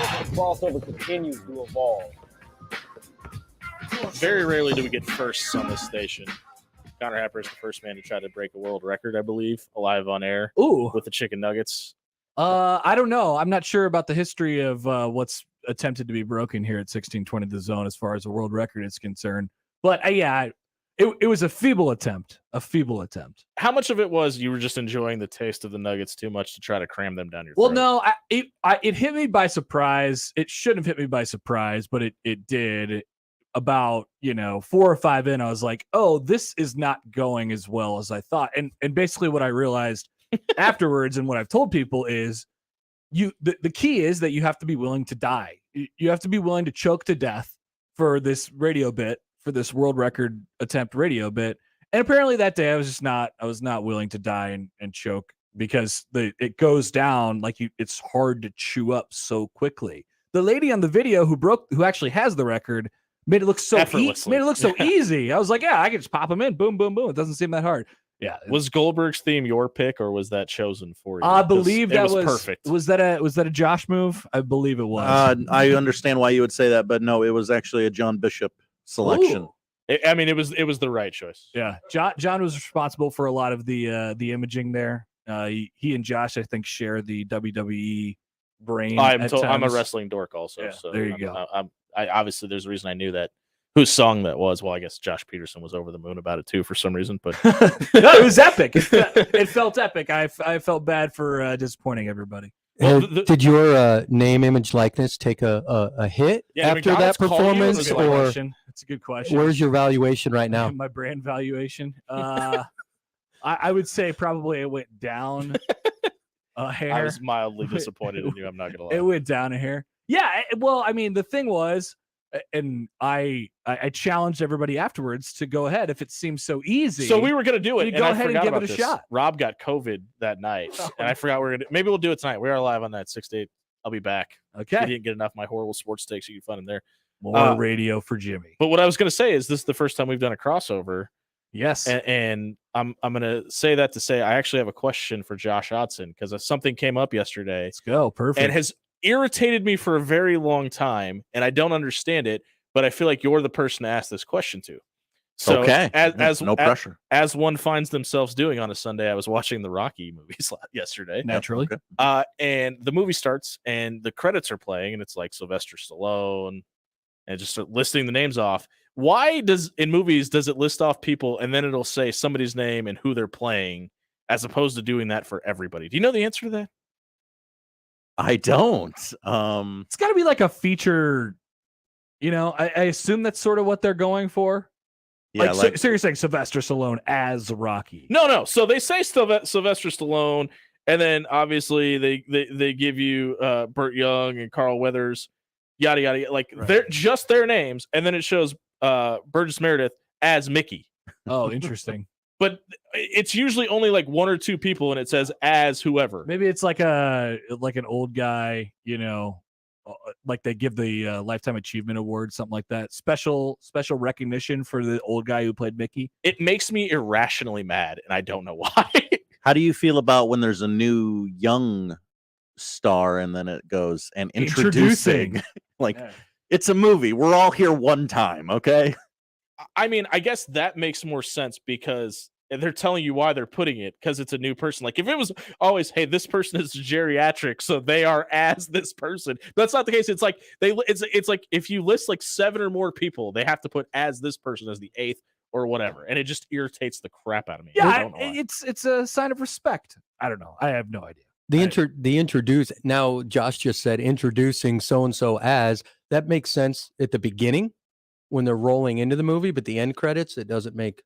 The crossover continues to evolve. Very rarely do we get firsts on this station. Connor Happer is the first man to try to break a world record, I believe, alive on air. Ooh. With the chicken nuggets. I don't know. I'm not sure about the history of what's attempted to be broken here at 1620 The Zone as far as the world record is concerned. But it was a feeble attempt. How much of it was you were just enjoying the taste of the nuggets too much to try to cram them down your Well, throat? no, it hit me by surprise. It shouldn't have hit me by surprise, but it did. About 4 or 5 in, I was like, oh, this is not going as well as I thought. And basically what I realized afterwards and what I've told people is the key is that you have to be willing to die. You have to be willing to choke to death for this radio bit, for this world record attempt radio bit. And apparently that day I was not willing to die and choke because it goes down like it's hard to chew up so quickly. The lady on the video who actually has the record made it look so easy. I was like, yeah, I can just pop them in. Boom, boom, boom. It doesn't seem that hard. Yeah. Was Goldberg's theme your pick or was that chosen for you? I believe that was perfect. Was that a Josh move? I believe it was. I understand why you would say that, but no, it was actually a John Bishop selection. It was the right choice. Yeah. John was responsible for a lot of the imaging there. He and Josh, I think, share the WWE brain. I'm a wrestling dork also. Yeah, so there you go. I obviously there's a reason I knew that whose song that was. Well, I guess Josh Peterson was over the moon about it too for some reason, but no, it was epic. It felt epic. I felt bad for disappointing everybody. Well, did your name, image, likeness take a hit after that performance, or it's a good question. Where's your valuation right now? My brand valuation. I would say probably it went down a hair. I was mildly disappointed in you. I'm not gonna lie. It went down a hair. Yeah, well, I mean, the thing was, and I challenged everybody afterwards to go ahead if it seems so easy. So we were going to do it. Go ahead and give it a shot. Rob got COVID that night, and I forgot maybe we'll do it tonight. We are live on that 6 to 8. I'll be back. Okay. He didn't get enough of my horrible sports takes. You can find him there. More radio for Jimmy. But what I was going to say is this is the first time we've done a crossover. Yes. And I'm going to say that to say I actually have a question for Josh Hodson because something came up yesterday. Let's go. Perfect. And has irritated me for a very long time, and I don't understand it, but I feel like you're the person to ask this question to. So okay. As no pressure. As one finds themselves doing on a Sunday, I was watching the Rocky movies yesterday. Naturally. And the movie starts and the credits are playing and it's like Sylvester Stallone and just start listing the names off. Why in movies does it list off people and then it'll say somebody's name and who they're playing as opposed to doing that for everybody? Do you know the answer to that? I don't. It's got to be like a feature. I assume that's sort of what they're going for. Yeah, so you're saying Sylvester Stallone as Rocky? No. So they say Sylvester Stallone, and then obviously they give you Burt Young and Carl Weathers, yada yada. Like they're just their names, and then it shows Burgess Meredith as Mickey. Oh, interesting. But it's usually only like one or two people, and it says as whoever. Maybe it's like an old guy, like they give the Lifetime Achievement Award, something like that. Special recognition for the old guy who played Mickey. It makes me irrationally mad, and I don't know why. How do you feel about when there's a new young star and then it goes and introducing. It's a movie. We're all here one time, okay? I mean, I guess that makes more sense because they're telling you why they're putting it because it's a new person. Like if it was always, hey, this person is geriatric, so they are as this person. That's not the case. It's like it's like if you list like 7 or more people, they have to put as this person as the 8th or whatever, and it just irritates the crap out of me. Yeah, it's a sign of respect. I don't know. I have no idea. The introduce now. Josh just said introducing so and so as that makes sense at the beginning when they're rolling into the movie, but the end credits it doesn't make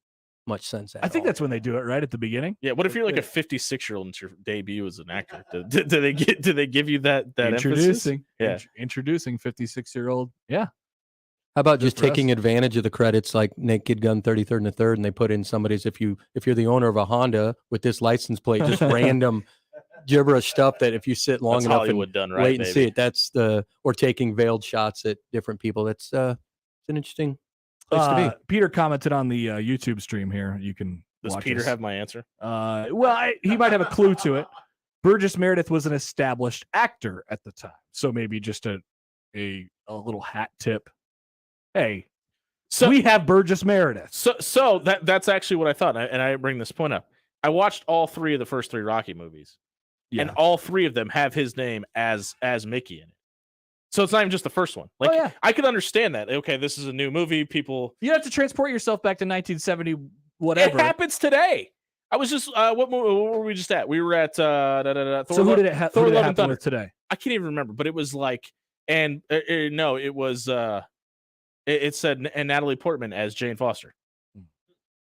much sense. I think that's when they do it right at the beginning. Yeah. What if you're like a 56-year-old and it's your debut as an actor? Do they give you that introducing? Emphasis? Yeah, introducing 56-year-old. Yeah. How about just taking advantage of the credits like Naked Gun 33rd and the Third, and they put in somebody's if you're the owner of a Honda with this license plate, just random gibberish stuff that if you sit long enough Hollywood done right, wait and see it, or taking veiled shots at different people. That's it's an interesting place to be. Peter commented on the YouTube stream here. You can Does watch Peter us. have my answer? Well, he might have a clue to it. Burgess Meredith was an established actor at the time. So maybe just a little hat tip. Hey, So we have Burgess Meredith. So that's actually what I thought, and I bring this point up. I watched all 3 of the first 3 Rocky movies, and all 3 of them have his name as Mickey in it. So it's not even just the first one. Like, I could understand that. Okay, this is a new movie. People, you have to transport yourself back to 1970. Whatever. It happens today. I was just what were we just at? We were at Thor. So who did it Thor Love and happen Thunder with today? I can't even remember, but it was like, and no, it was it said and Natalie Portman as Jane Foster.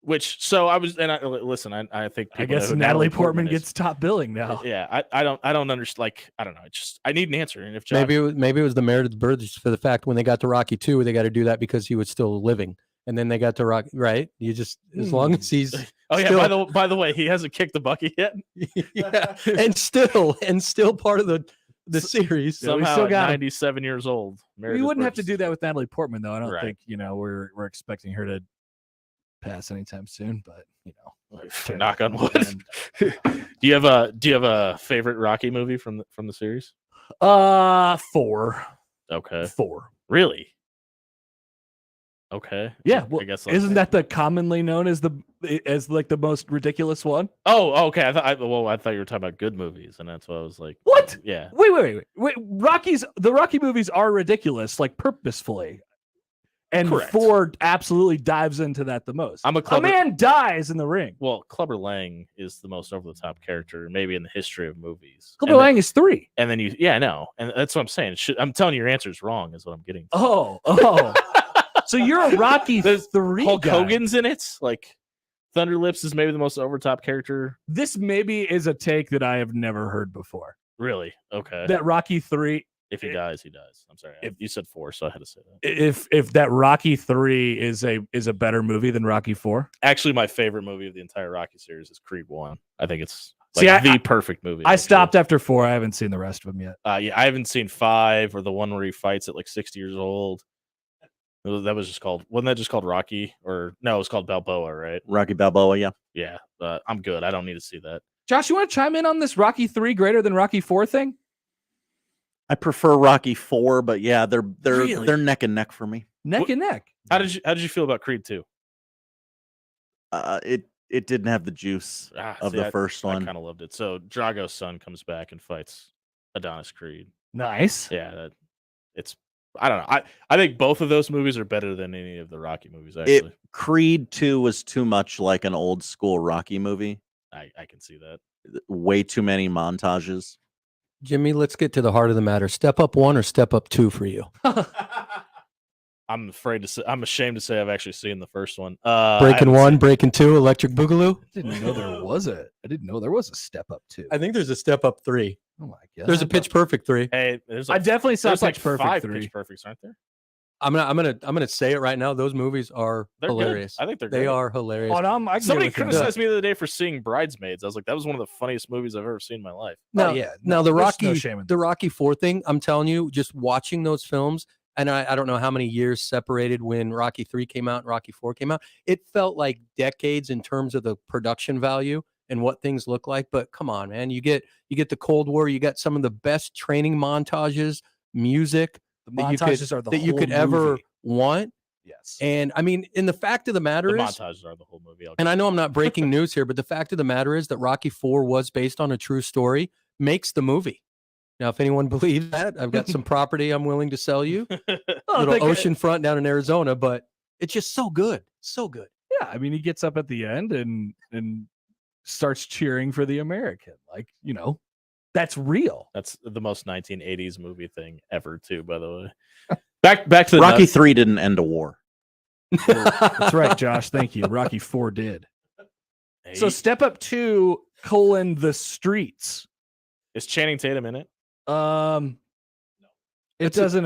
Which listen. I think I guess Natalie Portman gets top billing now. Yeah, I don't understand. Like, I don't know. It's just I need an answer. And if Josh, maybe it was the Meredith Burgess for the fact when they got to Rocky 2, they got to do that because he was still living, and then they got to Rocky. Right? You just as long as he's By the way, he hasn't kicked the bucket yet. Yeah, and still part of the series. Somehow we still got 97 years old. We wouldn't have to do that with Natalie Portman, though. I don't think we're expecting her to pass anytime soon, but knock on wood. Do you have a favorite Rocky movie from the series? 4. Okay. 4. Really? Okay. Yeah. Well, I guess isn't that the commonly known as like the most ridiculous one? Oh, okay. I thought you were talking about good movies, and that's why I was like, what? Yeah. Wait. The Rocky movies are ridiculous, like purposefully. And Correct. 4 absolutely dives into that the most. A man dies in the ring. Well, Clubber Lang is the most over-the-top character, maybe in the history of movies. Clubber Lang is 3. And then I know. And that's what I'm saying. I'm telling you your answer is wrong, is what I'm getting to. Oh. So you're a Rocky 3 Hulk guy. Hogan's in it. Like, Thunder Lips is maybe the most over-top character. This maybe is a take that I have never heard before. Really? Okay. That Rocky 3... If he dies, he dies. I'm sorry. You said 4, so I had to say that. If that Rocky 3 is a better movie than Rocky 4, actually, my favorite movie of the entire Rocky series is Creed 1. I think it's the perfect movie. I stopped after 4. I haven't seen the rest of them yet. Yeah, I haven't seen 5 or the one where he fights at like 60 years old. That was just called. Wasn't that just called Rocky? Or no, it was called Balboa, right? Rocky Balboa. Yeah. Yeah. I'm good. I don't need to see that. Josh, you want to chime in on this Rocky 3 greater than Rocky 4 thing? I prefer Rocky 4, but yeah, they're Really? neck and neck for me. Neck and neck. How did you feel about Creed 2? It didn't have the juice of the first one. I kind of loved it. So Drago's son comes back and fights Adonis Creed. Nice. Yeah, I don't know. I think both of those movies are better than any of the Rocky movies. Actually, Creed 2 was too much like an old school Rocky movie. I can see that. Way too many montages. Jimmy, let's get to the heart of the matter. Step Up 1 or Step Up 2 for you? I'm ashamed to say I've actually seen the first one. Breaking 1, Breaking 2, Electric Boogaloo. I didn't know there was a Step Up 2. I think there's a Step Up 3. Oh my god. There's a Pitch Perfect 3. Hey, I definitely saw there's like Pitch Perfect 5 3. Pitch Perfects, aren't there? I'm gonna say it right now. Those movies are They're hilarious. Good. I think They great. are hilarious. Somebody criticized me the other day for seeing Bridesmaids. I was like, that was one of the funniest movies I've ever seen in my life. Now, now the there's Rocky 4 thing, I'm telling you, just watching those films, and I don't know how many years separated when Rocky 3 came out and Rocky 4 came out. It felt like decades in terms of the production value and what things look like. But come on, man, you get the Cold War, you got some of the best training montages, music that you could ever want. Yes. And I mean, and the fact of the matter The is, montages are the whole movie. and I know I'm not breaking news here, but the fact of the matter is that Rocky 4 was based on a true story, makes the movie. Now, if anyone believes that, I've got some property I'm willing to sell you. Little oceanfront down in Arizona, but it's just so good. So good. Yeah, I mean, he gets up at the end and starts cheering for the American. Like, that's real. That's the most 1980s movie thing ever, too, by the way. Back to the Rocky 3 didn't end a war. That's right, Josh. Thank you. Rocky 4 did. Hey. So Step Up 2, the streets. Is Channing Tatum in it? It doesn't.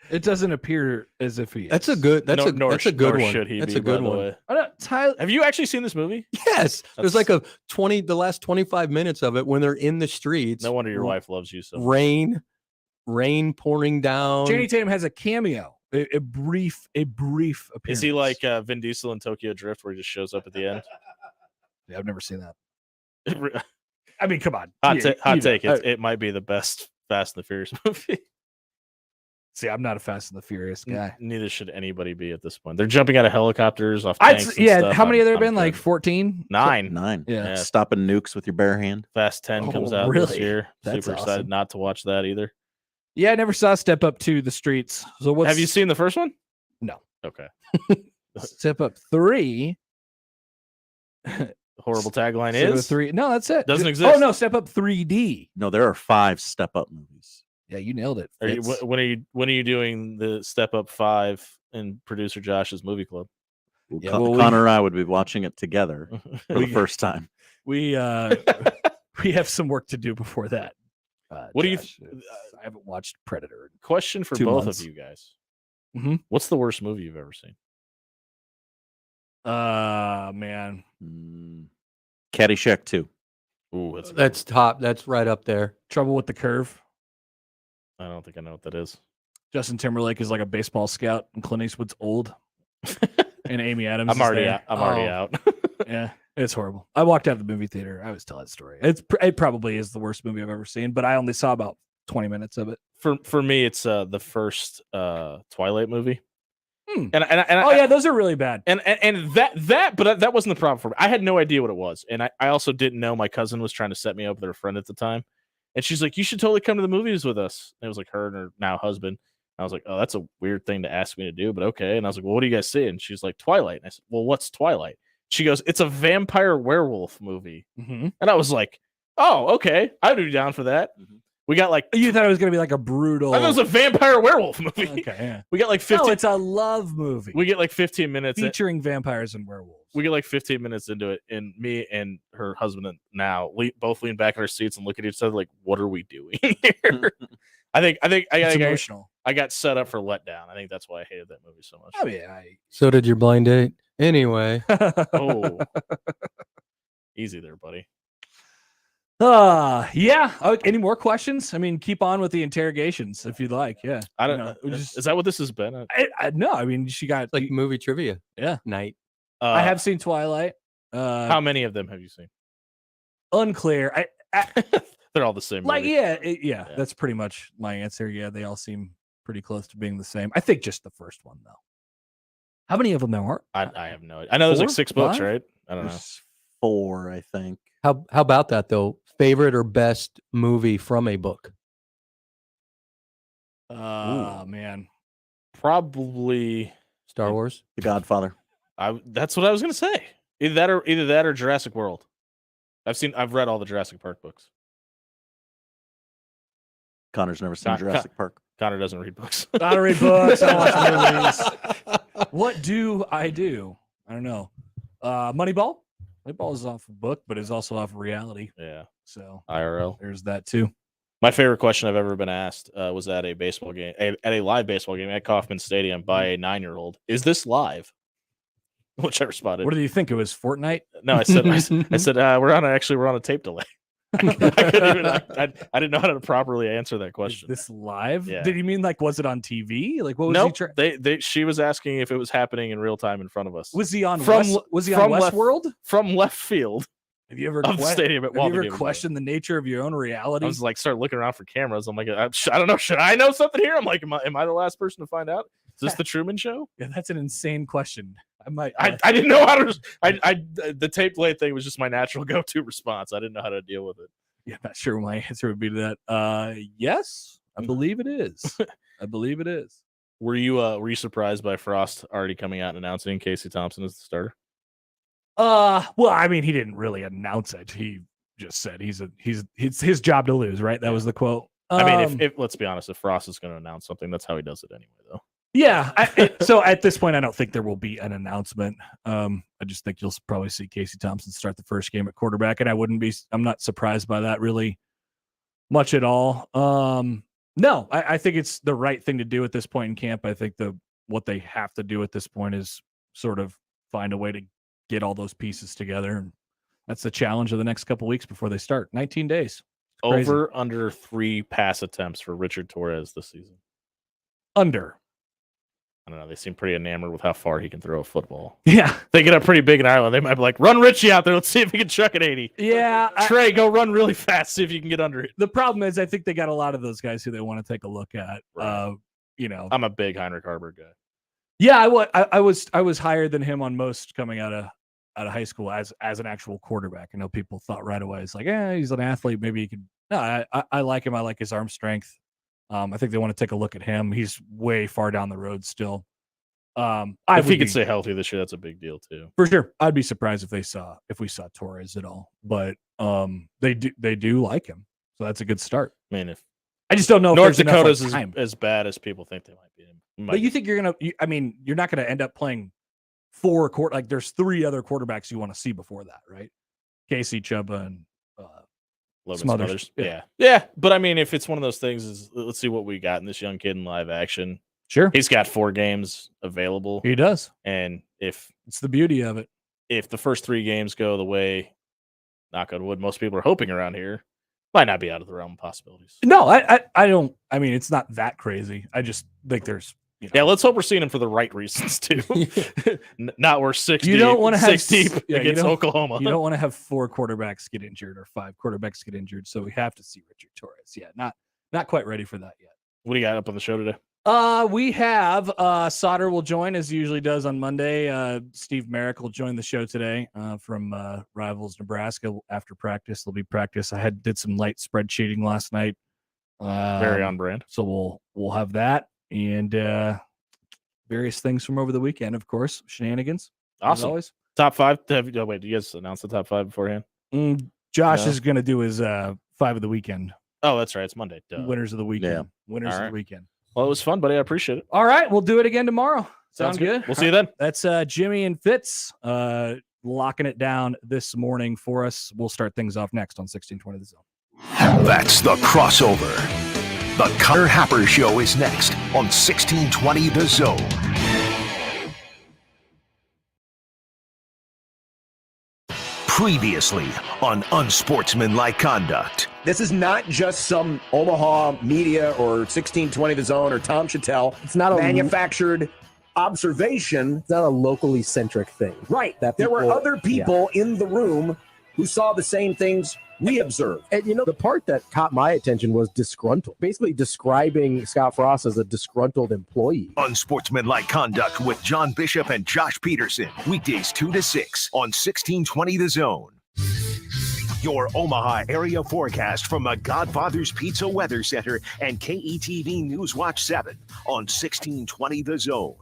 It doesn't appear as if he is. That's a good. That's a good one. Should he that's be, a good by the one. way. Tyler, have you actually seen this movie? Yes. There's like the last 25 minutes of it when they're in the streets. No wonder your wife loves you so much. Rain pouring down. Channing Tatum has a cameo. A brief appearance. Is he like Vin Diesel in Tokyo Drift, where he just shows up at the end? Yeah, I've never seen that. I mean, come on. Hot take. It might be the best Fast and the Furious movie. See, I'm not a Fast and the Furious guy. Neither should anybody be at this point. They're jumping out of helicopters off tanks. How many have there been? good. Like 14? 9. 9. Yeah. Stopping nukes with your bare hand. Fast 10 comes out this year. That's Super excited awesome. not to watch that either. Yeah, I never saw Step Up 2 The Streets. So what's Have you seen the first one? No. Okay. Step Up 3? Horrible tagline Step Up is 3. No, that's it. Doesn't exist. Oh no, Step Up 3D. No, there are 5 Step Up movies. Yeah, you nailed it. Are you, when are you doing the Step Up 5 in producer Josh's movie club? Well, Yeah, Connor and I would be watching it together for the first time. We have some work to do before that. What do you? Josh. I haven't watched Predator. Question for 2 both months. of you guys. Mhm. What's the worst movie you've ever seen? Man. Caddyshack 2. Ooh, That's top. That's right up there. Trouble with the Curve. I don't think I know what that is. Justin Timberlake is like a baseball scout, and Clint Eastwood's old, and Amy Adams. I'm is already there. out. I'm already out. Yeah, it's horrible. I walked out of the movie theater. I always tell that story. It probably is the worst movie I've ever seen, but I only saw about 20 minutes of it. For me, it's the first Twilight movie. Hmm. And Oh yeah, those are really bad. And that wasn't the problem for me. I had no idea what it was, and I also didn't know my cousin was trying to set me up with her friend at the time, and she's like, "You should totally come to the movies with us." And it was like her and her now husband. I was like, "Oh, that's a weird thing to ask me to do, but okay." And I was like, "Well, what do you guys see?" And she's like, "Twilight." And I said, "Well, what's Twilight?" She goes, "It's a vampire werewolf movie." Mm-hmm. And I was like, "Oh, okay, I'd be down for that." Mm-hmm. We got like You thought it was gonna be like a brutal. I thought it was a vampire werewolf movie. Okay, yeah. We got like 15. No, it's a love movie. We get like 15 minutes. Featuring vampires and werewolves. We get like 15 minutes into it, and me and her husband now both lean back in our seats and look at each other like, "What are we doing here?" I think It's emotional. I got set up for letdown. I think that's why I hated that movie so much. I mean, So did your blind date. Anyway, Oh, easy there, buddy. Yeah. Any more questions? I mean, keep on with the interrogations if you'd like. Yeah. I don't know. know. Is that what this has been? No, I mean, she got like movie trivia. Yeah. Night. I have seen Twilight. How many of them have you seen? Unclear. They're all the same. Like, movie. yeah, that's pretty much my answer. Yeah, they all seem pretty close to being the same. I think just the first one though. How many of them there are? I have no idea. I know there's like 4, 6 books, 5? right? I don't know. There's 4, I think. How about that though? Favorite or best movie from a book? Man. Probably Star Wars. The Godfather. That's what I was gonna say. Either that or Jurassic World. I've read all the Jurassic Park books. Connor's never seen Jurassic Park. Connor doesn't read books. I don't read books. I watch movies. What do? I don't know. Moneyball. Moneyball is off a book, but it's also off of reality. Yeah. So IRL. there's that too. My favorite question I've ever been asked was at a baseball game, at a live baseball game at Kauffman Stadium by a 9-year-old. Is this live? Which I responded. What do you think? It was Fortnite? No, I said we're on a tape delay. I couldn't even. I didn't know how to properly answer that question. Is this live? Yeah. Did he mean like was it on TV? Like what was Nope. She was asking if it was happening in real time in front of us. Was he on from Westworld? From left field Have you ever of the stadium at have you ever questioned the nature of your own reality? I was like, start looking around for cameras. I'm like, I don't know. Should I know something here? I'm like, am I the last person to find out? Is this the Truman Show? Yeah, that's an insane question. I didn't know how to. The tape delay thing was just my natural go-to response. I didn't know how to deal with it. Yeah, not sure what my answer would be to that. Yes, I believe it is. I believe it is. Were you surprised by Frost already coming out and announcing Casey Thompson as the starter? Well, I mean, he didn't really announce it. He just said it's his job to lose, right? That was the quote. I mean, if let's be honest, if Frost is going to announce something, that's how he does it anyway, though. Yeah. So at this point, I don't think there will be an announcement. I just think you'll probably see Casey Thompson start the first game at quarterback, and I'm not surprised by that really much at all. No, I think it's the right thing to do at this point in camp. I think what they have to do at this point is sort of find a way to get all those pieces together. And that's the challenge of the next couple weeks before they start. 19 days. Over under 3 pass attempts for Richard Torres this season. Under. I don't know. They seem pretty enamored with how far he can throw a football. Yeah. They get up pretty big in Ireland. They might be like, run Richie out there. Let's see if he can chuck an 80. Yeah. Trey, go run really fast. See if you can get under it. The problem is I think they got a lot of those guys who they want to take a look at. Right. I'm a big Heinrich Harburg guy. Yeah, I was higher than him on most coming out of high school as an actual quarterback. I know people thought right away, it's like, he's an athlete. Maybe he could. No, I like him. I like his arm strength. I think they want to take a look at him. He's way far down the road still. If he could stay healthy this year, that's a big deal too. For sure. I'd be surprised if we saw Torres at all. But they do like him. So that's a good start. I mean, if I just don't know if North Dakota's as bad as people think they might be. But you think you're not gonna end up playing 4 like there's 3 other quarterbacks you want to see before that, right? Casey, Chuba, and Logan Smothers. Yeah. But I mean, if it's one of those things, is let's see what we got in this young kid in live action. Sure, he's got 4 games available. He does, and if it's the beauty of it, if the first 3 games go the way, knock on wood, most people are hoping around here, might not be out of the realm of possibilities. No, I don't. I mean, it's not that crazy. I just think there's. Yeah, let's hope we're seeing him for the right reasons too. Not we're 6 You don't want to have 6 deep against Oklahoma. You don't want to have 4 quarterbacks get injured or 5 quarterbacks get injured. So we have to see Richard Torres. Yeah, not quite ready for that yet. What do you got up on the show today? We have Sautter will join as he usually does on Monday. Steve Merrick will join the show today from Rivals Nebraska after practice. There'll be practice. I did some light spreadsheeting last night. Very on brand. So we'll have that and various things from over the weekend, of course. Shenanigans. Awesome. As always. Top 5. Wait, do you guys announce the top 5 beforehand? Josh is going to do his 5 of the weekend. Oh, that's right. It's Monday. Duh. Winners of the weekend. Yeah. Winners of the weekend. Well, it was fun, buddy. I appreciate it. All right. We'll do it again tomorrow. Sounds good. We'll see you then. That's Jimmy and Fitz locking it down this morning for us. We'll start things off next on 1620 The Zone. That's the crossover. The Connor Happer Show is next on 1620 The Zone. Previously on Unsportsmanlike Conduct. This is not just some Omaha media or 1620 The Zone or Tom Chattel. It's not a manufactured observation. It's not a locally centric thing. Right. There were other people in the room who saw the same things we observed. And the part that caught my attention was disgruntled. Basically describing Scott Frost as a disgruntled employee. Unsportsmanlike Conduct with John Bishop and Josh Peterson. Weekdays 2 to 6 on 1620 The Zone. Your Omaha area forecast from the Godfather's Pizza Weather Center and KETV Newswatch 7 on 1620 The Zone.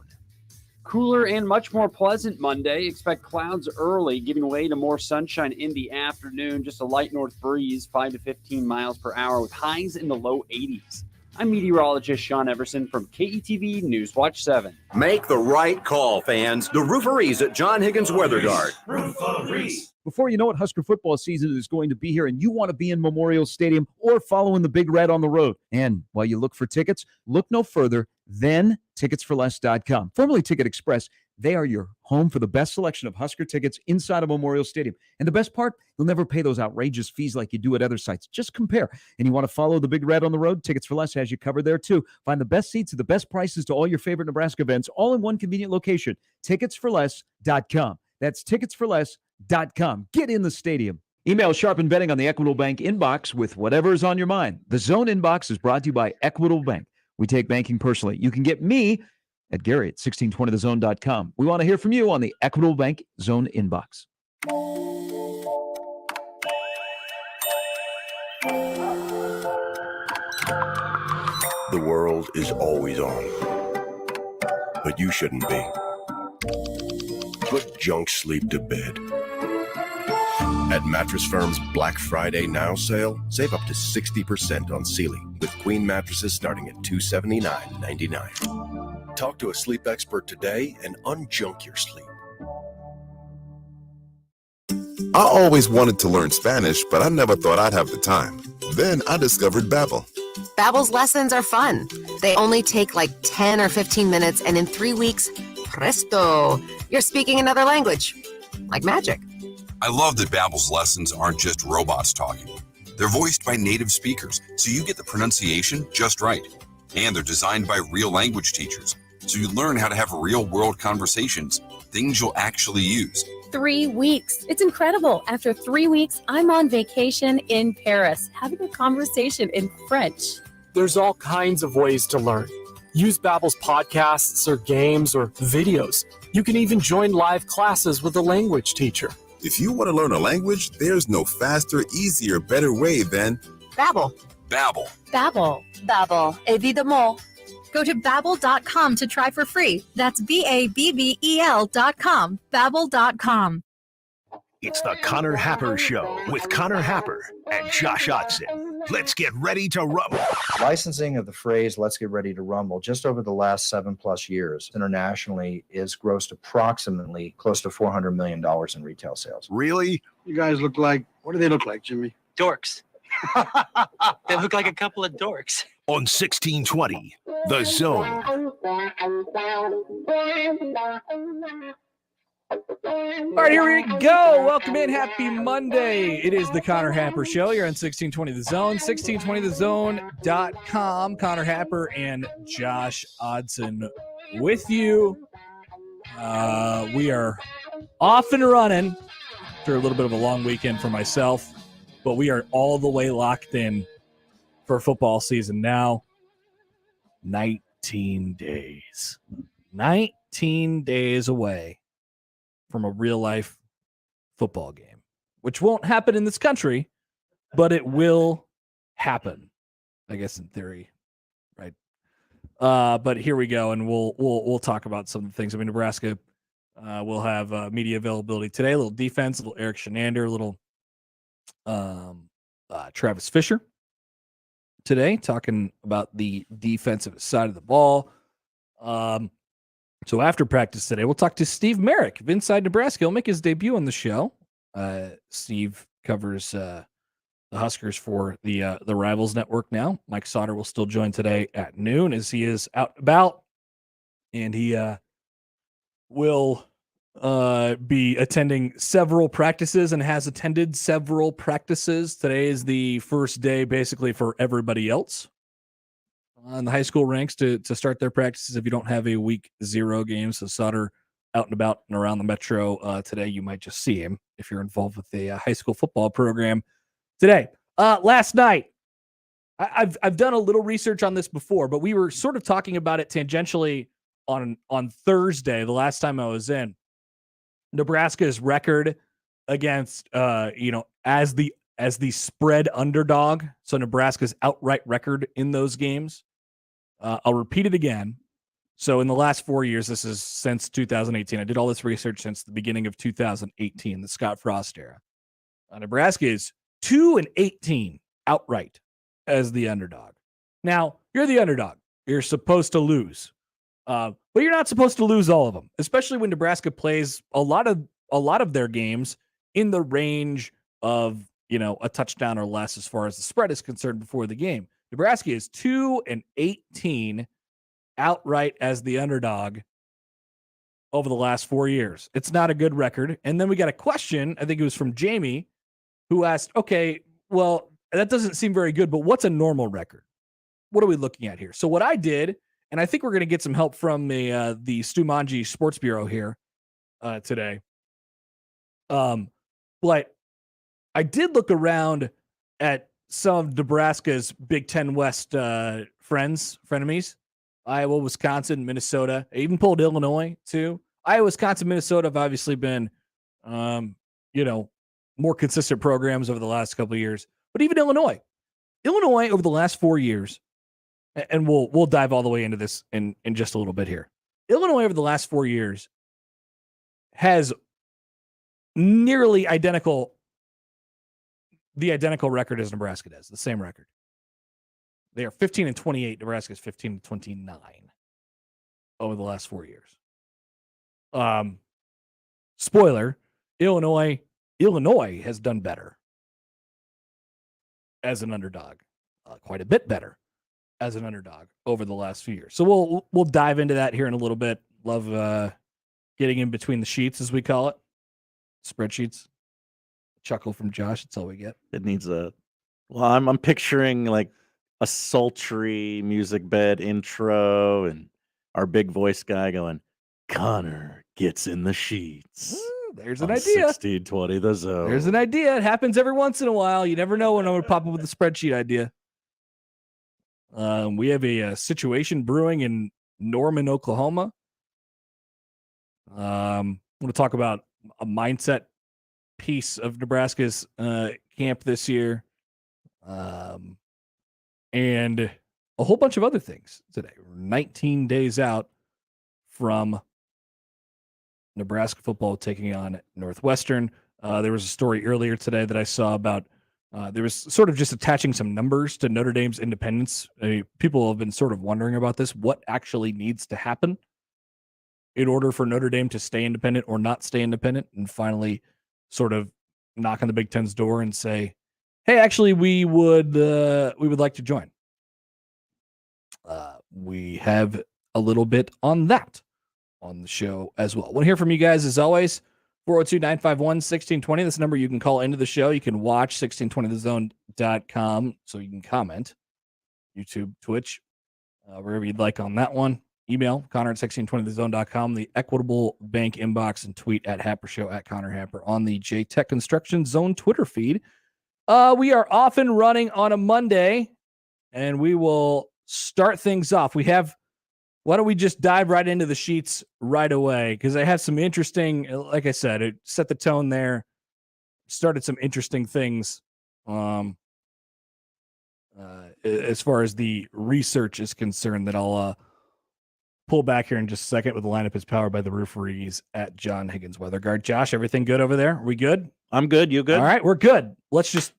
Cooler and much more pleasant Monday. Expect clouds early, giving way to more sunshine in the afternoon. Just a light north breeze, 5 to 15 miles per hour with highs in the low 80s. I'm meteorologist Sean Everson from KETV Newswatch 7. Make the right call, fans. The Rooferees at John Higgins Weather Guard. Rooferees. Before you know it, Husker football season is going to be here, and you want to be in Memorial Stadium or following the Big Red on the road. And while you look for tickets, look no further than ticketsforless.com. Formerly Ticket Express, they are your home for the best selection of Husker tickets inside of Memorial Stadium. And the best part, you'll never pay those outrageous fees like you do at other sites. Just compare. And you want to follow the Big Red on the road? Tickets for Less has you covered there, too. Find the best seats at the best prices to all your favorite Nebraska events, all in one convenient location. Ticketsforless.com. That's ticketsforless.com. Get in the stadium. Email Sharp Betting on the Equitable Bank inbox with whatever is on your mind. The Zone inbox is brought to you by Equitable Bank. We take banking personally. You can get me at Gary at 1620thezone.com. We want to hear from you on the Equitable Bank Zone inbox. The world is always on, but you shouldn't be. Put junk sleep to bed. At Mattress Firm's Black Friday Now sale, save up to 60% on Sealy, with queen mattresses starting at $279.99. Talk to a sleep expert today and unjunk your sleep. I always wanted to learn Spanish, but I never thought I'd have the time. Then I discovered Babbel. Babbel's lessons are fun. They only take like 10 or 15 minutes, and in 3 weeks, presto, you're speaking another language. Like magic. I love that Babbel's lessons aren't just robots talking. They're voiced by native speakers, so you get the pronunciation just right. And they're designed by real language teachers. so you learn how to have real-world conversations, things you'll actually use. 3 weeks. It's incredible. After 3 weeks, I'm on vacation in Paris, having a conversation in French. There's all kinds of ways to learn. Use Babbel's podcasts or games or videos. You can even join live classes with a language teacher. If you want to learn a language, there's no faster, easier, better way than Babbel. Babbel. Babbel. Babbel. Évidemment. Go to Babbel.com to try for free. That's Babbel.com. Babbel.com. It's the Connor Happer Show with Connor Happer and Josh Otson. Let's get ready to rumble. Licensing of the phrase "let's get ready to rumble" just over the last 7+ years internationally is grossed approximately close to $400 million in retail sales. Really? You guys look like, what do they look like, Jimmy? Dorks. They look like a couple of dorks. On 1620, The Zone. All right, here we go. Welcome in. Happy Monday. It is the Connor Happer Show. You're on 1620 The Zone, 1620thezone.com. Connor Happer and Josh Odson with you. We are off and running after a little bit of a long weekend for myself, but we are all the way locked in for football season now. 19 days. 19 days away from a real-life football game, which won't happen in this country, but it will happen, I guess, in theory, right? But here we go, and we'll talk about some things. I mean, Nebraska will have media availability today. A little defense, a little Eric Shenander, a little Travis Fisher today, talking about the defensive side of the ball. So after practice today, we'll talk to Steve Merrick of Inside Nebraska. He'll make his debut on the show. Steve covers the Huskers for the Rivals Network now. Mike Sautter will still join today at noon as he is out and about, and he will be attending several practices and has attended several practices. Today is the first day basically for everybody else in the high school ranks to start their practices if you don't have a week 0 game. So Sautter out and about and around the metro today. You might just see him if you're involved with the high school football program today. Last night, I've done a little research on this before, but we were sort of talking about it tangentially on Thursday, the last time I was in. Nebraska's record against as the spread underdog. So Nebraska's outright record in those games. I'll repeat it again. So in the last 4 years, this is since 2018. I did all this research since the beginning of 2018, the Scott Frost era. Nebraska is 2-18 outright as the underdog. Now, you're the underdog. You're supposed to lose. But you're not supposed to lose all of them, especially when Nebraska plays a lot of their games in the range of, a touchdown or less as far as the spread is concerned before the game. Nebraska is 2-18 outright as the underdog over the last 4 years. It's not a good record. And then we got a question, I think it was from Jamie, who asked, okay, well, that doesn't seem very good, but what's a normal record? What are we looking at here? So what I did, and I think we're going to get some help from the Stu Manji Sports Bureau here today. But I did look around at some of Nebraska's Big Ten West frenemies. Iowa, Wisconsin, Minnesota. I even pulled Illinois, too. Iowa, Wisconsin, Minnesota have obviously been, more consistent programs over the last couple of years. But even Illinois over the last 4 years, and we'll dive all the way into this in just a little bit here. Illinois over the last 4 years has nearly the identical record as Nebraska does, the same record. They are 15-28. Nebraska is 15-29 over the last 4 years. Spoiler, Illinois has done better as an underdog, quite a bit better as an underdog over the last few years. So we'll dive into that here in a little bit. Love getting in between the sheets, as we call it, spreadsheets. Chuckle from Josh. That's all we get. It needs I'm picturing like a sultry music bed intro and our big voice guy going, Connor gets in the sheets. There's an on idea. 1620 the zone. There's an idea. It happens every once in a while. You never know when I'm going to pop up with a spreadsheet idea. We have a situation brewing in Norman, Oklahoma. I'm going to talk about a mindset piece of Nebraska's camp this year, and a whole bunch of other things today. We're 19 days out from Nebraska football taking on Northwestern. There was a story earlier today that I saw about there was sort of just attaching some numbers to Notre Dame's independence. People have been sort of wondering about this. What actually needs to happen in order for Notre Dame to stay independent or not stay independent, and finally sort of knock on the Big Ten's door and say, hey, actually, we would like to join. We have a little bit on that on the show as well. Want to hear from you guys as always. 402-951-1620. This number you can call into the show. You can watch 1620thezone.com so you can comment. YouTube, Twitch, wherever you'd like on that one. Email Connor at 1620thezone.com, the Equitable Bank inbox, and tweet at Happer Show at Connor Happer on the J-Tech Construction Zone Twitter feed. We are off and running on a Monday, and we will start things off. Why don't we just dive right into the sheets right away? Because I have some interesting, like I said, it set the tone there, started some interesting things as far as the research is concerned that I'll pull back here in just a second. With the lineup is powered by the Rooferees at John Higgins Weather Guard. Josh, everything good over there? Are we good? I'm good. You good? All right, we're good. Let's just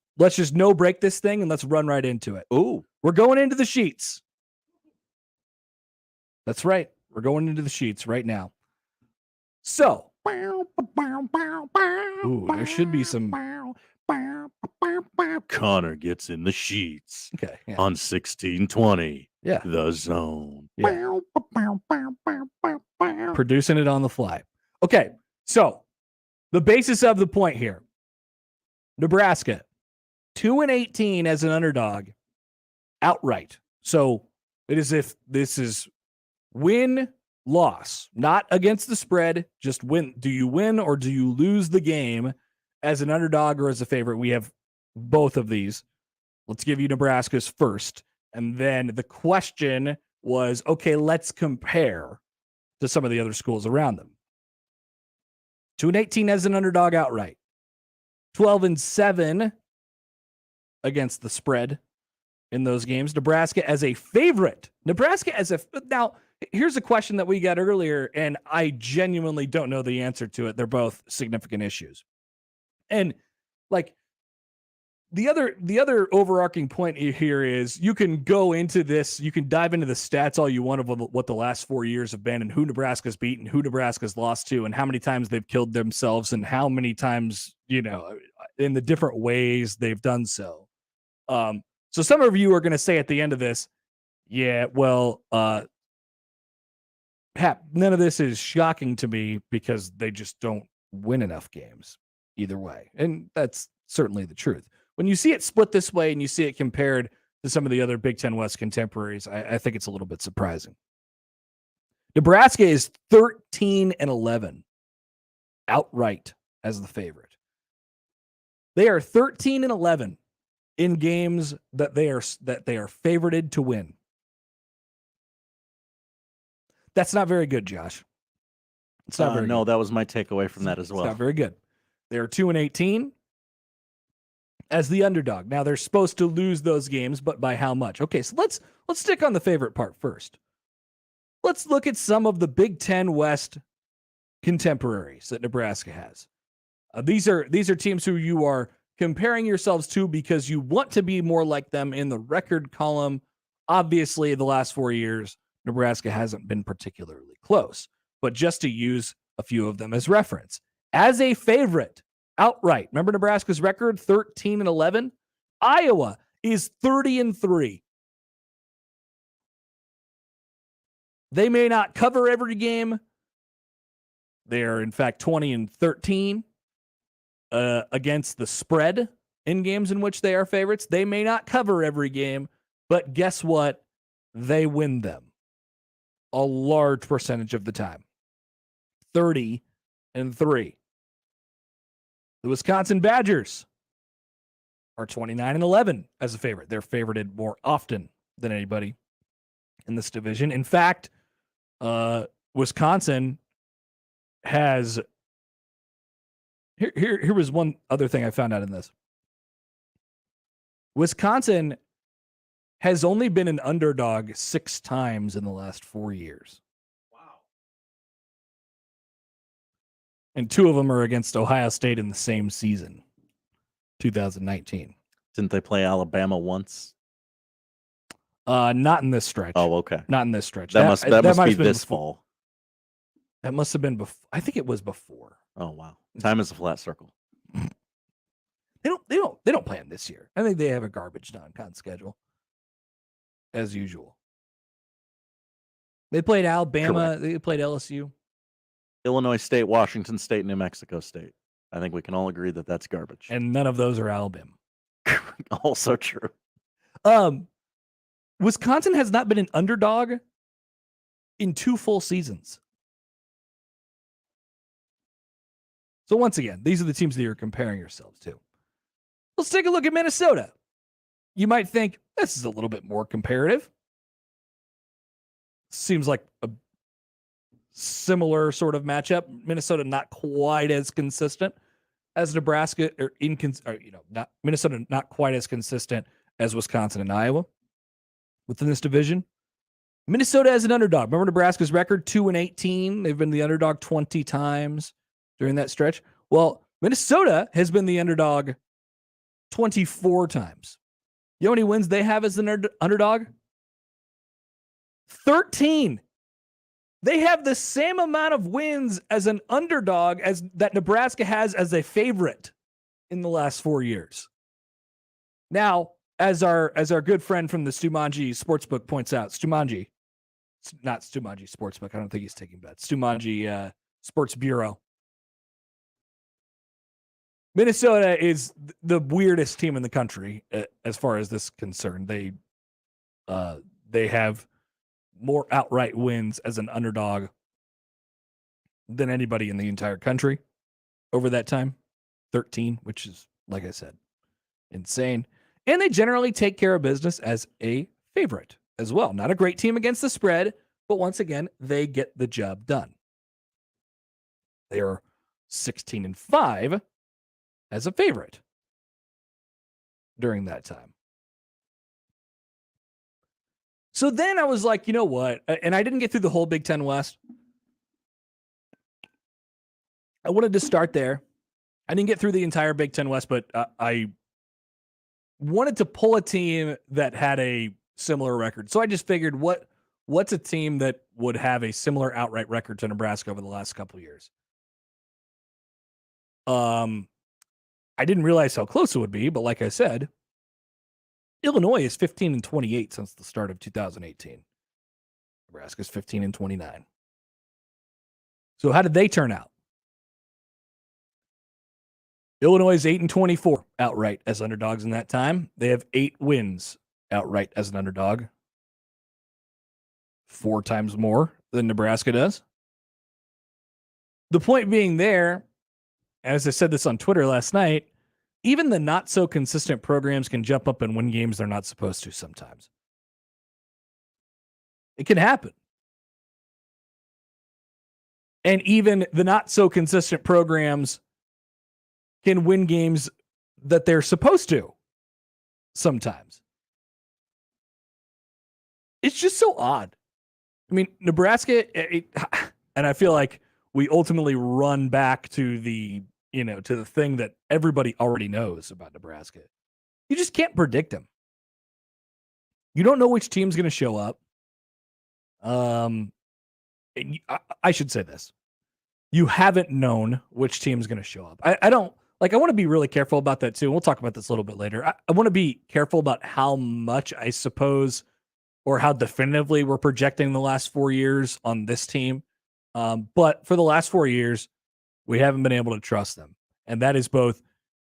no break this thing and let's run right into it. Ooh. We're going into the sheets. That's right. We're going into the sheets right now. So, there should be some. Connor gets in the sheets. Okay. Yeah. On 1620. Yeah. The zone. Yeah. Producing it on the fly. Okay. So, the basis of the point here. Nebraska, 2-18 as an underdog outright. So, it is if this is win, loss, not against the spread, just win. Do you win or do you lose the game as an underdog or as a favorite? We have both of these. Let's give you Nebraska's first. And then the question was, okay, let's compare to some of the other schools around them. 2-18 as an underdog outright. 12-7 against the spread in those games. Nebraska as a favorite. Now, here's a question that we got earlier, and I genuinely don't know the answer to it. They're both significant issues. And like the other overarching point here is you can go into this, you can dive into the stats all you want of what the last 4 years have been and who Nebraska's beaten, who Nebraska's lost to, and how many times they've killed themselves and how many times, in the different ways they've done so. So some of you are going to say at the end of this, yeah, well, none of this is shocking to me because they just don't win enough games either way. And that's certainly the truth. When you see it split this way and you see it compared to some of the other Big Ten West contemporaries, I think it's a little bit surprising. Nebraska is 13-11 outright as the favorite. They are 13-11 in games that they are favorited to win. That's not very good, Josh. It's not very no, good. that was my takeaway from that as well. It's not very good. They're 2-18 as the underdog. Now they're supposed to lose those games, but by how much? Okay, so let's stick on the favorite part first. Let's look at some of the Big Ten West contemporaries that Nebraska has. These are teams who you are comparing yourselves to because you want to be more like them in the record column. Obviously, the last 4 years, Nebraska hasn't been particularly close, but just to use a few of them as reference. As a favorite, outright, remember Nebraska's record, 13-11? Iowa is 30-3. They may not cover every game. They are, in fact, 20-13 against the spread in games in which they are favorites. They may not cover every game, but guess what? They win them. a large percentage of the time. 30-3. The Wisconsin Badgers are 29-11 as a favorite. They're favorited more often than anybody in this division. In fact, Wisconsin has here was one other thing I found out in this. Wisconsin has only been an underdog 6 times in the last 4 years. Wow. And 2 of them are against Ohio State in the same season, 2019. Didn't they play Alabama once? Not in this stretch. Oh, okay. Not in this stretch. That must be this fall. That must have been before. I think it was before. Oh, wow. Time is a flat circle. They don't play them this year. I think they have a garbage non-con schedule, as usual. They played Alabama. Correct. They played LSU. Illinois State, Washington State, New Mexico State. I think we can all agree that that's garbage. And none of those are Alabama. Also true. Wisconsin has not been an underdog in 2 full seasons. So once again, these are the teams that you're comparing yourselves to. Let's take a look at Minnesota. You might think this is a little bit more comparative. Seems like a similar sort of matchup. Minnesota not quite as consistent as Nebraska, Minnesota not quite as consistent as Wisconsin and Iowa within this division. Minnesota as an underdog. Remember Nebraska's record, 2-18. They've been the underdog 20 times during that stretch. Well, Minnesota has been the underdog 24 times. You know how many wins they have as an underdog? 13. They have the same amount of wins as an underdog as that Nebraska has as a favorite in the last 4 years. Now, as our good friend from the Stumanji Sportsbook points out, not Stumanji Sportsbook, I don't think he's taking bets. Stumanji Sports Bureau. Minnesota is the weirdest team in the country as far as this is concerned. They have more outright wins as an underdog than anybody in the entire country over that time. 13, which is, like I said, insane. And they generally take care of business as a favorite as well. Not a great team against the spread, but once again, they get the job done. They are 16-5 as a favorite during that time. So then I was like, you know what? And I didn't get through the whole Big Ten West. I wanted to start there. I didn't get through the entire Big Ten West, but I wanted to pull a team that had a similar record. So I just figured, what's a team that would have a similar outright record to Nebraska over the last couple of years? I didn't realize how close it would be, but like I said, Illinois is 15-28 since the start of 2018. Nebraska's 15-29. So how did they turn out? Illinois is 8-24 outright as underdogs in that time. They have 8 wins outright as an underdog. 4 times more than Nebraska does. The point being there, as I said this on Twitter last night, even the not so consistent programs can jump up and win games they're not supposed to sometimes. It can happen. And even the not so consistent programs can win games that they're supposed to sometimes. It's just so odd. I mean, Nebraska, and I feel like we ultimately run back to the thing that everybody already knows about Nebraska. You just can't predict them. You don't know which team's going to show up. I should say this. You haven't known which team's going to show up. I don't, like, I want to be really careful about that too. We'll talk about this a little bit later. I want to be careful about how much, I suppose, or how definitively we're projecting the last 4 years on this team. But for the last 4 years, we haven't been able to trust them. And that is both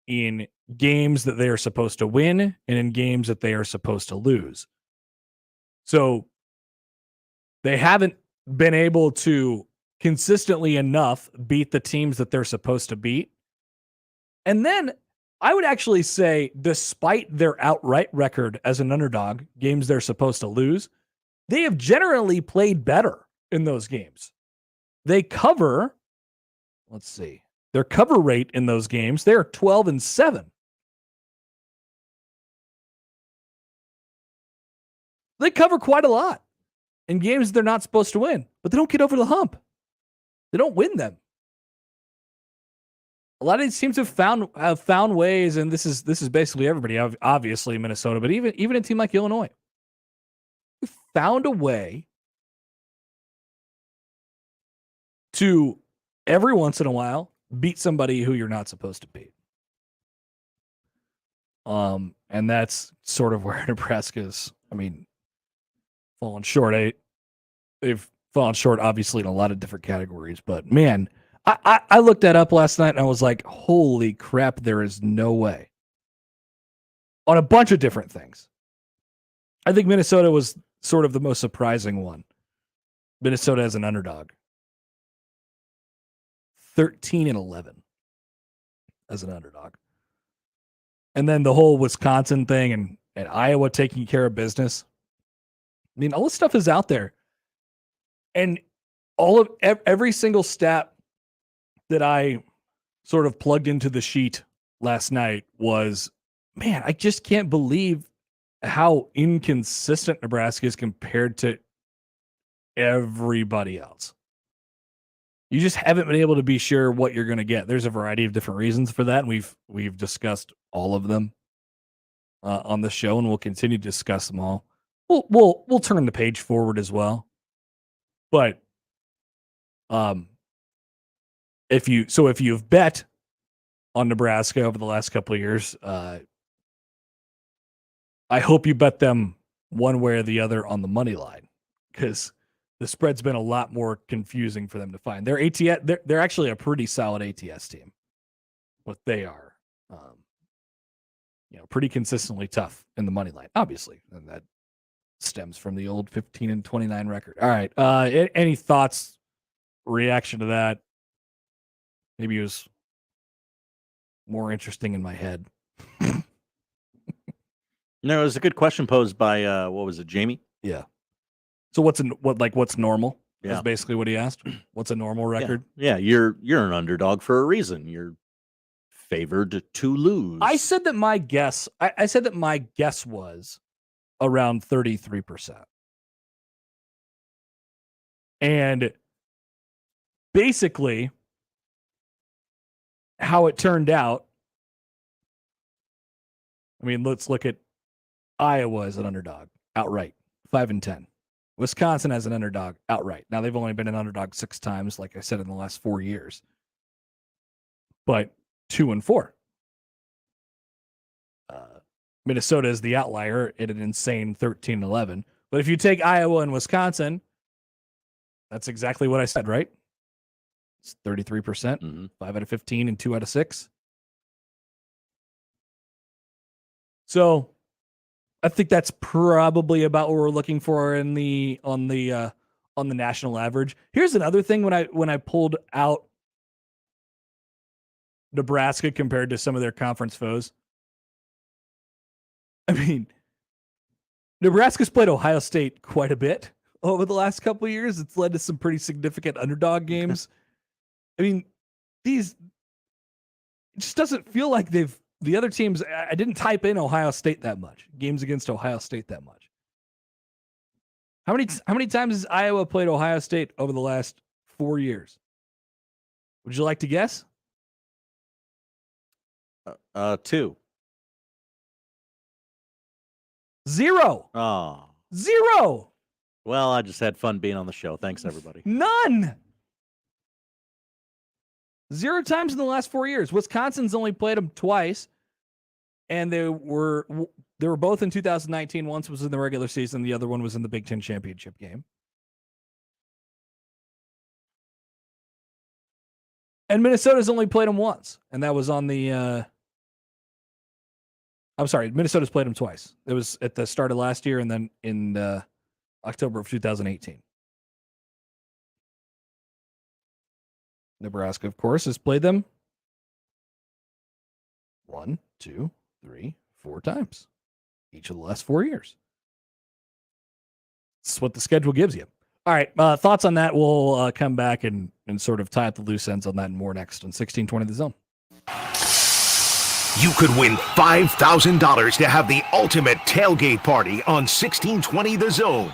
in games that they are supposed to win and in games that they are supposed to lose. So they haven't been able to consistently enough beat the teams that they're supposed to beat. And then I would actually say, despite their outright record as an underdog, games they're supposed to lose, they have generally played better in those games. They cover, let's see, their cover rate in those games, they're 12-7. They cover quite a lot in games they're not supposed to win, but they don't get over the hump. They don't win them. A lot of these teams have found ways, and this is basically everybody, obviously Minnesota, but even a team like Illinois, found a way to every once in a while beat somebody who you're not supposed to beat. And that's sort of where Nebraska's, fallen short. They've fallen short, obviously, in a lot of different categories, but man, I looked that up last night and I was like, holy crap, there is no way. On a bunch of different things. I think Minnesota was sort of the most surprising one. Minnesota as an underdog. 13-11 as an underdog. And then the whole Wisconsin thing and Iowa taking care of business. All this stuff is out there. And every single stat that I sort of plugged into the sheet last night was, man, I just can't believe how inconsistent Nebraska is compared to everybody else. You just haven't been able to be sure what you're going to get. There's a variety of different reasons for that, and we've discussed all of them on the show, and we'll continue to discuss them all. We'll turn the page forward as well. But if you've bet on Nebraska over the last couple of years, I hope you bet them one way or the other on the money line, because the spread's been a lot more confusing for them to find. They're actually a pretty solid ATS team. What they are, pretty consistently tough in the money line, obviously, and that stems from the old 15-29 record. All right, any thoughts, reaction to that? Maybe it was more interesting in my head. No, it was a good question posed by what was it, Jamie? Yeah. So what's normal? Yeah. That's basically what he asked. What's a normal record? Yeah, you're an underdog for a reason. You're favored to lose. I said that my guess was around 33%. And basically how it turned out, let's look at Iowa as an underdog outright, 5-10. Wisconsin as an underdog outright. Now, they've only been an underdog 6 times, like I said, in the last 4 years. But 2-4. Minnesota is the outlier at an insane 13-11. But if you take Iowa and Wisconsin, that's exactly what I said, right? It's 33%, 5 out of 15, and 2 out of 6. So I think that's probably about what we're looking for on the national average. Here's another thing when I pulled out Nebraska compared to some of their conference foes. Nebraska's played Ohio State quite a bit over the last couple of years. It's led to some pretty significant underdog games. It just doesn't feel like the other teams. I didn't type in Ohio State that much. Games against Ohio State that much. How many times has Iowa played Ohio State over the last 4 years? Would you like to guess? 2. 0. Oh. 0. Well, I just had fun being on the show. Thanks, everybody. None. 0 times in the last 4 years. Wisconsin's only played them twice, and they were both in 2019. Once was in the regular season. The other one was in the Big Ten championship game. And Minnesota's only played them once, and that was on the I'm sorry, Minnesota's played them twice. It was at the start of last year and then in October of 2018. Nebraska, of course, has played them 1, 2, 3, 4 times each of the last 4 years. That's what the schedule gives you. All right, thoughts on that? We'll come back and sort of tie up the loose ends on that and more next on 1620 The Zone. You could win $5,000 to have the ultimate tailgate party on 1620 The Zone.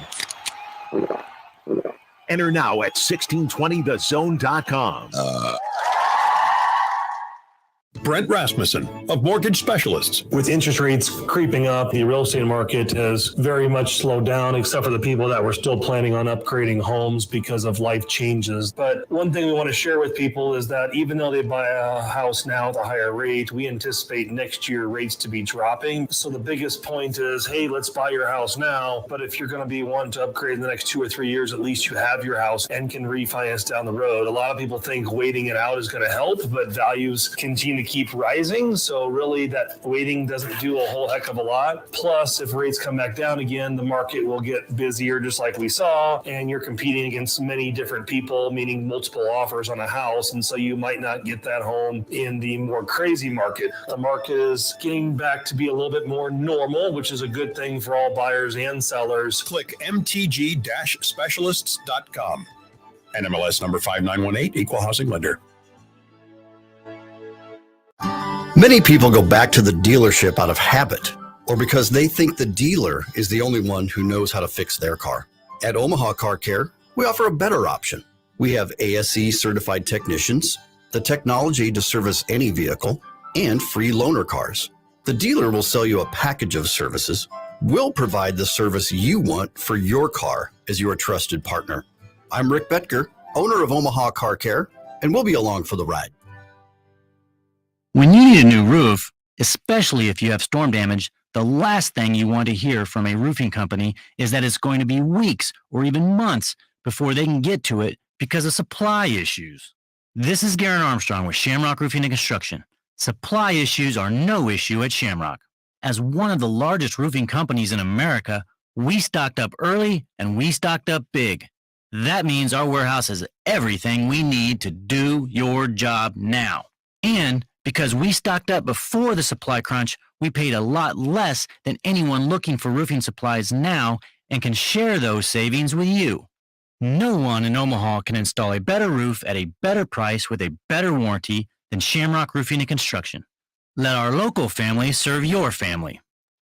Enter now at 1620thezone.com. Brent Rasmussen of Mortgage Specialists. With interest rates creeping up, the real estate market has very much slowed down, except for the people that were still planning on upgrading homes because of life changes. But one thing we want to share with people is that even though they buy a house now at a higher rate, we anticipate next year rates to be dropping. So the biggest point is, hey, let's buy your house now. But if you're going to be wanting to upgrade in the next 2 or 3 years, at least you have your house and can refinance down the road. A lot of people think waiting it out is going to help, but values continue to keep rising. So really that waiting doesn't do a whole heck of a lot. Plus, if rates come back down again, the market will get busier just like we saw. And you're competing against many different people, meaning multiple offers on a house. And so you might not get that home in the more crazy market. The market is getting back to be a little bit more normal, which is a good thing for all buyers and sellers. Click mtg-specialists.com. NMLS number 5918, Equal Housing Lender. Many people go back to the dealership out of habit or because they think the dealer is the only one who knows how to fix their car. At Omaha Car Care, we offer a better option. We have ASE certified technicians, the technology to service any vehicle, and free loaner cars. The dealer will sell you a package of services. We'll provide the service you want for your car as your trusted partner. I'm Rick Betker, owner of Omaha Car Care, and we'll be along for the ride. When you need a new roof, especially if you have storm damage, the last thing you want to hear from a roofing company is that it's going to be weeks or even months before they can get to it because of supply issues. This is Garen Armstrong with Shamrock Roofing and Construction. Supply issues are no issue at Shamrock. As one of the largest roofing companies in America, we stocked up early and we stocked up big. That means our warehouse has everything we need to do your job now. And because we stocked up before the supply crunch, we paid a lot less than anyone looking for roofing supplies now and can share those savings with you. No one in Omaha can install a better roof at a better price with a better warranty than Shamrock Roofing and Construction. Let our local family serve your family.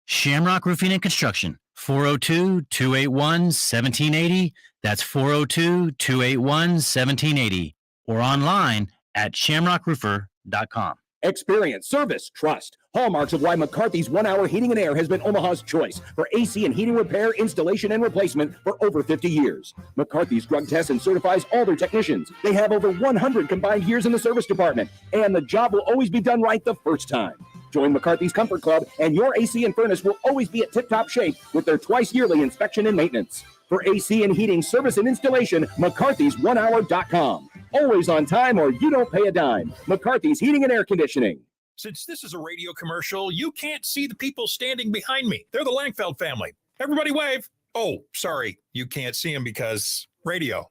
Shamrock Roofing and Construction, 402-281-1780. That's 402-281-1780. Or online at shamrockroofer.com. Experience, service, trust. Hallmarks of why McCarthy's 1 Hour Heating and Air has been Omaha's choice for AC and heating repair, installation, and replacement for over 50 years. McCarthy's drug tests and certifies all their technicians. They have over 100 combined years in the service department, and the job will always be done right the first time. Join McCarthy's Comfort Club, and your AC and furnace will always be at tip-top shape with their twice-yearly inspection and maintenance. For AC and heating service and installation, McCarthy's1hour.com. Always on time or you don't pay a dime. McCarthy's Heating and Air Conditioning. Since this is a radio commercial, you can't see the people standing behind me. They're the Langfeld family. Everybody wave. Oh, sorry, you can't see them because radio.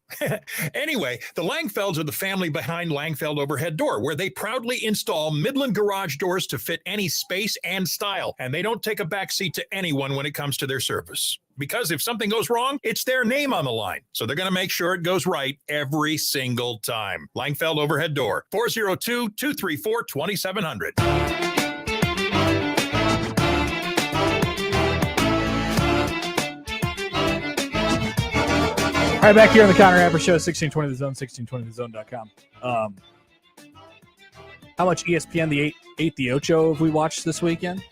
Anyway, the Langfelds are the family behind Langfeld Overhead Door, where they proudly install Midland garage doors to fit any space and style. And they don't take a backseat to anyone when it comes to their service. Because if something goes wrong, it's their name on the line. So they're going to make sure it goes right every single time. Langfeld Overhead Door, 402-234-2700. All right, back here on the Counter Happer Show, 1620 The Zone, 1620thezone.com. How much ESPN the 8 the Ocho have we watched this weekend?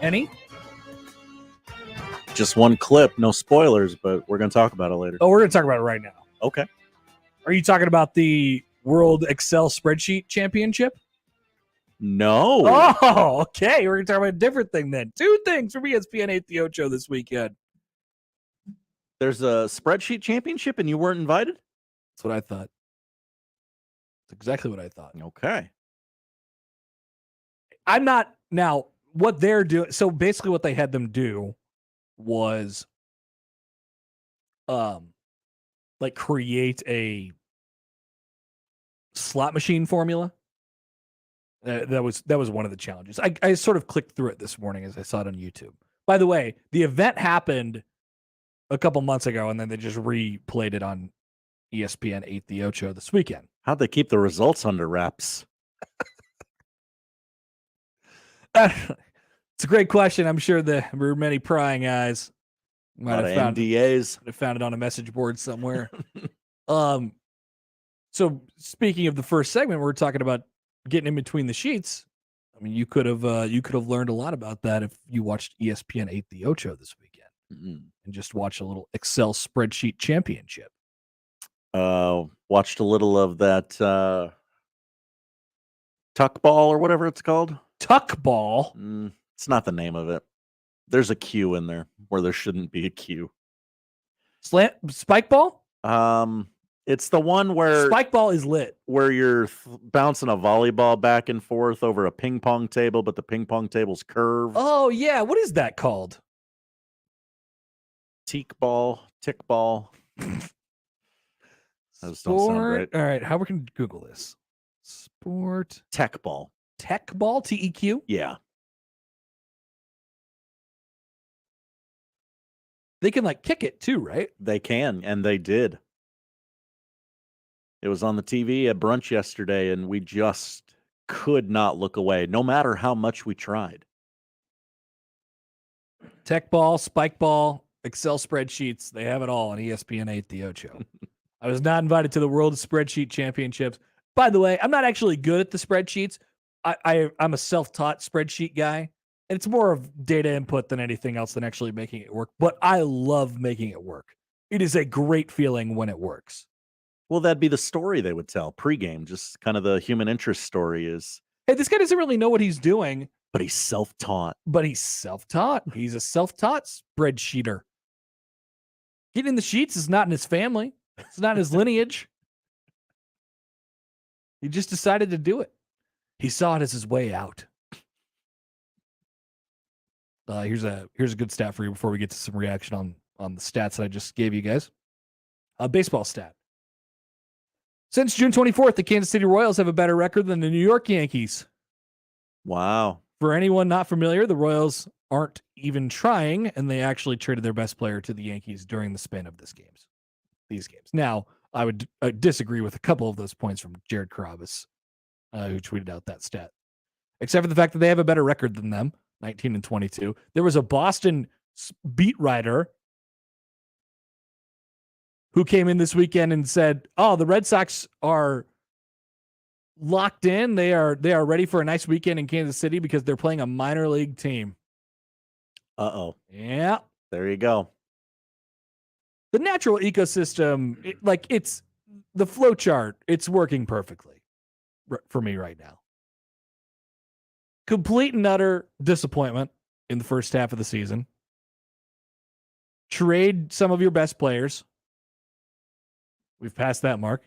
Any? Just one clip, no spoilers, but we're going to talk about it later. Oh, we're going to talk about it right now. Okay. Are you talking about the World Excel Spreadsheet Championship? No. Oh, okay. We're going to talk about a different thing then. Two things from ESPN 8 the Ocho this weekend. There's a spreadsheet championship and you weren't invited? That's what I thought. That's exactly what I thought. Okay. I'm not now what they're doing. So basically what they had them do was like create a slot machine formula. That was one of the challenges. I sort of clicked through it this morning as I saw it on YouTube. By the way, the event happened a couple months ago, and then they just replayed it on ESPN 8 The Ocho this weekend. How'd they keep the results under wraps? It's a great question. I'm sure there were many prying eyes. Might have found NDAs. I found it on a message board somewhere. So speaking of the first segment, we're talking about getting in between the sheets. I mean, you could have learned a lot about that if you watched ESPN 8 The Ocho this weekend and just watched a little Excel spreadsheet championship. Watched a little of that tuck ball or whatever it's called. Tuck ball? It's not the name of it. There's a Q in there where there shouldn't be a Q. Spike ball? It's the one where spike ball is lit, where you're bouncing a volleyball back and forth over a ping pong table, but the ping pong table's curved. Oh yeah, what is that called? Tick ball. Those don't sound right. All right, how we can Google this? Sport tech ball. Tech ball, TEQ? Yeah. They can like kick it too, right? They can, and they did. It was on the TV at brunch yesterday, and we just could not look away, no matter how much we tried. Tech ball, spike ball, Excel spreadsheets, they have it all on ESPN 8 The Ocho. I was not invited to the World Spreadsheet Championships. By the way, I'm not actually good at the spreadsheets. I'm a self-taught spreadsheet guy, and it's more of data input than anything else than actually making it work. But I love making it work. It is a great feeling when it works. Well, that'd be the story they would tell pregame. Just kind of the human interest story is, hey, this guy doesn't really know what he's doing. But he's self-taught. He's a self-taught spreadsheeter. Getting in the sheets is not in his family. It's not in his lineage. He just decided to do it. He saw it as his way out. Here's a good stat for you before we get to some reaction on the stats that I just gave you guys. A baseball stat. Since June 24th, the Kansas City Royals have a better record than the New York Yankees. Wow. For anyone not familiar, the Royals aren't even trying, and they actually traded their best player to the Yankees during the span of these games. Now, I would disagree with a couple of those points from Jared Carabas, who tweeted out that stat. Except for the fact that they have a better record than them, 19-22. There was a Boston beat writer who came in this weekend and said, "Oh, the Red Sox are locked in. They are ready for a nice weekend in Kansas City because they're playing a minor league team." Uh-oh. Yeah. There you go. The natural ecosystem, it's the flow chart. It's working perfectly for me right now. Complete and utter disappointment in the first half of the season. Trade some of your best players. We've passed that mark.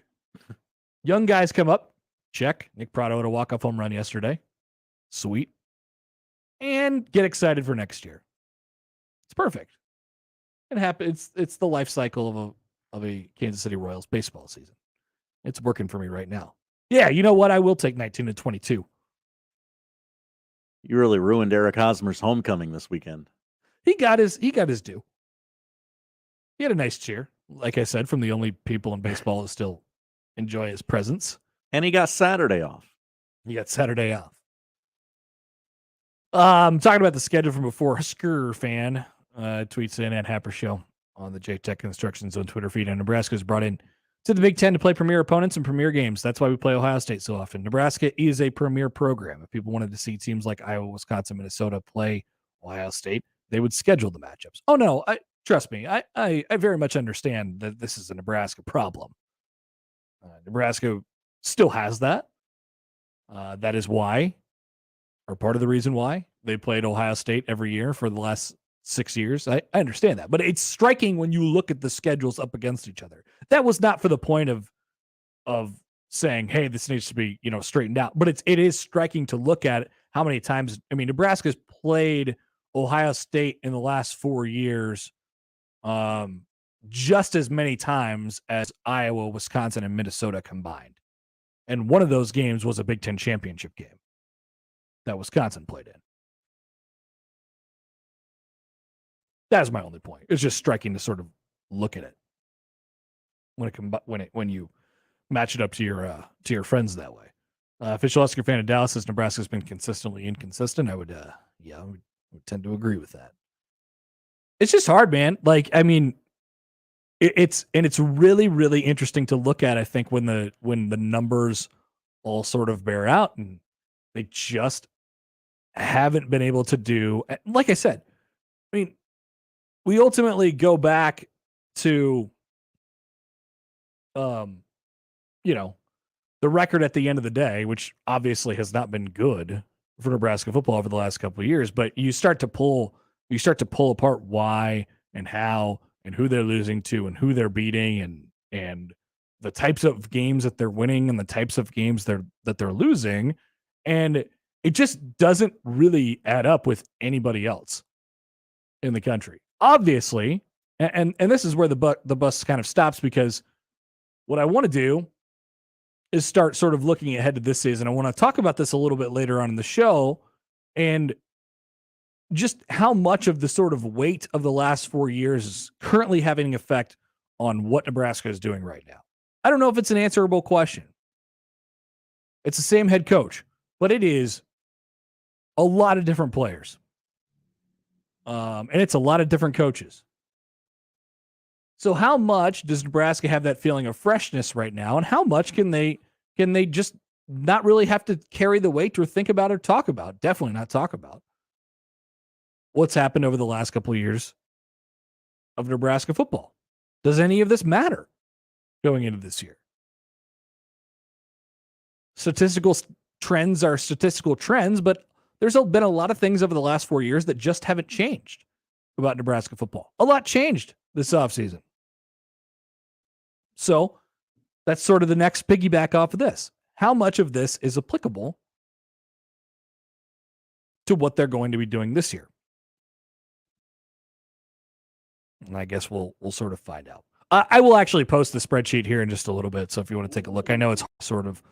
Young guys come up. Check. Nick Pratto had a walk-off home run yesterday. Sweet. And get excited for next year. It's perfect. It happens. It's the life cycle of a Kansas City Royals baseball season. It's working for me right now. Yeah, you know what? I will take 19-22. You really ruined Eric Hosmer's homecoming this weekend. He got his due. He had a nice cheer, like I said, from the only people in baseball who still enjoy his presence. And he got Saturday off. Talking about the schedule from before. Husker fan tweets in at Happer Show on the J-Tech Construction Zone Twitter feed. And Nebraska is brought in to the Big Ten to play premier opponents and premier games. That's why we play Ohio State so often. Nebraska is a premier program. If people wanted to see teams like Iowa, Wisconsin, Minnesota play Ohio State, they would schedule the matchups. Oh, no. Trust me. I very much understand that this is a Nebraska problem. Nebraska still has that. That is why, or part of the reason why, they played Ohio State every year for the last 6 years. I understand that. But it's striking when you look at the schedules up against each other. That was not for the point of saying, hey, this needs to be, straightened out. But it is striking to look at how many times. I mean, Nebraska's played Ohio State in the last 4 years just as many times as Iowa, Wisconsin, and Minnesota combined. And one of those games was a Big Ten championship game that Wisconsin played in. That's my only point. It's just striking to sort of look at it when you match it up to your friends that way. Official Husker fan of Dallas says Nebraska's been consistently inconsistent. I would tend to agree with that. It's just hard, man. Like, I mean, it's really, really interesting to look at, I think, when the numbers all sort of bear out, and they just haven't been able to do, like I said, I mean, we ultimately go back to the record at the end of the day, which obviously has not been good for Nebraska football over the last couple of years, but you start to pull apart why and how and who they're losing to and who they're beating and the types of games that they're winning and the types of games that they're losing. And it just doesn't really add up with anybody else in the country. Obviously, and this is where the bus kind of stops, because what I want to do is start sort of looking ahead to this season. I want to talk about this a little bit later on in the show, and just how much of the sort of weight of the last 4 years is currently having an effect on what Nebraska is doing right now. I don't know if it's an answerable question. It's the same head coach, but it is a lot of different players. And it's a lot of different coaches. So how much does Nebraska have that feeling of freshness right now? And how much can they just not really have to carry the weight or think about or talk about? Definitely not talk about what's happened over the last couple of years of Nebraska football. Does any of this matter going into this year? Statistical trends are statistical trends, but there's been a lot of things over the last 4 years that just haven't changed about Nebraska football. A lot changed this offseason. So that's sort of the next piggyback off of this. How much of this is applicable to what they're going to be doing this year? And I guess we'll sort of find out. I will actually post the spreadsheet here in just a little bit, so if you want to take a look. I know it's sort of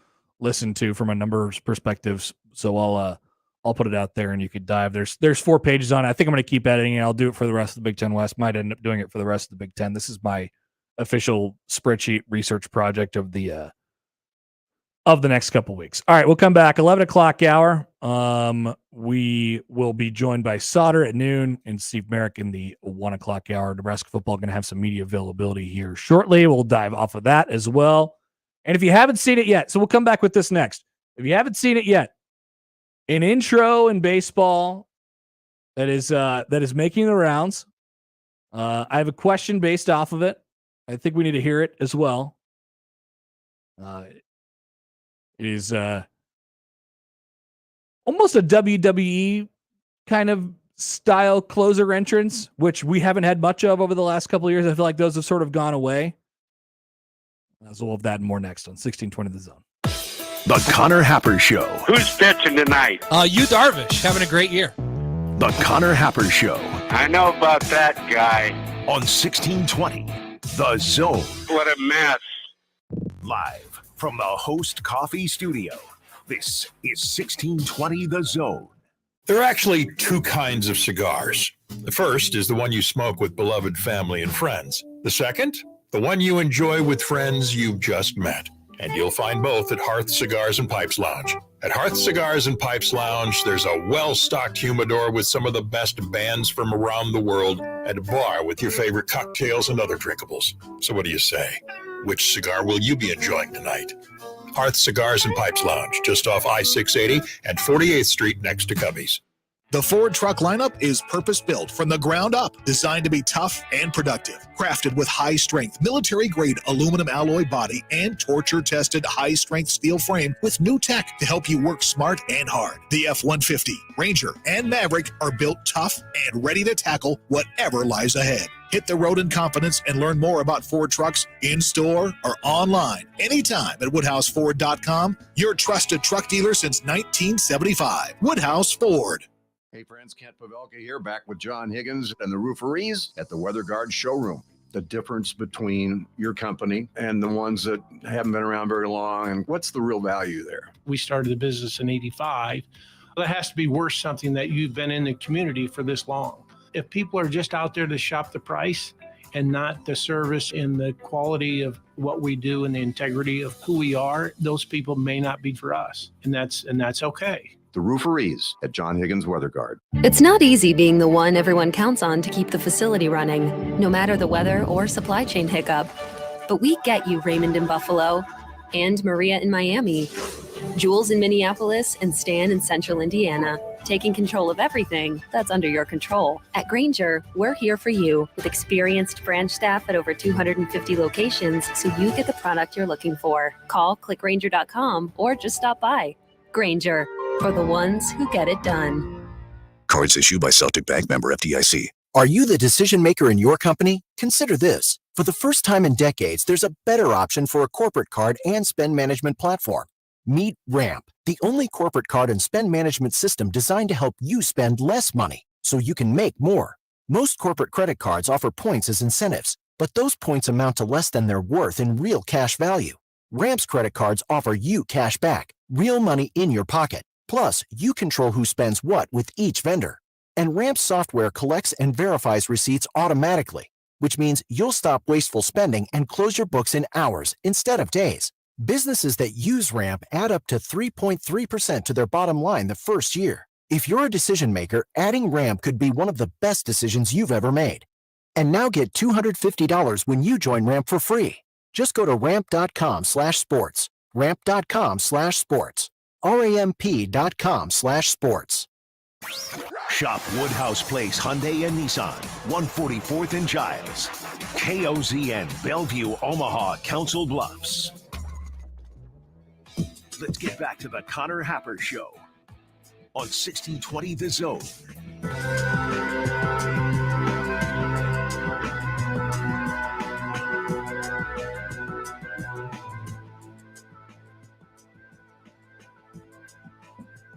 listened to from a number of perspectives, so I'll put it out there and you could dive. There's 4 pages on it. I think I'm going to keep editing it. I'll do it for the rest of the Big Ten West. Might end up doing it for the rest of the Big Ten. This is my official spreadsheet research project of the next couple weeks. All right, we'll come back 11 o'clock hour. We will be joined by Sautter at noon and Steve Merrick in the 1 o'clock hour. Nebraska football going to have some media availability here shortly. We'll dive off of that as well. And if you haven't seen it yet, so we'll come back with this next. If you haven't seen it yet, an intro in baseball that is making the rounds. I have a question based off of it. I think we need to hear it as well. It is almost a WWE kind of style closer entrance, which we haven't had much of over the last couple of years. I feel like those have sort of gone away. So we'll have that and more next on 1620 The Zone. The Connor Happer Show. Who's pitching tonight? You Darvish, having a great year. The Connor Happer Show. I know about that guy. On 1620 The Zone. What a mess. Live from the Host Coffee Studio. This is 1620 The Zone. There are actually 2 kinds of cigars. The first is the one you smoke with beloved family and friends. The second, the one you enjoy with friends you've just met. And you'll find both at Hearth Cigars and Pipes Lounge. At Hearth Cigars and Pipes Lounge, there's a well-stocked humidor with some of the best bands from around the world, and a bar with your favorite cocktails and other drinkables. So what do you say? Which cigar will you be enjoying tonight? Hearth Cigars and Pipes Lounge, just off I-680 and 48th Street next to Cubby's. The Ford truck lineup is purpose-built from the ground up, designed to be tough and productive. Crafted with high-strength, military-grade aluminum alloy body and torture-tested high-strength steel frame with new tech to help you work smart and hard. The F-150, Ranger, and Maverick are built tough and ready to tackle whatever lies ahead. Hit the road in confidence and learn more about Ford trucks in-store or online anytime at WoodhouseFord.com, your trusted truck dealer since 1975. Woodhouse Ford. Hey friends, Kent Pavelka here, back with John Higgins and the Rooferees at the Weather Guard Showroom. the difference between your company and the ones that haven't been around very long, and what's the real value there? We started the business in 85. That has to be worth something that you've been in the community for this long. If people are just out there to shop the price and not the service and the quality of what we do and the integrity of who we are, those people may not be for us. And that's okay. The Rooferees at John Higgins Weather Guard. It's not easy being the one everyone counts on to keep the facility running, no matter the weather or supply chain hiccup. But we get you, Raymond in Buffalo, and Maria in Miami, Jules in Minneapolis, and Stan in Central Indiana, taking control of everything that's under your control. At Grainger, we're here for you with experienced branch staff at over 250 locations so you get the product you're looking for. Call, click Grainger.com, or just stop by. Grainger, for the ones who get it done. Cards issued by Celtic Bank, member FDIC. Are you the decision maker in your company? Consider this. For the first time in decades, there's a better option for a corporate card and spend management platform. Meet Ramp, the only corporate card and spend management system designed to help you spend less money so you can make more. Most corporate credit cards offer points as incentives, but those points amount to less than their worth in real cash value. Ramp's credit cards offer you cash back, real money in your pocket. Plus, you control who spends what with each vendor. And Ramp's software collects and verifies receipts automatically, which means you'll stop wasteful spending and close your books in hours instead of days. Businesses that use Ramp add up to 3.3% to their bottom line the first year. If you're a decision maker, adding Ramp could be one of the best decisions you've ever made. And now get $250 when you join Ramp for free. Just go to ramp.com/sports. Ramp.com/sports. ramp.com/sports. Shop Woodhouse Place Hyundai and Nissan, 144th and Giles. KOZN, Bellevue, Omaha, Council Bluffs. Let's get back to the Connor Happer Show on 1620 The Zone.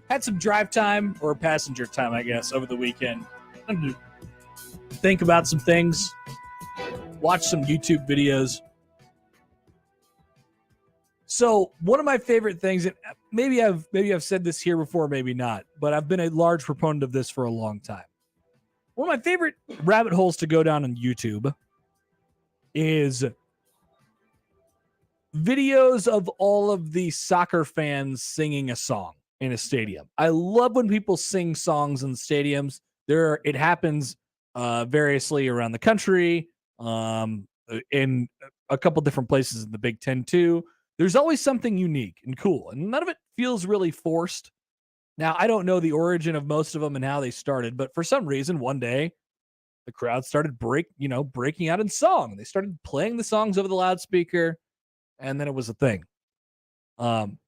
Had some drive time or passenger time, I guess, over the weekend. Think about some things, watch some YouTube videos. So one of my favorite things, and maybe I've said this here before, maybe not, but I've been a large proponent of this for a long time. One of my favorite rabbit holes to go down on YouTube is videos of all of the soccer fans singing a song in a stadium. I love when people sing songs in stadiums. It happens variously around the country, in a couple different places in the Big Ten too. There's always something unique and cool, and none of it feels really forced. Now, I don't know the origin of most of them and how they started, but for some reason, one day, the crowd started breaking out in song. They started playing the songs over the loudspeaker, and then it was a thing.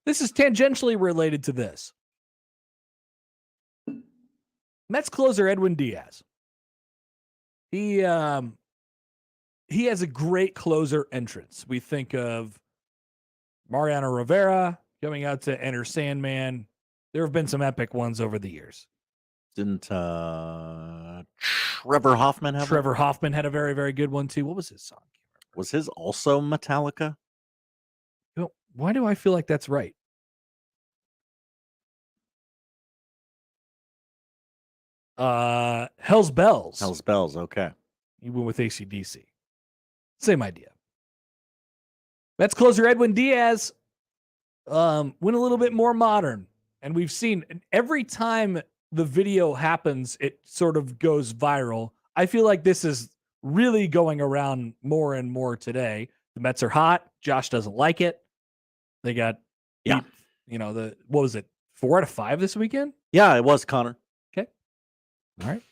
This is tangentially related to this. Mets closer Edwin Diaz. He has a great closer entrance. We think of Mariano Rivera coming out to enter Sandman. There have been some epic ones over the years. Didn't Trevor Hoffman have Trevor one? Hoffman had a very, very good one too. What was his song? Was his also Metallica? Why do I feel like that's right? Hell's Bells. Hell's Bells, okay. He went with AC/DC. Same idea. Mets closer Edwin Diaz went a little bit more modern. And we've seen every time the video happens, it sort of goes viral. I feel like this is really going around more and more today. The Mets are hot. Josh doesn't like it. They got, what was it? 4 out of 5 this weekend? Yeah, it was, Connor. Okay. All right.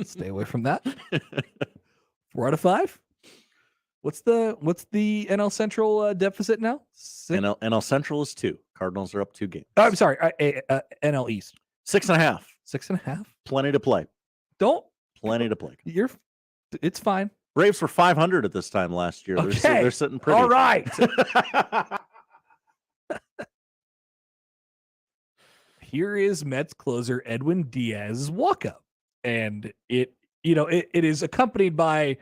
Stay away from that. 4 out of 5. What's the NL Central deficit now? NL Central is 2. Cardinals are up 2 games. Oh, I'm sorry. NL East. 6.5. 6.5. Plenty to play. Plenty to play. It's fine. Braves were 500 at this time last year. Okay. They're sitting pretty. All right. Here is Mets closer Edwin Diaz's walk-up. And it is accompanied by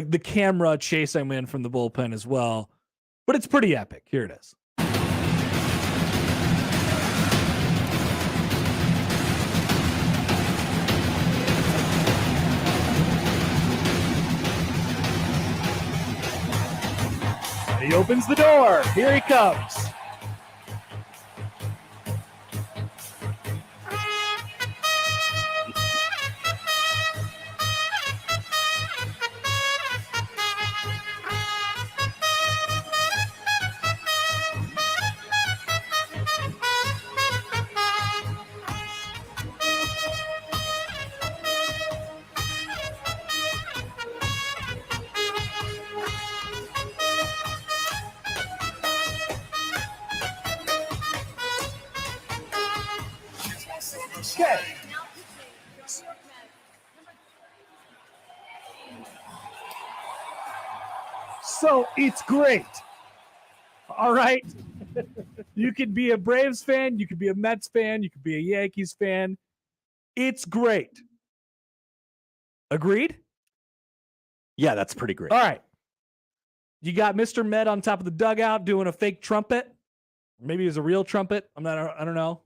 the camera chasing him in from the bullpen as well. But it's pretty epic. Here it is. He opens the door. Here he comes. Okay. So it's great. All right. You could be a Braves fan. You could be a Mets fan. You could be a Yankees fan. It's great. Agreed? Yeah, that's pretty great. All right. You got Mr. Met on top of the dugout doing a fake trumpet. Maybe it's a real trumpet. I don't know.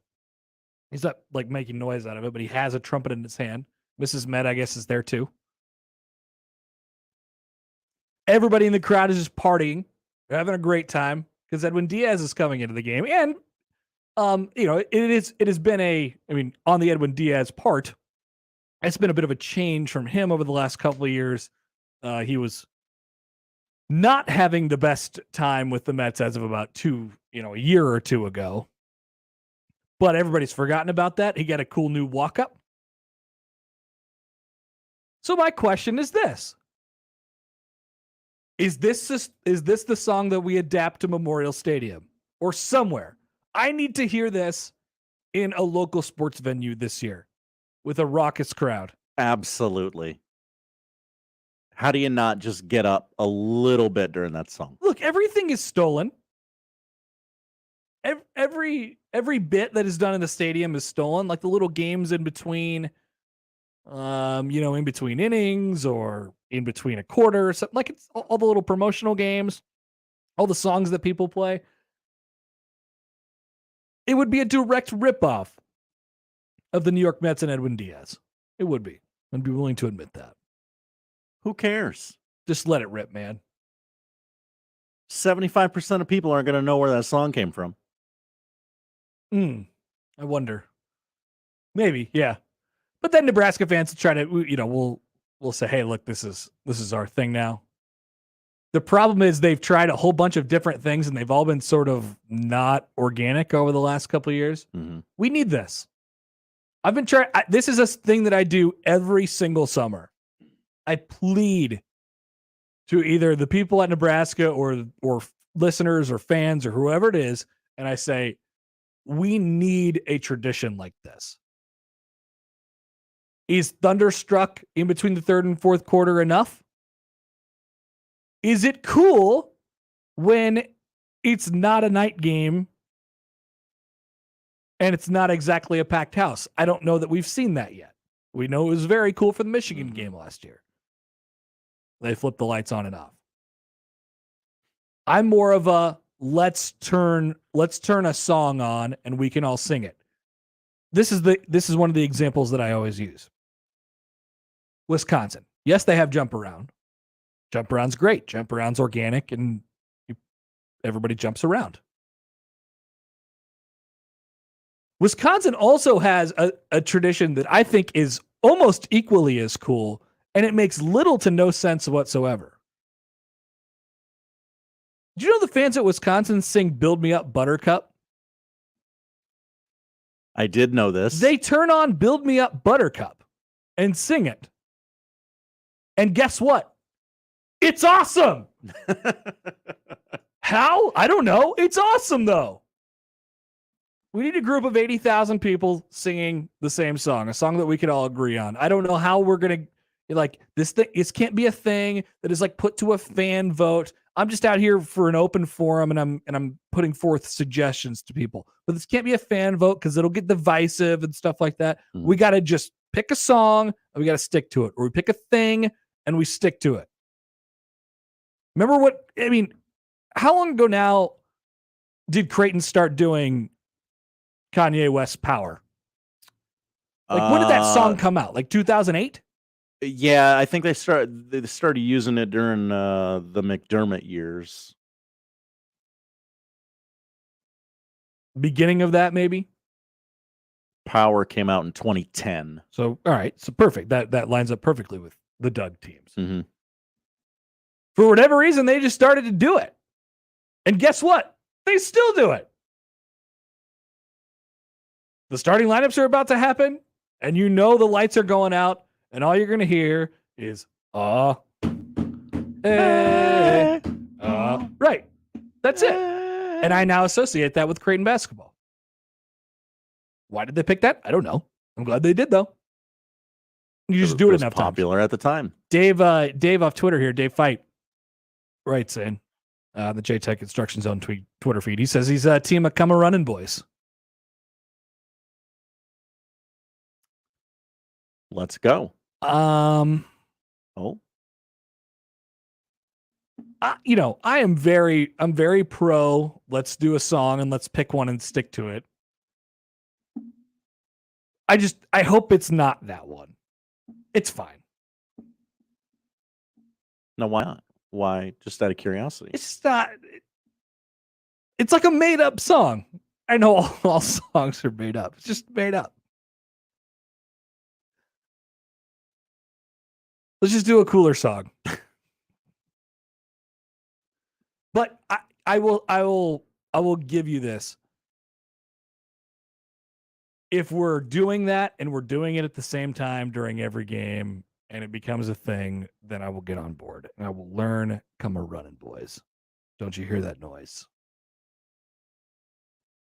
He's not like making noise out of it, but he has a trumpet in his hand. Mrs. Met, I guess, is there too. Everybody in the crowd is just partying. They're having a great time because Edwin Diaz is coming into the game. And, it has been on the Edwin Diaz part, it's been a bit of a change from him over the last couple of years. He was not having the best time with the Mets as of about a year or two ago. But everybody's forgotten about that. He got a cool new walk-up. So my question is this. Is this the song that we adapt to Memorial Stadium or somewhere? I need to hear this in a local sports venue this year with a raucous crowd. Absolutely. How do you not just get up a little bit during that song? Look, everything is stolen. Every bit that is done in the stadium is stolen. Like the little games in between, in between innings or in between a quarter or something. Like it's all the little promotional games, all the songs that people play. It would be a direct ripoff of the New York Mets and Edwin Diaz. It would be. I'd be willing to admit that. Who cares? Just let it rip, man. 75% of people aren't going to know where that song came from. I wonder. Maybe, yeah. But then Nebraska fans try to, we'll say, hey, look, this is our thing now. The problem is they've tried a whole bunch of different things and they've all been sort of not organic over the last couple of years. Mm-hmm. We need this. I've been trying. This is a thing that I do every single summer. I plead to either the people at Nebraska or listeners or fans or whoever it is, and I say, we need a tradition like this. Is Thunderstruck in between the third and fourth quarter enough? Is it cool when it's not a night game and it's not exactly a packed house? I don't know that we've seen that yet. We know it was very cool for the Michigan game last year. They flipped the lights on and off. I'm more of a let's turn a song on and we can all sing it. This is one of the examples that I always use. Wisconsin. Yes, they have jump around. Jump around's great. Jump around's organic and everybody jumps around. Wisconsin also has a tradition that I think is almost equally as cool, and it makes little to no sense whatsoever. Do you know the fans at Wisconsin sing Build Me Up Buttercup? I did know this. They turn on Build Me Up Buttercup and sing it. And guess what? It's awesome. How? I don't know. It's awesome, though. We need a group of 80,000 people singing the same song, a song that we could all agree on. I don't know how we're going to, this thing, it can't be a thing that is put to a fan vote. I'm just out here for an open forum and I'm putting forth suggestions to people. But this can't be a fan vote because it'll get divisive and stuff like that. Mm-hmm. We got to just pick a song and we got to stick to it. Or we pick a thing and we stick to it. Remember what, I mean, how long ago now did Creighton start doing Kanye West's Power? Like, when did that song come out? Like 2008? Yeah, I think they started using it during the McDermott years. Beginning of that, maybe? Power came out in 2010. So, all right. So, perfect. That lines up perfectly with the Doug teams. Mm-hmm. For whatever reason, they just started to do it. And guess what? They still do it. The starting lineups are about to happen, and you know the lights are going out, and all you're going to hear is, right. That's it. And I now associate that with Creighton basketball. Why did they pick that? I don't know. I'm glad they did, though. You just do it enough times. Popular at the time. Dave off Twitter here, Dave Fight, writes in the J-Tech Instruction Zone Twitter feed. He says he's a team of come a running boys. Let's go. I am very pro. Let's do a song and let's pick one and stick to it. I hope it's not that one. It's fine. No, why not? Why? Just out of curiosity. It's not. It's like a made up song. I know all songs are made up. It's just made up. Let's just do a cooler song. But I will give you this. If we're doing that and we're doing it at the same time during every game and it becomes a thing, then I will get on board and I will learn come a running boys. Don't you hear that noise?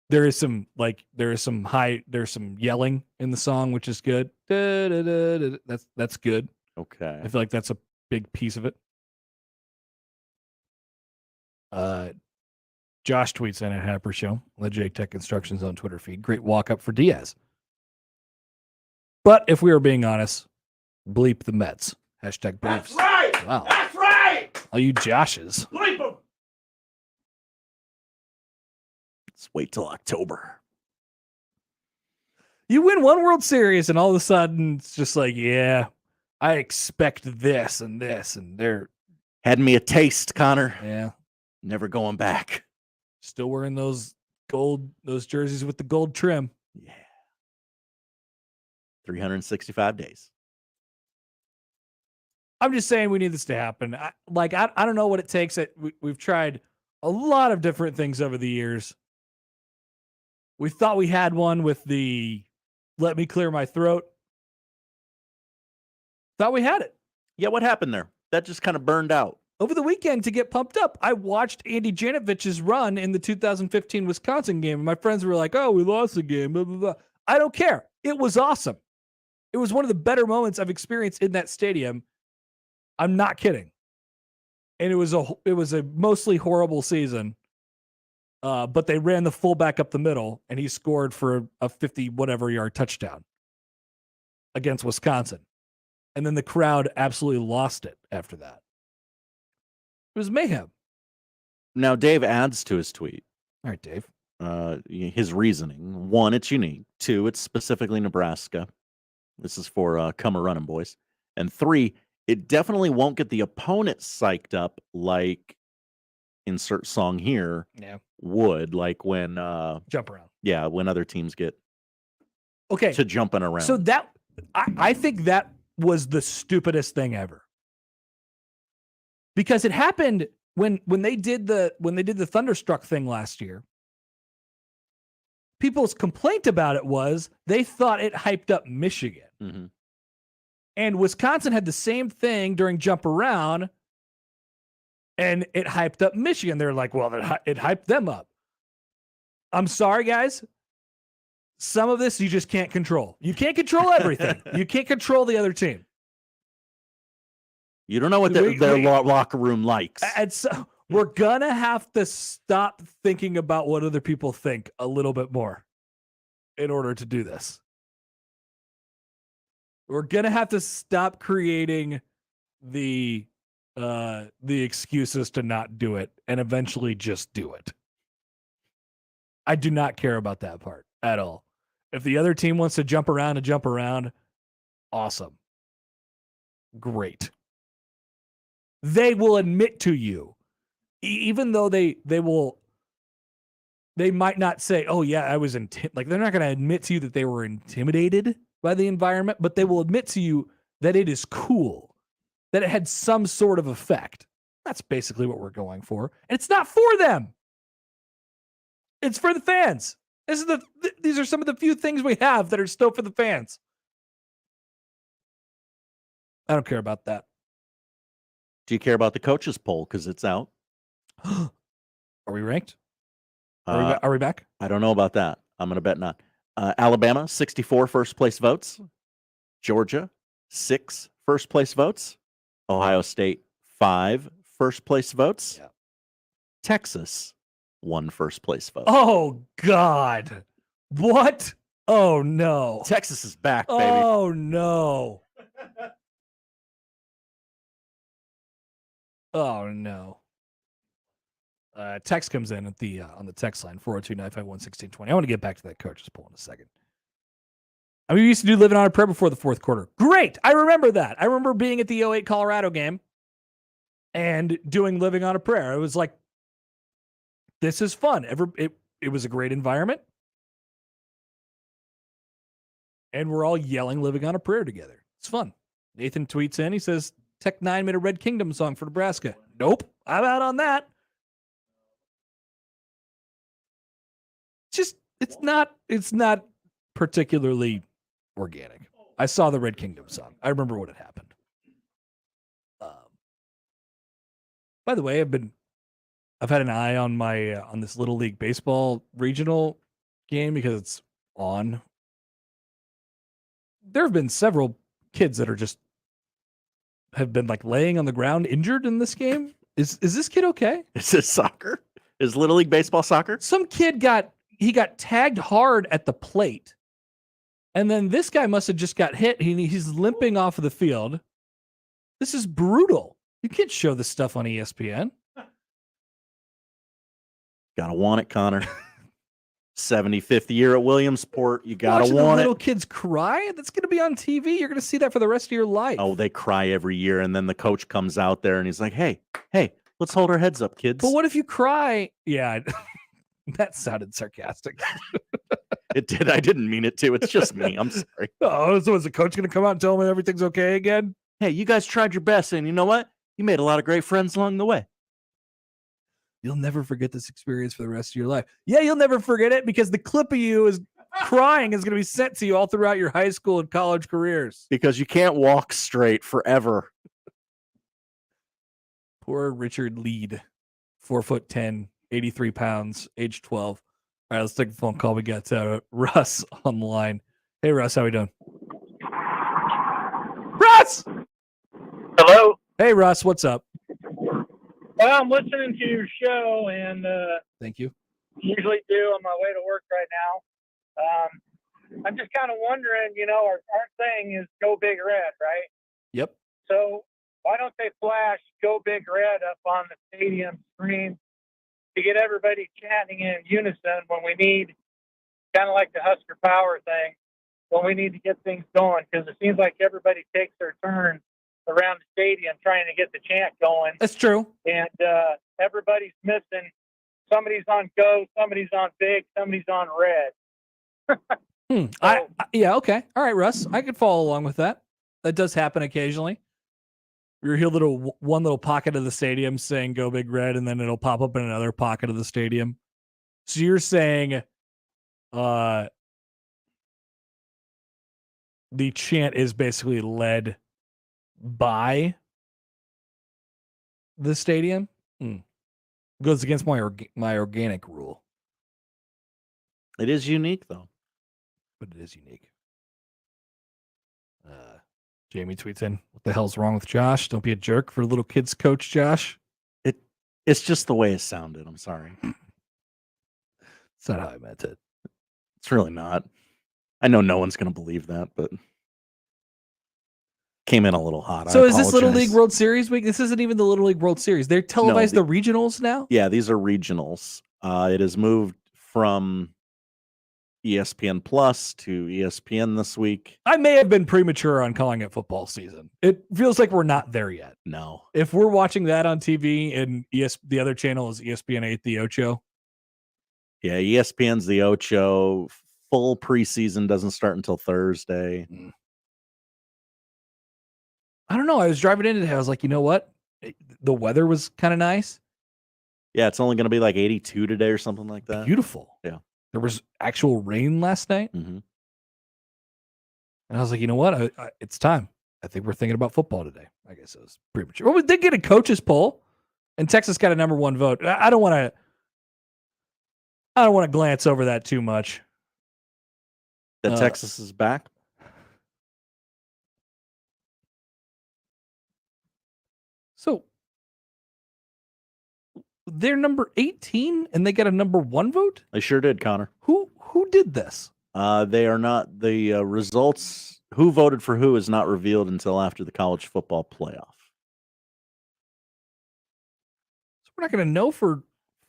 There's some yelling in the song, which is good. That's good. Okay. I feel like that's a big piece of it. Josh tweets in at Happer Show, the J-Tech Instructions on Twitter feed. Great walk up for Diaz. But if we are being honest, bleep the Mets. Hashtag bleeps. That's right. Wow. That's right. All you Joshes. Bleep them. Let's wait till October. You win one World Series and all of a sudden it's just like, yeah, I expect this and this, and they're had me a taste, Connor. Yeah. Never going back. Still wearing those jerseys with the gold trim. Yeah. 365 days. I'm just saying we need this to happen. I don't know what it takes. We've tried a lot of different things over the years. We thought we had one with the let me clear my throat. Thought we had it. Yeah, what happened there? That just kind of burned out. Over the weekend to get pumped up, I watched Andy Janovich's run in the 2015 Wisconsin game. And my friends were like, oh, we lost the game. Blah, blah, blah. I don't care. It was awesome. It was one of the better moments I've experienced in that stadium. I'm not kidding. And it was a mostly horrible season. But they ran the fullback up the middle, and he scored for a 50-whatever yard touchdown against Wisconsin. And then the crowd absolutely lost it after that. It was mayhem. Now, Dave adds to his tweet. All right, Dave. His reasoning. 1, it's unique. 2, it's specifically Nebraska. This is for come a running boys. And 3, it definitely won't get the opponent psyched up like insert song here would, like when jump around. Yeah, when other teams get to jumping around. So that I think that was the stupidest thing ever. Because it happened when they did the Thunderstruck thing last year. People's complaint about it was they thought it hyped up Michigan. Mm-hmm. And Wisconsin had the same thing during Jump Around, and it hyped up Michigan. They're like, well, it hyped them up. I'm sorry, guys. Some of this you just can't control. You can't control everything. You can't control the other team. You don't know what their locker room likes. And so we're going to have to stop thinking about what other people think a little bit more in order to do this. We're going to have to stop creating the the excuses to not do it and eventually just do it. I do not care about that part at all. If the other team wants to jump around, awesome. Great. They will admit to you, even though they might not say, oh yeah, I was like, they're not going to admit to you that they were intimidated by the environment, but they will admit to you that it is cool, that it had some sort of effect. That's basically what we're going for. And it's not for them. It's for the fans. These are some of the few things we have that are still for the fans. I don't care about that. Do you care about the coaches poll? Because it's out. Are we ranked? Are we back? I don't know about that. I'm going to bet not. Alabama, 64 first place votes. Georgia, 6 first place votes. Ohio State, 5 first place votes. Yeah. Texas, 1 first place vote. Oh, God. What? Oh, no. Texas is back, baby. Oh, no. Oh, no. Text comes in at the on the text line, 402-951-1620. I want to get back to that coaches poll in a second. I mean, we used to do Living on a Prayer before the fourth quarter. Great. I remember that. I remember being at the 08 Colorado game and doing Living on a Prayer. It was like, this is fun. It was a great environment. And we're all yelling Living on a Prayer together. It's fun. Nathan tweets in. He says, Tech 9 made a Red Kingdom song for Nebraska. Nope. I'm out on that. It's not particularly organic. I saw the Red Kingdom song. I remember what had happened. By the way, I've had an eye on my on this Little League Baseball regional game because it's on. There have been several kids that have been like laying on the ground injured in this game. Is this kid okay? Is this soccer? Is Little League Baseball soccer? Some kid got tagged hard at the plate. And then this guy must have just got hit. He's limping off of the field. This is brutal. You can't show this stuff on ESPN. Gotta want it, Connor. 75th year at Williamsport. You gotta Watching want the it. little kids cry. That's going to be on TV. You're going to see that for the rest of your life. Oh, they cry every year, and then the coach comes out there and he's like, "Hey, let's hold our heads up, kids." But what if you cry? Yeah, that sounded sarcastic. It did. I didn't mean it to. It's just me. I'm sorry. Oh, so is the coach going to come out and tell them everything's okay again? Hey, you guys tried your best, and you know what? You made a lot of great friends along the way. You'll never forget this experience for the rest of your life. Yeah, you'll never forget it because the clip of you is crying is going to be sent to you all throughout your high school and college careers. Because you can't walk straight forever. Poor Richard Lead, 4'10", 83 pounds, age 12. All right, let's take the phone call. We got Russ on the line. Hey, Russ, how we doing? Russ! Hello? Hey, Russ, what's up? Well, I'm listening to your show, and Thank you. usually do on my way to work right now. I'm just kind of wondering, our thing is Go Big Red, right? Yep. So why don't they flash Go Big Red up on the stadium screen to get everybody chanting in unison when we need, kind of like the Husker Power thing, when we need to get things going? Because it seems like everybody takes their turn around the stadium trying to get the chant going. That's true. And everybody's missing. Somebody's on Go, somebody's on Big, somebody's on Red. Yeah, okay. All right, Russ. I could follow along with that. That does happen occasionally. You hear one little pocket of the stadium saying Go Big Red, and then it'll pop up in another pocket of the stadium. So you're saying the chant is basically led by the stadium? Goes against my organic rule. It is unique, though. But it is unique. Jamie tweets in, what the hell's wrong with Josh? Don't be a jerk for little kids coach, Josh. It's just the way it sounded. I'm sorry. It's not how I meant it. It's really not. I know no one's going to believe that, but Came in a little hot. So I is this Little apologize. League World Series week? This isn't even the Little League World Series. They're televised the regionals now? Yeah, these are regionals. It has moved from ESPN Plus to ESPN this week. I may have been premature on calling it football season. It feels like we're not there yet. No. If we're watching that on TV and the other channel is ESPN 8, the Ocho. Yeah, ESPN's the Ocho. Full preseason doesn't start until Thursday. I don't know. I was driving in today. I was like, you know what? The weather was kind of nice. Yeah, it's only going to be like 82 today or something like that. Beautiful. Yeah. There was actual rain last night. Mm-hmm. And I was like, you know what? It's time. I think we're thinking about football today. I guess it was premature. Well, we did get a coaches poll, and Texas got a number 1 vote. I don't want to glance over that too much. That Texas is back? So they're number 18 and they got a number 1 vote? They sure did, Connor. Who did this? They are not the results. Who voted for who is not revealed until after the college football playoff. So we're not going to know for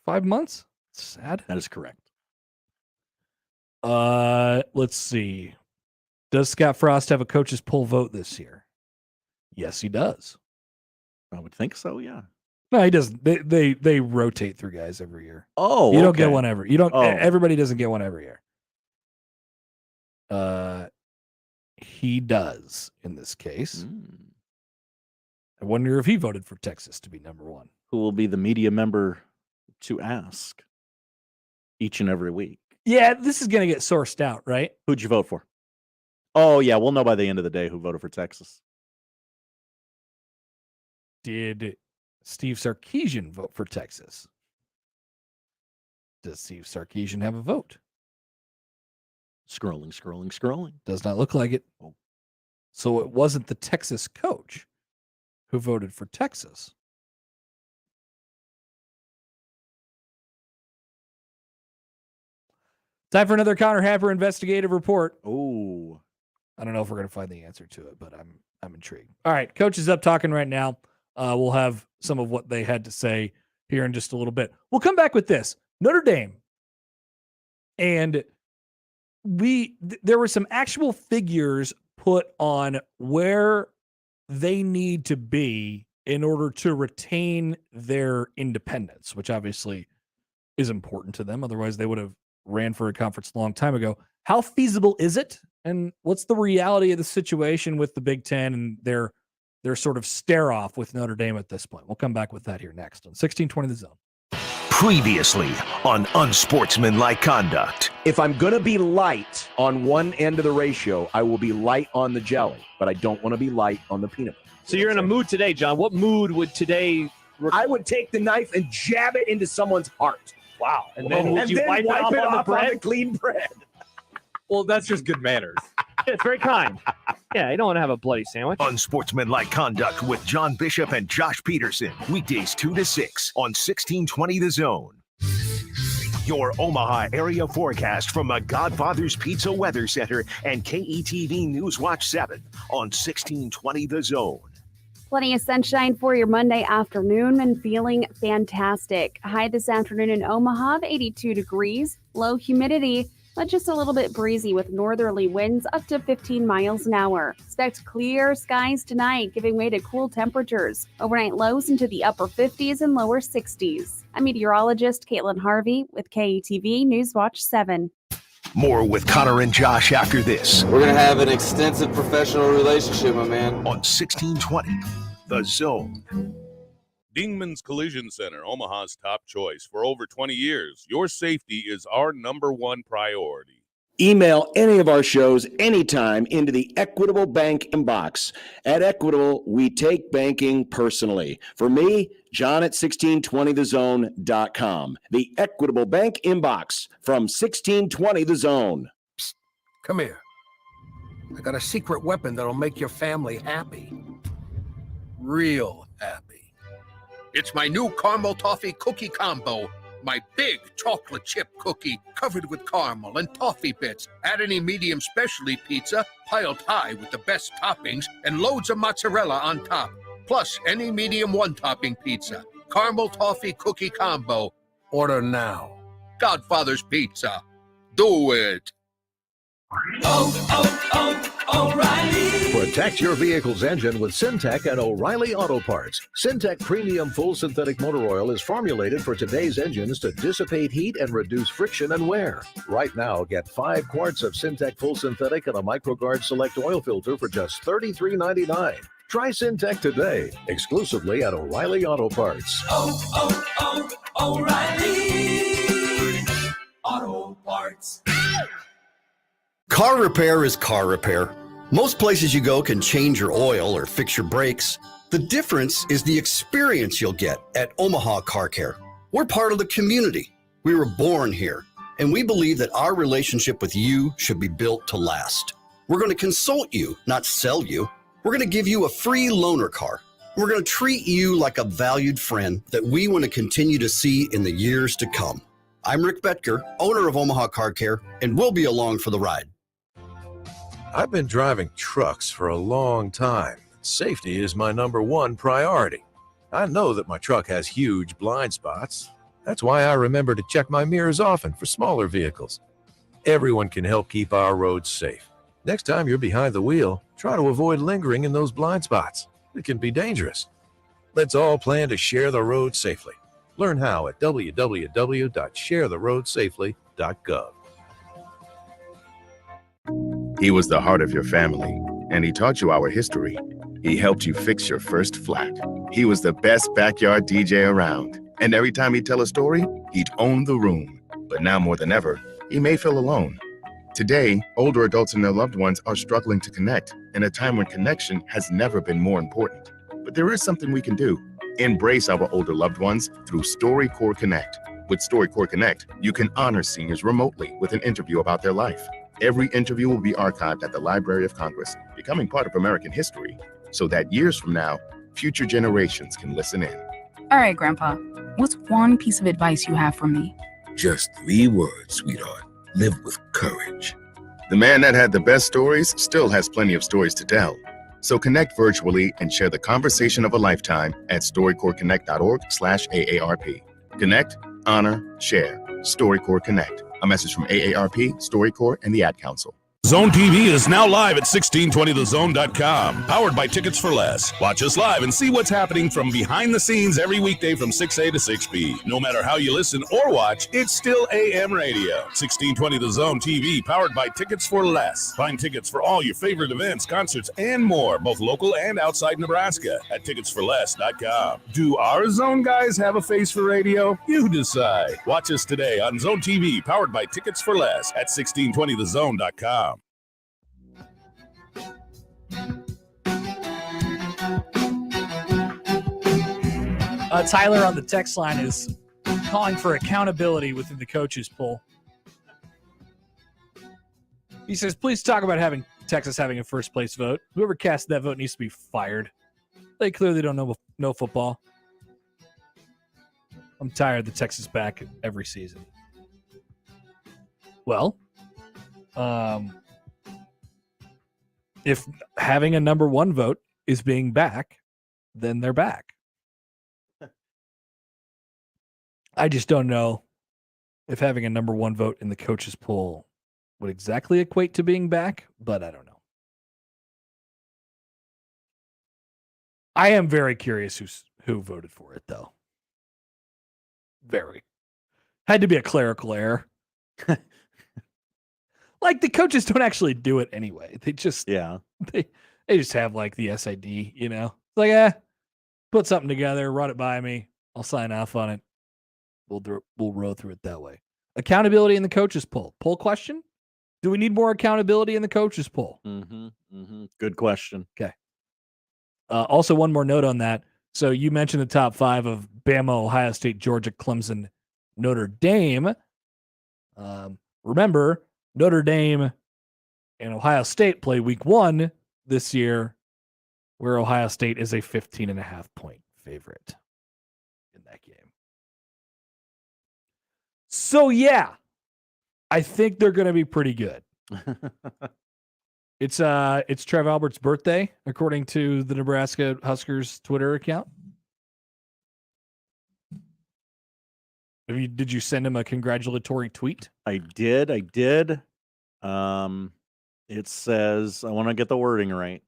5 months? It's sad. That is correct. Let's see. Does Scott Frost have a coach's poll vote this year? Yes, he does. I would think so, yeah. No, he doesn't. They rotate through guys every year. Oh, you don't okay. get one every. You don't. Oh. Everybody doesn't get one every year. He does in this case. I wonder if he voted for Texas to be number 1. Who will be the media member to ask each and every week? Yeah, this is going to get sourced out, right? Who'd you vote for? Oh, yeah, we'll know by the end of the day who voted for Texas. Did Steve Sarkisian vote for Texas? Does Steve Sarkisian have a vote? Scrolling. Does not look like it. Oh. So it wasn't the Texas coach who voted for Texas. Time for another Connor Happer investigative report. Oh, I don't know if we're going to find the answer to it, but I'm intrigued. All right, Coach is up talking right now. We'll have some of what they had to say here in just a little bit. We'll come back with this. Notre Dame. And there were some actual figures put on where they need to be in order to retain their independence, which obviously is important to them. Otherwise, they would have ran for a conference a long time ago. How feasible is it? And what's the reality of the situation with the Big Ten and their sort of stare off with Notre Dame at this point? We'll come back with that here next on 1620 The Zone. Previously on Unsportsmanlike Conduct. If I'm going to be light on one end of the ratio, I will be light on the jelly, but I don't want to be light on the peanut butter. So you're in a mood today, John. What mood would today... I would take the knife and jab it into someone's heart. Wow. And then would you wipe it off on the bread? On the clean bread. Well, that's just good manners. It's very kind. Yeah, you don't want to have a bloody sandwich. Unsportsmanlike Conduct with John Bishop and Josh Peterson. Weekdays 2 to 6 on 1620 The Zone. Your Omaha area forecast from the Godfather's Pizza Weather Center and KETV Newswatch 7 on 1620 The Zone. Plenty of sunshine for your Monday afternoon and feeling fantastic. High this afternoon in Omaha of 82 degrees. Low humidity, but just a little bit breezy with northerly winds up to 15 miles an hour. Expect clear skies tonight, giving way to cool temperatures. Overnight lows into the upper 50s and lower 60s. I'm meteorologist Caitlin Harvey with KETV Newswatch 7. More with Connor and Josh after this. We're going to have an extensive professional relationship, my man. On 1620, The Zone. Dingman's Collision Center, Omaha's top choice. For over 20 years, your safety is our #1 priority. Email any of our shows anytime into the Equitable Bank inbox. At Equitable, we take banking personally. For me, John at 1620thezone.com. The Equitable Bank inbox from 1620 The Zone. Psst, come here. I got a secret weapon that'll make your family happy. Real happy. It's my new caramel toffee cookie combo. My big chocolate chip cookie covered with caramel and toffee bits. Add any medium specialty pizza piled high with the best toppings and loads of mozzarella on top. Plus any medium one-topping pizza. Caramel toffee cookie combo. Order now. Godfather's Pizza. Do it. O'Reilly. Protect your vehicle's engine with Syntec and O'Reilly Auto Parts. Syntec Premium Full Synthetic Motor Oil is formulated for today's engines to dissipate heat and reduce friction and wear. Right now, get 5 quarts of Syntec Full Synthetic and a MicroGuard Select Oil Filter for just $33.99. Try Syntec today, exclusively at O'Reilly Auto Parts. O'Reilly Auto Parts. Car repair is car repair. Most places you go can change your oil or fix your brakes. The difference is the experience you'll get at Omaha Car Care. We're part of the community. We were born here, and we believe that our relationship with you should be built to last. We're going to consult you, not sell you. We're going to give you a free loaner car. We're going to treat you like a valued friend that we want to continue to see in the years to come. I'm Rick Betker, owner of Omaha Car Care, and we'll be along for the ride. I've been driving trucks for a long time. Safety is my #1 priority. I know that my truck has huge blind spots. That's why I remember to check my mirrors often for smaller vehicles. Everyone can help keep our roads safe. Next time you're behind the wheel, try to avoid lingering in those blind spots. It can be dangerous. Let's all plan to share the road safely. Learn how at www.sharetheroadsafely.gov. He was the heart of your family, and he taught you our history. He helped you fix your first flat. He was the best backyard DJ around, and every time he'd tell a story, he'd own the room. But now more than ever, he may feel alone. Today, older adults and their loved ones are struggling to connect in a time when connection has never been more important. But there is something we can do. Embrace our older loved ones through StoryCorps Connect. With StoryCorps Connect, you can honor seniors remotely with an interview about their life. Every interview will be archived at the Library of Congress, becoming part of American history, so that years from now, future generations can listen in. All right, Grandpa, what's one piece of advice you have for me? Just 3 words, sweetheart. Live with courage. The man that had the best stories still has plenty of stories to tell. So connect virtually and share the conversation of a lifetime at StoryCorpsConnect.org/AARP. Connect, honor, share. StoryCorps Connect. A message from AARP, StoryCorps, and the Ad Council. Zone TV is now live at 1620thezone.com, powered by Tickets for Less. Watch us live and see what's happening from behind the scenes every weekday from 6A to 6B. No matter how you listen or watch, it's still AM radio. 1620 The Zone TV, powered by Tickets for Less. Find tickets for all your favorite events, concerts, and more, both local and outside Nebraska, at ticketsforless.com. Do our Zone guys have a face for radio? You decide. Watch us today on Zone TV, powered by Tickets for Less at 1620thezone.com. Tyler on the text line is calling for accountability within the coaches poll. He says, please talk about Texas having a first place vote. Whoever cast that vote needs to be fired. They clearly don't know football. I'm tired of the Texas back every season. Well, if having a #1 vote is being back, then they're back. I just don't know if having a #1 vote in the coaches poll would exactly equate to being back, but I don't know. I am very curious who voted for it, though. Very. Had to be a clerical error. Like, the coaches don't actually do it anyway. They just they just have like the SID, you know. Like, put something together, run it by me, I'll sign off on it. We'll row through it that way. Accountability in the coaches poll. Poll question? Do we need more accountability in the coaches poll? Good question. Okay. Also, one more note on that. So you mentioned the top 5 of Bama, Ohio State, Georgia, Clemson, Notre Dame. Remember, Notre Dame and Ohio State play week 1 this year, where Ohio State is a 15.5 point favorite in that game. So yeah, I think they're going to be pretty good. It's Trev Albert's birthday, according to the Nebraska Huskers Twitter account. Did you send him a congratulatory tweet? I did. It says, I want to get the wording right.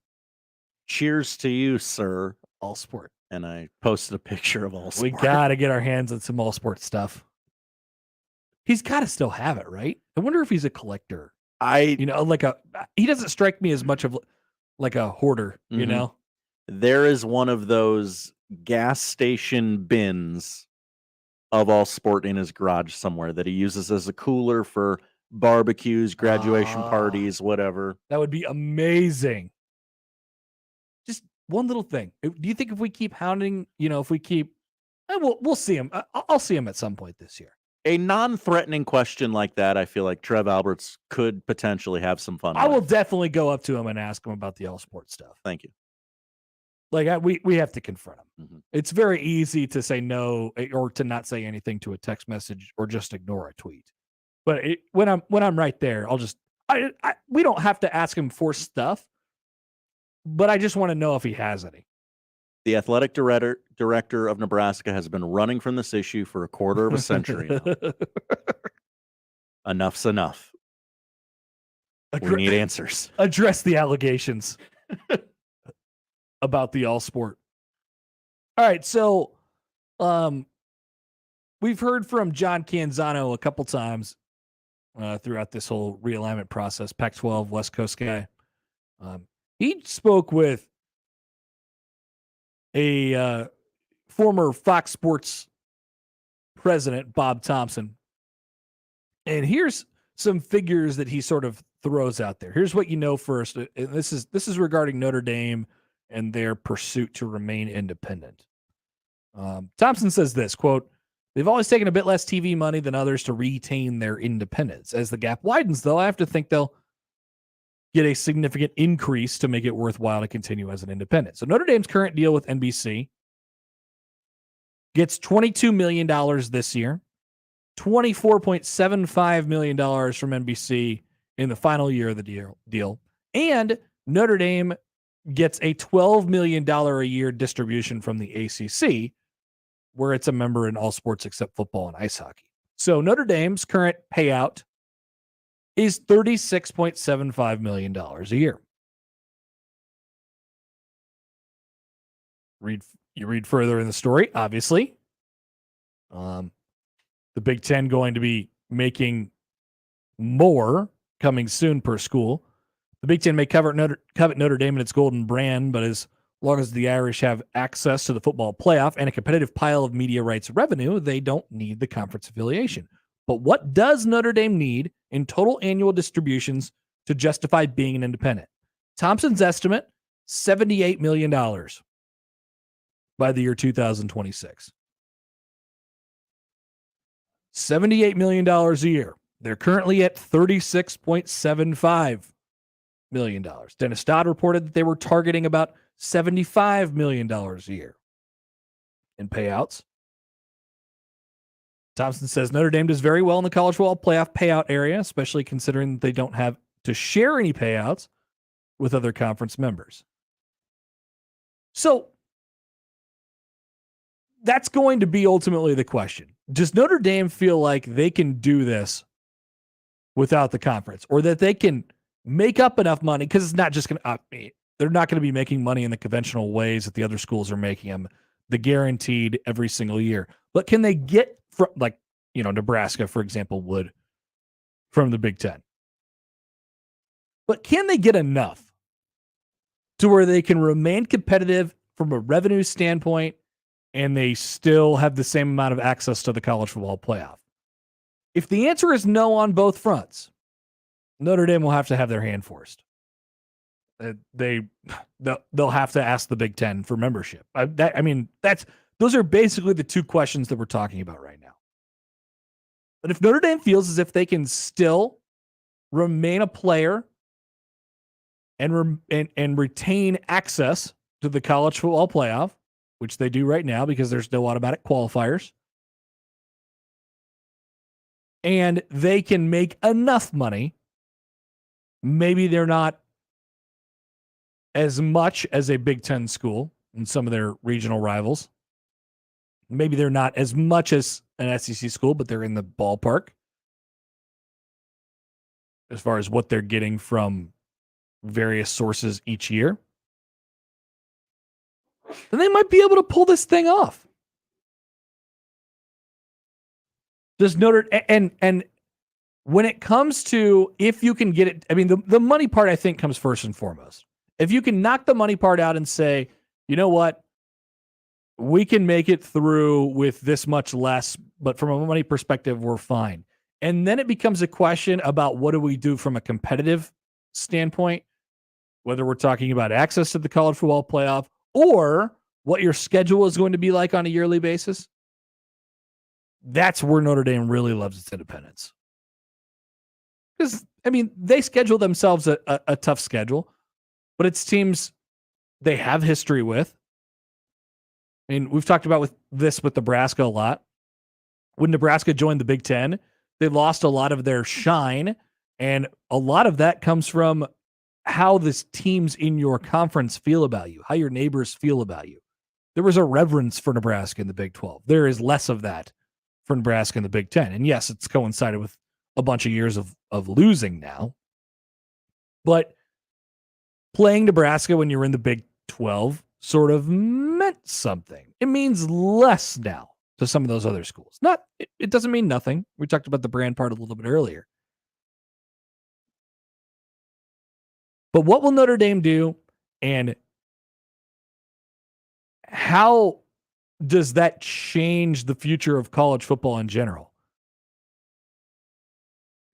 Cheers to you, sir. All sport. And I posted a picture of all sport. We got to get our hands on some all sport stuff. He's got to still have it, right? I wonder if he's a collector. He doesn't strike me as much of like a hoarder, you know? There is one of those gas station bins of all sport in his garage somewhere that he uses as a cooler for barbecues, graduation parties, whatever. That would be amazing. Just one little thing. Do you think if we keep hounding, we'll see him. I'll see him at some point this year. A non-threatening question like that, I feel like Trev Alberts could potentially have some fun I with. will definitely go up to him and ask him about the all sports stuff. Thank you. We have to confront him. It's very easy to say no or to not say anything to a text message or just ignore a tweet. But when I'm right there, we don't have to ask him for stuff, but I just want to know if he has any. The athletic director of Nebraska has been running from this issue for a quarter of a century now. Enough's enough. We need answers. Address the allegations about the all sport. All right, so we've heard from John Canzano a couple times throughout this whole realignment process, Pac-12 West Coast guy. He spoke with a former Fox Sports president, Bob Thompson. And here's some figures that he sort of throws out there. Here's what you know first. And this is regarding Notre Dame and their pursuit to remain independent. Thompson says this, quote, "They've always taken a bit less TV money than others to retain their independence. As the gap widens, though, I have to think they'll get a significant increase to make it worthwhile to continue as an independent." So Notre Dame's current deal with NBC gets $22 million this year, $24.75 million from NBC in the final year of the deal, and Notre Dame gets a $12 million a year distribution from the ACC, where it's a member in all sports except football and ice hockey. So Notre Dame's current payout is $36.75 million a year. You read further in the story, obviously. The Big Ten going to be making more coming soon per school. The Big Ten may covet Notre Dame and its golden brand, but as long as the Irish have access to the football playoff and a competitive pile of media rights revenue, they don't need the conference affiliation. But what does Notre Dame need in total annual distributions to justify being an independent? Thompson's estimate, $78 million by the year 2026. $78 million a year. They're currently at $36.75 million. Dennis Dodd reported that they were targeting about $75 million a year in payouts. Thompson says Notre Dame does very well in the college football playoff payout area, especially considering that they don't have to share any payouts with other conference members. So that's going to be ultimately the question. Does Notre Dame feel like they can do this without the conference, or that they can make up enough money? Because it's not just going to, they're not going to be making money in the conventional ways that the other schools are making them, the guaranteed every single year. But can they get from, Nebraska, for example, would from the Big Ten? But can they get enough to where they can remain competitive from a revenue standpoint and they still have the same amount of access to the college football playoff? If the answer is no on both fronts, Notre Dame will have to have their hand forced. They'll have to ask the Big Ten for membership. Those are basically the two questions that we're talking about right now. But if Notre Dame feels as if they can still remain a player and retain access to the college football playoff, which they do right now because there's no automatic qualifiers, and they can make enough money. Maybe they're not as much as a Big Ten school and some of their regional rivals. Maybe they're not as much as an SEC school, but they're in the ballpark as far as what they're getting from various sources each year. Then they might be able to pull this thing off. Does Notre and when it comes to if you can get it, I mean, the money part I think comes first and foremost. If you can knock the money part out and say, you know what, we can make it through with this much less, but from a money perspective, we're fine. And then it becomes a question about what do we do from a competitive standpoint, whether we're talking about access to the college football playoff or what your schedule is going to be like on a yearly basis. That's where Notre Dame really loves its independence. Because, I mean, they schedule themselves a tough schedule, but it's teams they have history with. I mean, we've talked about with Nebraska a lot. When Nebraska joined the Big Ten, they lost a lot of their shine, and a lot of that comes from how the teams in your conference feel about you, how your neighbors feel about you. There was a reverence for Nebraska in the Big 12. There is less of that for Nebraska in the Big Ten. And yes, it's coincided with a bunch of years of losing now. But playing Nebraska when you're in the Big 12 sort of meant something. It means less now to some of those other schools. It doesn't mean nothing. We talked about the brand part a little bit earlier. But what will Notre Dame do, and how does that change the future of college football in general?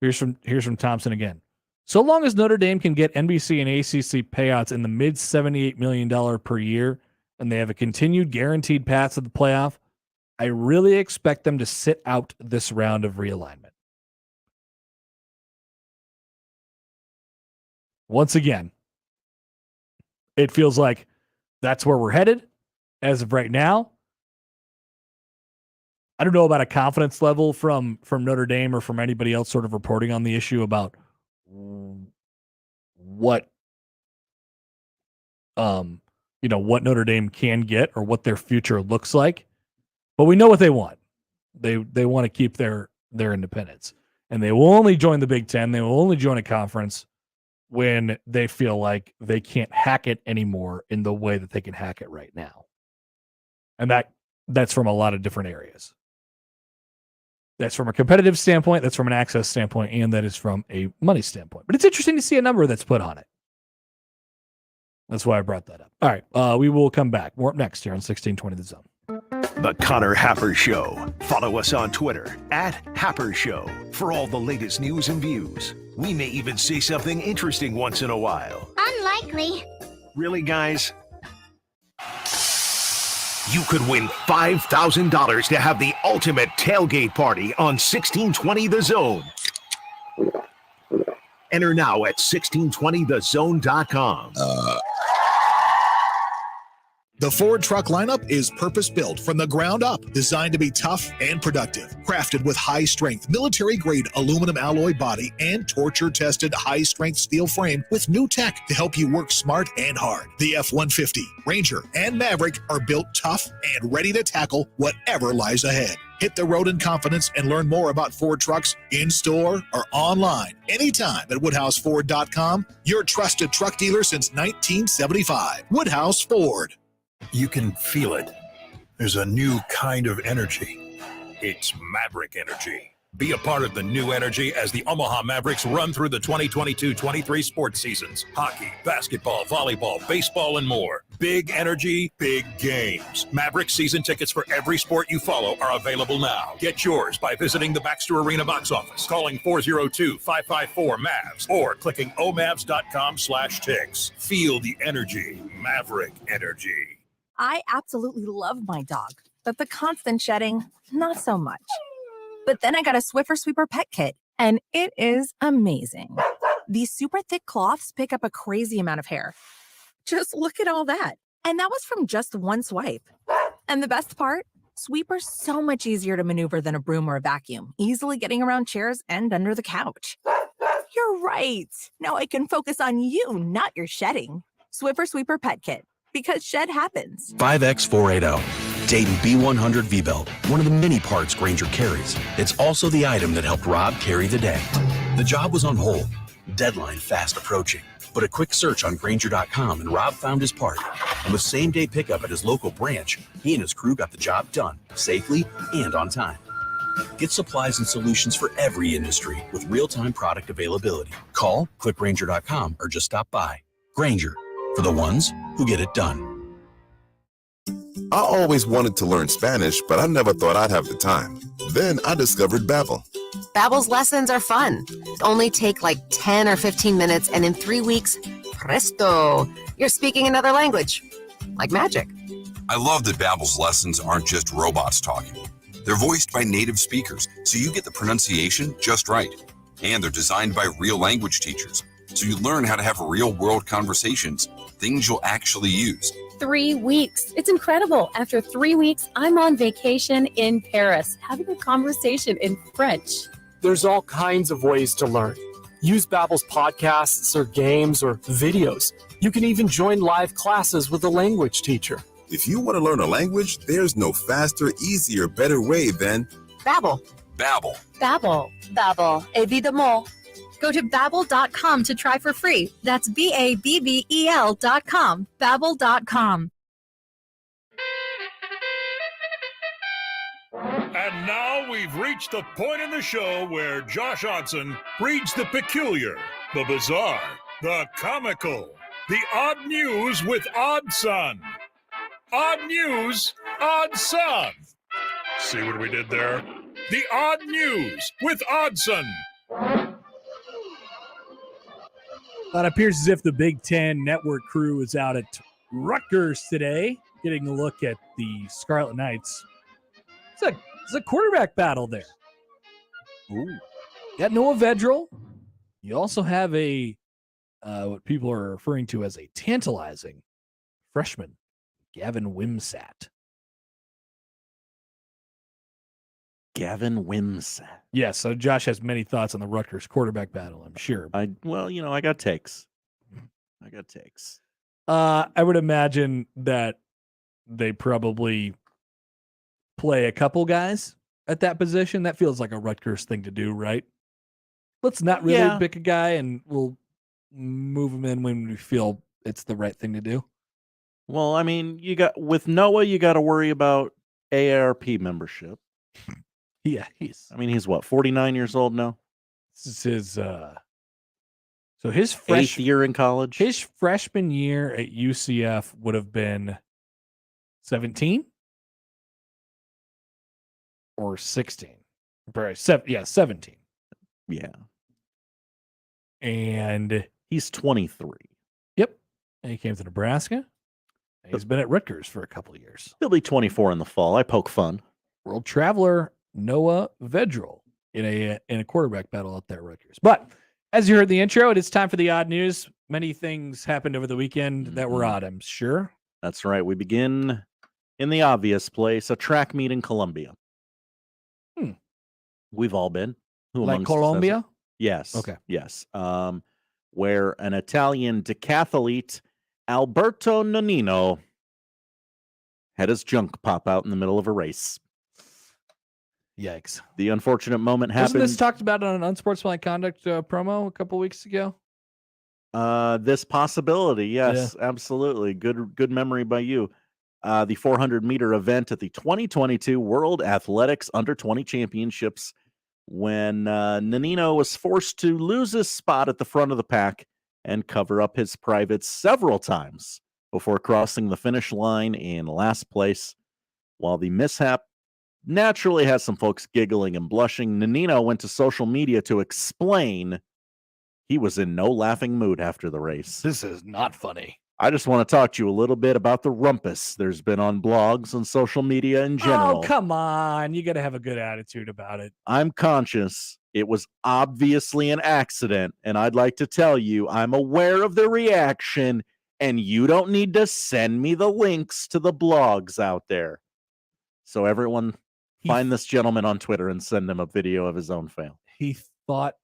Here's from Thompson again. So long as Notre Dame can get NBC and ACC payouts in the mid $78 million per year, and they have a continued guaranteed path to the playoff, I really expect them to sit out this round of realignment. Once again, it feels like that's where we're headed as of right now. I don't know about a confidence level from Notre Dame or from anybody else sort of reporting on the issue about what what Notre Dame can get or what their future looks like. But we know what they want. They want to keep their independence. And they will only join the Big Ten. They will only join a conference when they feel like they can't hack it anymore in the way that they can hack it right now. And that's from a lot of different areas. That's from a competitive standpoint, that's from an access standpoint, and that is from a money standpoint. But it's interesting to see a number that's put on it. That's why I brought that up. All right, we will come back. More up next here on 1620 The Zone. The Connor Happer Show. Follow us on Twitter @Happer Show for all the latest news and views. We may even say something interesting once in a while. Unlikely. Really, guys? You could win $5,000 to have the ultimate tailgate party on 1620 The Zone. Enter now at 1620thezone.com. The Ford truck lineup is purpose-built from the ground up, designed to be tough and productive. Crafted with high-strength, military-grade aluminum alloy body and torture-tested high-strength steel frame with new tech to help you work smart and hard. The F-150, Ranger, and Maverick are built tough and ready to tackle whatever lies ahead. Hit the road in confidence and learn more about Ford trucks in-store or online anytime at WoodhouseFord.com, your trusted truck dealer since 1975. Woodhouse Ford. You can feel it. There's a new kind of energy. It's Maverick energy. Be a part of the new energy as the Omaha Mavericks run through the 2022-23 sports seasons. Hockey, basketball, volleyball, baseball, and more. Big energy, big games. Maverick season tickets for every sport you follow are available now. Get yours by visiting the Baxter Arena box office, calling 402-554-MAVS, or clicking omavs.com/ticks. Feel the energy. Maverick energy. I absolutely love my dog, but the constant shedding, not so much. But then I got a Swiffer Sweeper Pet Kit, and it is amazing. These super thick cloths pick up a crazy amount of hair. Just look at all that. And that was from just one swipe. And the best part? Sweeper's so much easier to maneuver than a broom or a vacuum, easily getting around chairs and under the couch. You're right. Now I can focus on you, not your shedding. Swiffer Sweeper Pet Kit, because shed happens. 5X480. Dayton B100 V-Belt, one of the many parts Grainger carries. It's also the item that helped Rob carry the day. The job was on hold, deadline fast approaching. But a quick search on Grainger.com and Rob found his part. And with same-day pickup at his local branch, he and his crew got the job done, safely and on time. Get supplies and solutions for every industry with real-time product availability. Call, click Grainger.com, or just stop by. Grainger, for the ones who get it done. I always wanted to learn Spanish, but I never thought I'd have the time. Then I discovered Babbel. Babbel's lessons are fun. Only take like 10 or 15 minutes, and in 3 weeks, presto, you're speaking another language. Like magic. I love that Babbel's lessons aren't just robots talking. They're voiced by native speakers, so you get the pronunciation just right. And they're designed by real language teachers, so you learn how to have real-world conversations, things you'll actually use. 3 weeks. It's incredible. After 3 weeks, I'm on vacation in Paris, having a conversation in French. There's all kinds of ways to learn. Use Babbel's podcasts or games or videos. You can even join live classes with a language teacher. If you want to learn a language, there's no faster, easier, better way than Babbel. Babbel. Babbel. Babbel. Évidemment. Go to Babbel.com to try for free. That's Babbel.com. Babbel.com. And now we've reached the point in the show where Josh Odson reads the peculiar, the bizarre, the comical, the odd news with Odd Son. Odd news, Odd Son. See what we did there? The odd news with Oddson. It appears as if the Big Ten Network crew is out at Rutgers today, getting a look at the Scarlet Knights. It's a quarterback battle there. Ooh. Got Noah Vedral. You also have what people are referring to as a tantalizing freshman, Gavin Wimsatt. Gavin Wimsatt. Yeah, so Josh has many thoughts on the Rutgers quarterback battle, I'm sure. I got takes. I would imagine that they probably play a couple guys at that position. That feels like a Rutgers thing to do, right? Let's not really pick a guy, and we'll move him in when we feel it's the right thing to do. Well, I mean, with Noah, you got to worry about AARP membership. Yeah, he's what, 49 years old now? This is his his 8th year in college. His freshman year at UCF would have been 17 or 16. 17. Yeah. And he's 23. Yep. And he came to Nebraska. And he's been at Rutgers for a couple of years. He'll be 24 in the fall. I poke fun. World traveler Noah Vedral in a quarterback battle out there at Rutgers. But as you heard in the intro, it is time for the odd news. Many things happened over the weekend that were odd, I'm sure. That's right. We begin in the obvious place, a track meet in Colombia. We've all been. Who like Colombia? Yes. Okay. Yes. Where an Italian decathlete, Alberto Nannino, had his junk pop out in the middle of a race. Yikes. The unfortunate moment happened. Wasn't this talked about on an unsportsmanlike conduct promo a couple weeks ago? This possibility, yes, absolutely. Good memory by you. The 400-meter event at the 2022 World Athletics Under-20 Championships, when Nannino was forced to lose his spot at the front of the pack and cover up his privates several times before crossing the finish line in last place. While the mishap naturally has some folks giggling and blushing, Nannino went to social media to explain he was in no laughing mood after the race. This is not funny. I just want to talk to you a little bit about the rumpus there's been on blogs and social media in general. Oh, come on. You got to have a good attitude about it. I'm conscious it was obviously an accident, and I'd like to tell you I'm aware of the reaction, and you don't need to send me the links to the blogs out there. So everyone find this gentleman on Twitter and send him a video of his own fail. He thought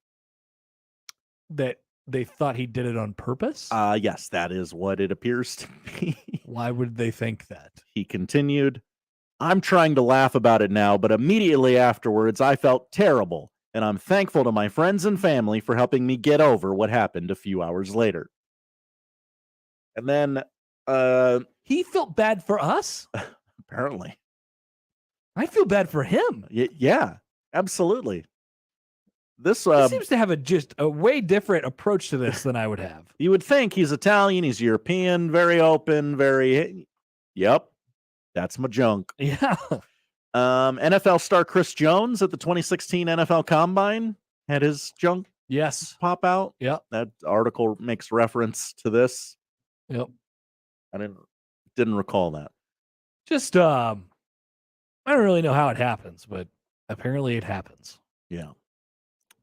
that they thought he did it on purpose? Yes, that is what it appears to be. Why would they think that? He continued, I'm trying to laugh about it now, but immediately afterwards I felt terrible, and I'm thankful to my friends and family for helping me get over what happened a few hours later. And then he felt bad for us? Apparently. I feel bad for him. Yeah, absolutely. This He seems to have just a way different approach to this than I would have. You would think he's Italian, he's European, very open, yep, that's my junk. Yeah. NFL star Chris Jones at the 2016 NFL Combine had his junk pop out. Yep. That article makes reference to this. Yep. I didn't recall that. Just I don't really know how it happens, but apparently it happens. Yeah.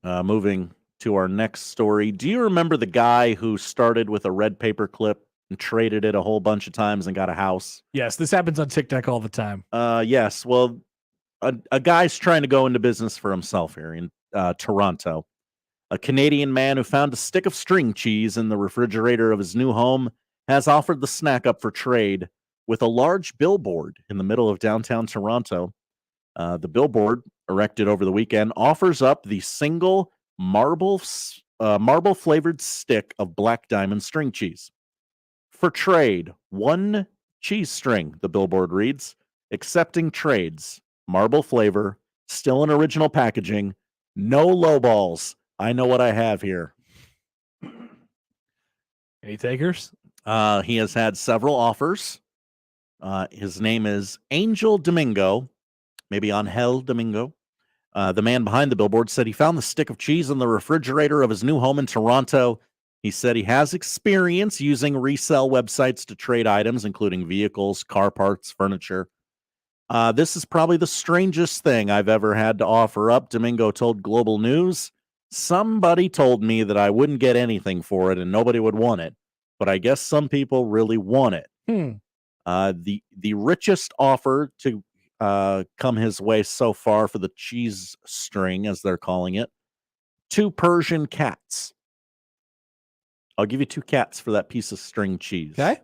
Moving to our next story. Do you remember the guy who started with a red paper clip and traded it a whole bunch of times and got a house? Yes, this happens on TikTok all the time. Yes. Well, a guy's trying to go into business for himself here in Toronto. A Canadian man who found a stick of string cheese in the refrigerator of his new home has offered the snack up for trade with a large billboard in the middle of downtown Toronto. The billboard, erected over the weekend, offers up the single marble-flavored stick of Black Diamond string cheese. For trade, 1 cheese string, the billboard reads, accepting trades, marble flavor, still in original packaging, no lowballs. I know what I have here. Any takers? He has had several offers. His name is Angel Domingo. Maybe Angel Domingo. The man behind the billboard said he found the stick of cheese in the refrigerator of his new home in Toronto. He said he has experience using resale websites to trade items, including vehicles, car parts, furniture. This is probably the strangest thing I've ever had to offer up, Domingo told Global News. Somebody told me that I wouldn't get anything for it and nobody would want it, but I guess some people really want it. The richest offer to come his way so far for the cheese string, as they're calling it, 2 Persian cats. I'll give you 2 cats for that piece of string cheese. Okay.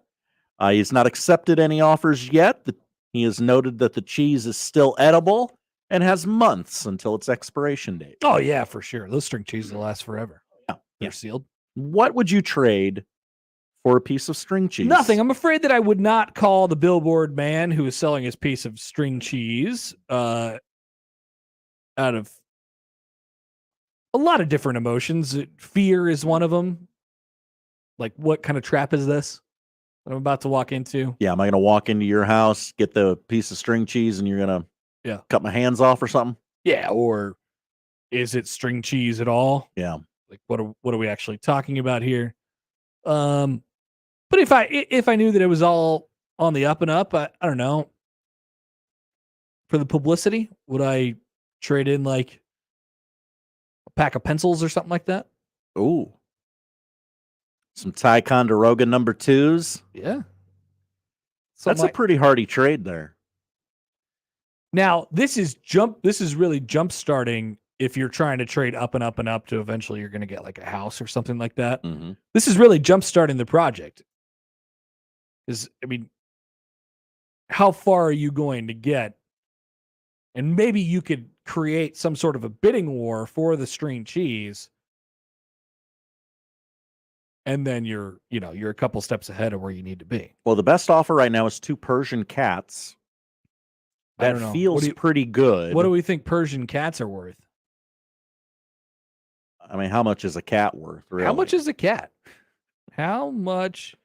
He's not accepted any offers yet. He has noted that the cheese is still edible and has months until its expiration date. Oh, yeah, for sure. Those string cheeses will last forever. They're sealed. What would you trade for a piece of string cheese? Nothing. I'm afraid that I would not call the billboard man who is selling his piece of string cheese out of a lot of different emotions. Fear is one of them. Like, what kind of trap is this that I'm about to walk into? Yeah, am I going to walk into your house, get the piece of string cheese, and you're going to cut my hands off or something? Yeah, or is it string cheese at all? Yeah. Like, what are we actually talking about here? But if I knew that it was all on the up and up, I don't know. For the publicity, would I trade in like a pack of pencils or something like that? Ooh. Some Ticonderoga number 2s. Yeah. That's a pretty hardy trade there. Now, this is really jump starting if you're trying to trade up and up and up to eventually you're going to get like a house or something like that. Mm-hmm. This is really jump starting the project. How far are you going to get? And maybe you could create some sort of a bidding war for the string cheese. And then you're a couple steps ahead of where you need to be. Well, the best offer right now is 2 Persian cats. I That don't know. feels pretty good. What do we think Persian cats are worth? I mean, how much is a cat worth, really? How much is a cat? How much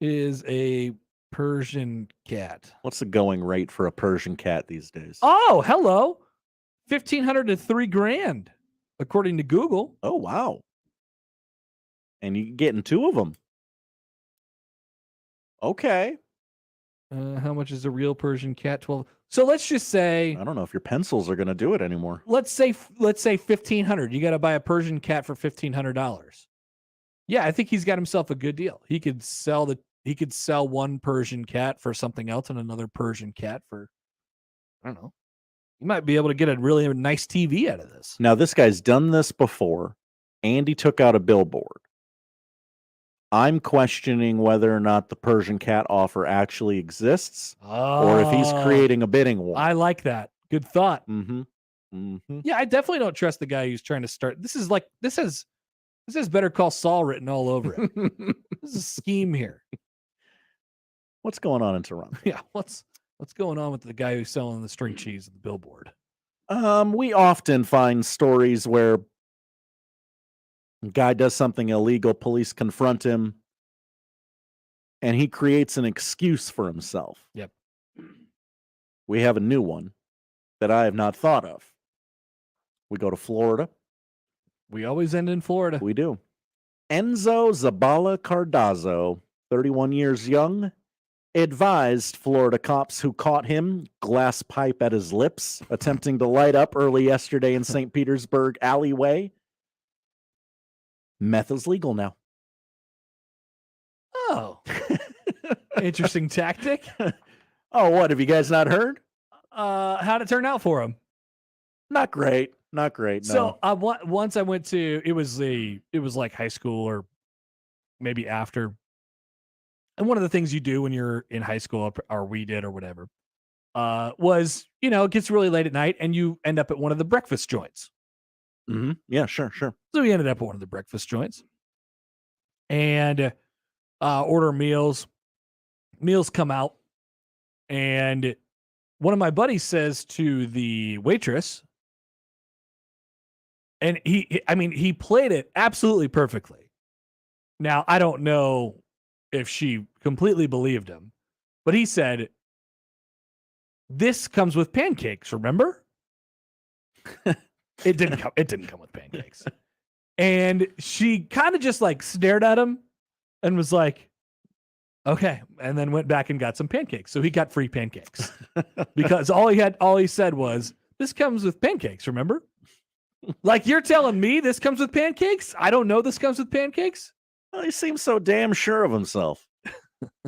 is a Persian cat? What's the going rate for a Persian cat these days? Oh, hello. $1,500 to $3,000, according to Google. Oh, wow. And you getting 2 of them. Okay. How much is a real Persian cat? 12. So let's just say, I don't know if your pencils are going to do it anymore. let's say $1,500. You got to buy a Persian cat for $1,500. Yeah, I think he's got himself a good deal. He could sell 1 Persian cat for something else and another Persian cat for I don't know. You might be able to get a really nice TV out of this. Now, this guy's done this before, and he took out a billboard. I'm questioning whether or not the Persian cat offer actually exists, or if he's creating a bidding war. I like that. Good thought. Mm-hmm. Yeah, I definitely don't trust the guy who's trying to start. This has Better Call Saul written all over it. This is a scheme here. What's going on in Toronto? Yeah, what's going on with the guy who's selling the string cheese at the billboard? We often find stories where a guy does something illegal, police confront him, and he creates an excuse for himself. Yep. We have a new one that I have not thought of. We go to Florida. We always end in Florida. We do. Enzo Zabala Cardazzo, 31 years young, advised Florida cops who caught him, glass pipe at his lips, attempting to light up early yesterday in St. Petersburg alleyway. Meth is legal now. Oh. Interesting tactic. Oh, what? Have you guys not heard? How'd it turn out for him? Not great. Not great. No. So once I went to, it was like high school or maybe after. And one of the things you do when you're in high school, or we did or whatever, was, it gets really late at night and you end up at one of the breakfast joints. Mm-hmm. Yeah, sure. So we ended up at one of the breakfast joints and order meals. Meals come out. And one of my buddies says to the waitress, and he played it absolutely perfectly. Now, I don't know if she completely believed him, but he said, "This comes with pancakes, remember?" It didn't come with pancakes. And she kind of just like stared at him and was like, "Okay," and then went back and got some pancakes. So he got free pancakes because all he said was, "This comes with pancakes, remember?" Like, you're telling me this comes with pancakes? I don't know this comes with pancakes. Well, he seems so damn sure of himself.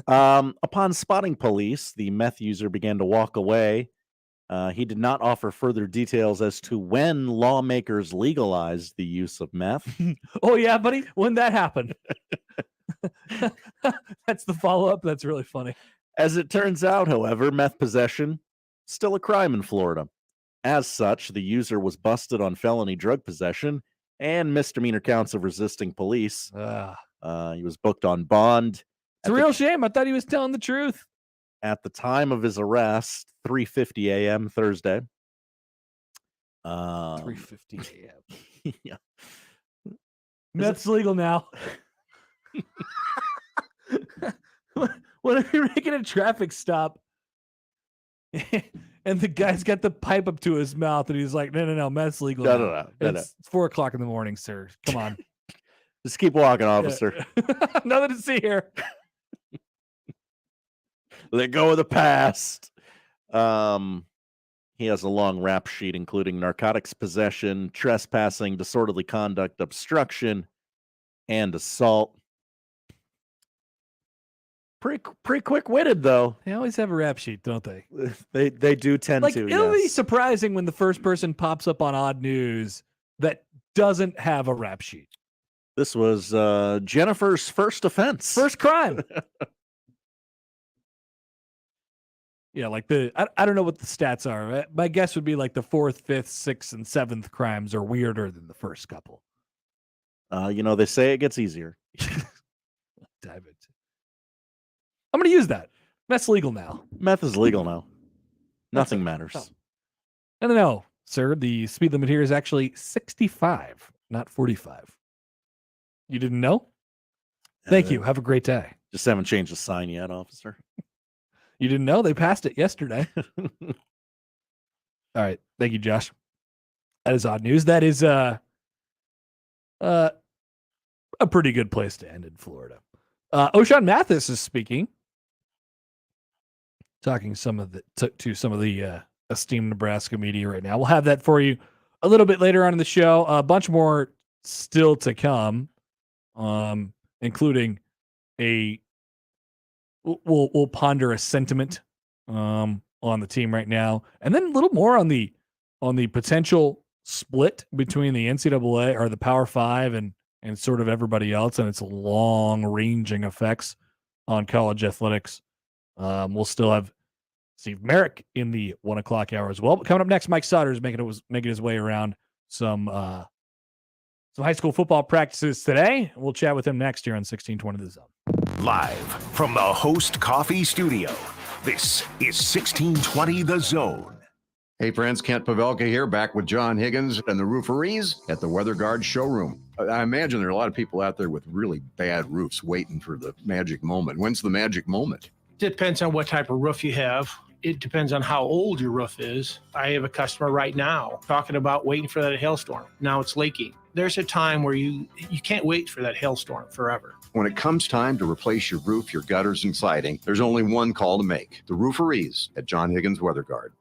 Upon spotting police, the meth user began to walk away. He did not offer further details as to when lawmakers legalized the use of meth. Oh yeah, buddy, when that happened. That's the follow-up. That's really funny. As it turns out, however, meth possession still a crime in Florida. As such, the user was busted on felony drug possession and misdemeanor counts of resisting police. He was booked on bond. It's a real shame. I thought he was telling the truth. At the time of his arrest, 3:50 a.m. Thursday. 3:50 a.m. Yeah. Meth's legal now. What if you're making a traffic stop and the guy's got the pipe up to his mouth and he's like, no, meth's legal. No. It's 4:00 in the morning, sir. Come on. Just keep walking, officer. Nothing to see here. Let go of the past. He has a long rap sheet, including narcotics possession, trespassing, disorderly conduct, obstruction, and assault. Pretty quick-witted, though. They always have a rap sheet, don't they? They do tend to. It'll be surprising when the first person pops up on Odd News that doesn't have a rap sheet. This was Jennifer's first offense. First crime. Yeah, like I don't know what the stats are. My guess would be like the 4th, 5th, 6th, and 7th crimes are weirder than the first couple. They say it gets easier. Dive into. I'm going to use that. Meth's legal now. Meth is legal now. Nothing matters. No, sir. The speed limit here is actually 65, not 45. You didn't know? Thank you. Have a great day. Just haven't changed the sign yet, officer. You didn't know? They passed it yesterday. All right. Thank you, Josh. That is Odd News. That is a pretty good place to end in Florida. O'Shawn Mathis is speaking. Talking to some of the esteemed Nebraska media right now. We'll have that for you a little bit later on in the show. A bunch more still to come, including we'll ponder a sentiment on on the team right now. And then a little more on the potential split between the NCAA or the Power Five and sort of everybody else, and its long-ranging effects on college athletics. We'll still have Steve Merrick in the 1 o'clock hour as well. But coming up next, Mike Sautter is making his way around some high school football practices today. We'll chat with him next year on 1620 The Zone. Live from the Host Coffee Studio, this is 1620 The Zone. Hey friends, Kent Pavelka here, back with John Higgins and the rooferees at the Weather Guard showroom. I imagine there are a lot of people out there with really bad roofs waiting for the magic moment. When's the magic moment? Depends on what type of roof you have. It depends on how old your roof is. I have a customer right now talking about waiting for that hailstorm. Now it's leaking. There's a time where you can't wait for that hailstorm forever. When it comes time to replace your roof, your gutters, and siding, there's only one call to make. The rooferees at John Higgins Weather Guard.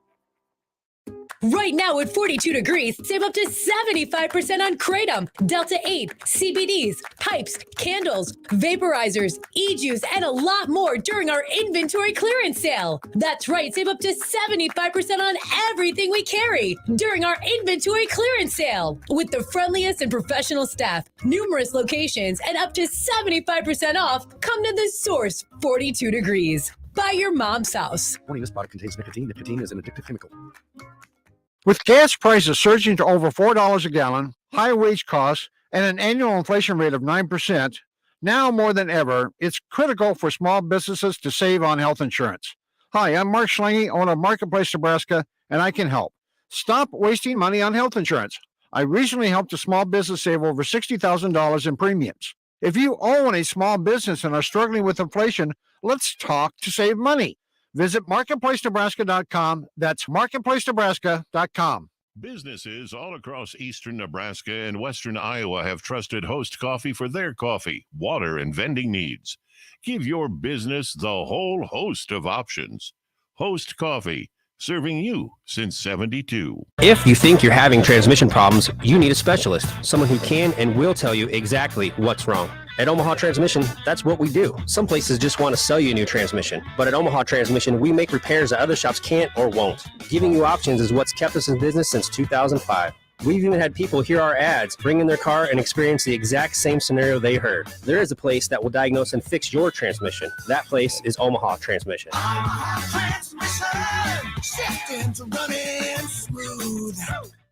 Right now at 42 degrees, save up to 75% on Kratom, Delta 8, CBDs, pipes, candles, vaporizers, e-juice, and a lot more during our inventory clearance sale. That's right, save up to 75% on everything we carry during our inventory clearance sale. With the friendliest and professional staff, numerous locations, and up to 75% off, come to the source, 42 degrees. Buy your mom's house. Warning, this product contains nicotine. Nicotine is an addictive chemical. With gas prices surging to over $4 a gallon, high wage costs, and an annual inflation rate of 9%, now more than ever, it's critical for small businesses to save on health insurance. Hi, I'm Mark Schlange, owner of Marketplace Nebraska, and I can help. Stop wasting money on health insurance. I recently helped a small business save over $60,000 in premiums. If you own a small business and are struggling with inflation, let's talk to save money. Visit marketplacenebraska.com. That's marketplacenebraska.com. Businesses all across eastern Nebraska and western Iowa have trusted Host Coffee for their coffee, water, and vending needs. Give your business the whole host of options. Host Coffee, serving you since 72. If you think you're having transmission problems, you need a specialist, someone who can and will tell you exactly what's wrong. At Omaha Transmission, that's what we do. Some places just want to sell you a new transmission, but at Omaha Transmission, we make repairs that other shops can't or won't. Giving you options is what's kept us in business since 2005. We've even had people hear our ads, bring in their car, and experience the exact same scenario they heard. There is a place that will diagnose and fix your transmission. That place is Omaha Transmission. Shifting to running smooth.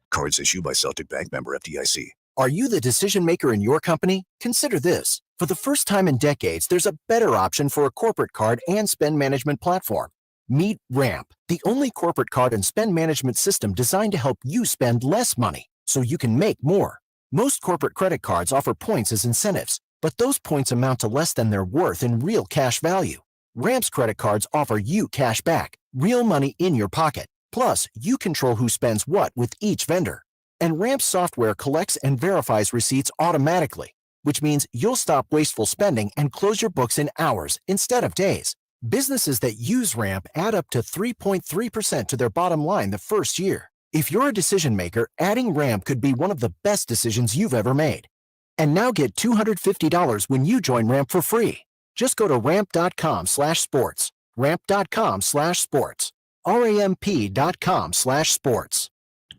Cards issued by Celtic Bank, member FDIC. Are you the decision maker in your company? Consider this. For the first time in decades, there's a better option for a corporate card and spend management platform. Meet Ramp, the only corporate card and spend management system designed to help you spend less money so you can make more. Most corporate credit cards offer points as incentives, but those points amount to less than their worth in real cash value. Ramp's credit cards offer you cash back, real money in your pocket. Plus, you control who spends what with each vendor. And Ramp's software collects and verifies receipts automatically, which means you'll stop wasteful spending and close your books in hours instead of days. Businesses that use Ramp add up to 3.3% to their bottom line the first year. If you're a decision maker, adding Ramp could be one of the best decisions you've ever made. And now get $250 when you join Ramp for free. Just go to ramp.com/sports. Ramp.com/sports. ramp.com/sports.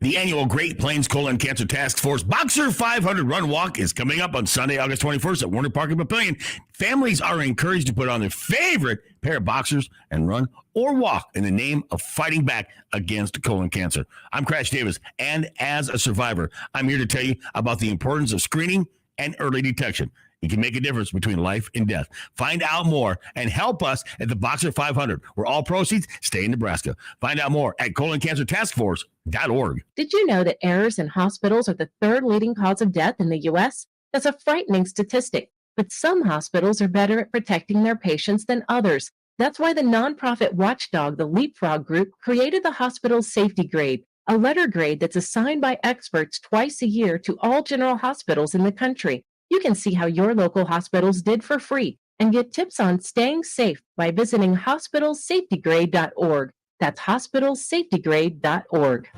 The annual Great Plains Colon Cancer Task Force Boxer 500 Run Walk is coming up on Sunday, August 21st at Warner Park and Pavilion. Families are encouraged to put on their favorite pair of boxers and run or walk in the name of fighting back against colon cancer. I'm Crash Davis, and as a survivor, I'm here to tell you about the importance of screening and early detection. It can make a difference between life and death. Find out more and help us at the Boxer 500, where all proceeds stay in Nebraska. Find out more at coloncancertaskforce.org. Did you know that errors in hospitals are the third leading cause of death in the U.S.? That's a frightening statistic, but some hospitals are better at protecting their patients than others. That's why the nonprofit watchdog, the Leapfrog Group, created the hospital's safety grade, a letter grade that's assigned by experts twice a year to all general hospitals in the country. You can see how your local hospitals did for free and get tips on staying safe by visiting hospitalsafetygrade.org. That's hospitalsafetygrade.org.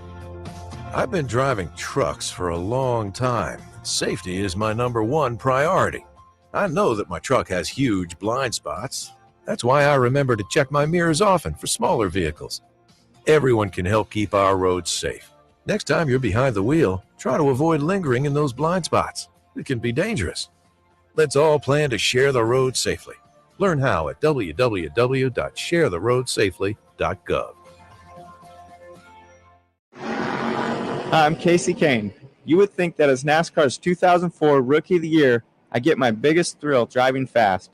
I've been driving trucks for a long time. Safety is my #1 priority. I know that my truck has huge blind spots. That's why I remember to check my mirrors often for smaller vehicles. Everyone can help keep our roads safe. Next time you're behind the wheel, try to avoid lingering in those blind spots. It can be dangerous. Let's all plan to share the road safely. Learn how at www.sharetheroadsafely.gov. Hi, I'm Casey Kane. You would think that as NASCAR's 2004 Rookie of the Year, I get my biggest thrill driving fast.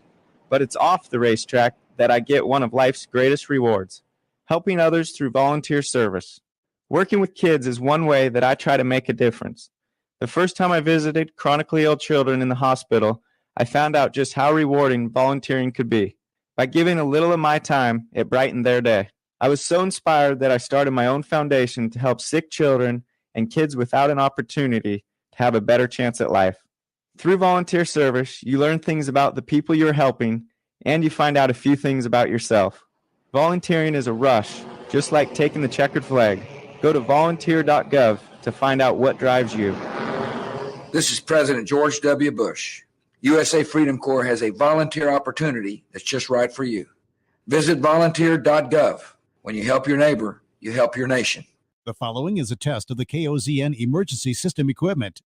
But it's off the racetrack that I get one of life's greatest rewards, helping others through volunteer service. Working with kids is one way that I try to make a difference. The first time I visited chronically ill children in the hospital, I found out just how rewarding volunteering could be. By giving a little of my time, it brightened their day. I was so inspired that I started my own foundation to help sick children and kids without an opportunity to have a better chance at life. Through volunteer service, you learn things about the people you're helping, and you find out a few things about yourself. Volunteering is a rush, just like taking the checkered flag. Go to volunteer.gov to find out what drives you. This is President George W. Bush. USA Freedom Corps has a volunteer opportunity that's just right for you. Visit volunteer.gov. When you help your neighbor, you help your nation. The following is a test of the KOZN emergency system equipment.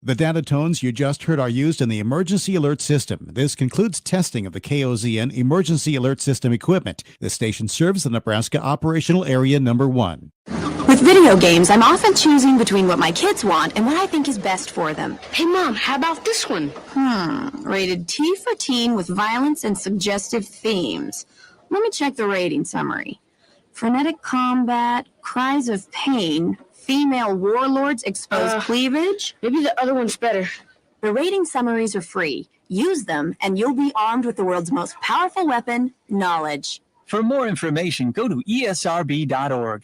The data tones you just heard are used in the emergency alert system. This concludes testing of the KOZN emergency alert system equipment. The station serves the Nebraska Operational Area Number 1. With video games, I'm often choosing between what my kids want and what I think is best for them. Hey, Mom, how about this one? Rated T for teen with violence and suggestive themes. Let me check the rating summary. Frenetic combat, cries of pain, female warlords expose cleavage. Maybe the other one's better. The rating summaries are free. Use them, and you'll be armed with the world's most powerful weapon, knowledge. For more information, go to esrb.org.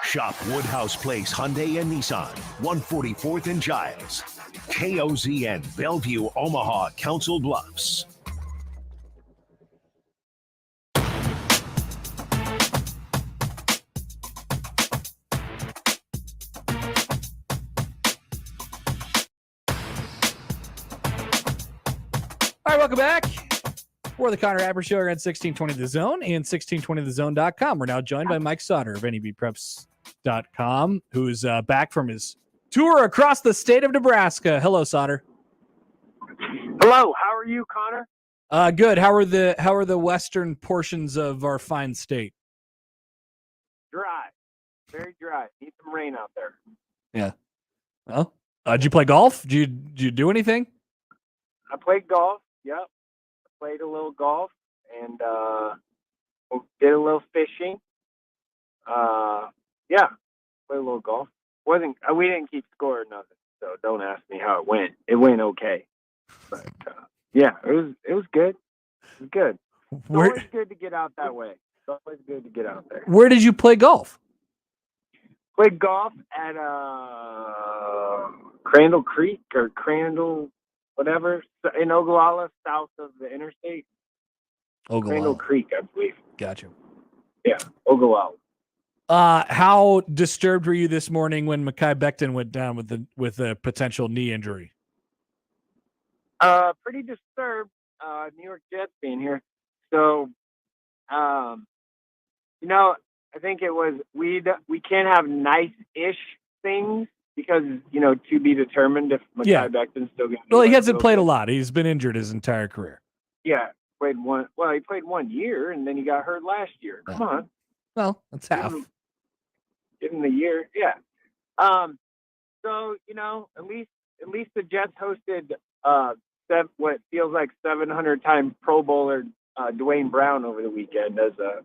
Shop Woodhouse Place Hyundai and Nissan, 144th and Giles. KOZN, Bellevue, Omaha, Council Bluffs. All right, welcome back. For the Connor Happer Show here on 1620 The Zone and 1620thezone.com. We're now joined by Mike Sautter of NEBpreps.com, who's back from his tour across the state of Nebraska. Hello, Sautter. Hello, how are you, Connor? Good. How are the western portions of our fine state? Dry, very dry. Need some rain out there. Yeah. Well, did you play golf? Did you do anything? I played golf. Yep. I played a little golf and did a little fishing. Yeah, played a little golf. We didn't keep score or nothing, so don't ask me how it went. It went okay, but yeah, it was good. It was good. It's always good to get out that way. It's always good to get out there. Where did you play golf? Played golf at Crandall Creek or Crandall, whatever, in Ogallala, south of the interstate. Ogallala. Crandall Creek, I believe. Gotcha. Yeah, Ogallala. How disturbed were you this morning when Mekhi Becton went down with a potential knee injury? Pretty disturbed. New York Jets being here, so I think it was we can't have nice-ish things because to be determined if Mekhi Becton's still going to. Well, he hasn't played a lot. He's been injured his entire career. Yeah, played one. Well, he played 1 year and then he got hurt last year. Come on. Well, that's half. Give him the year, yeah. So at least the Jets hosted what feels like 700-time Pro Bowler Dwayne Brown over the weekend as a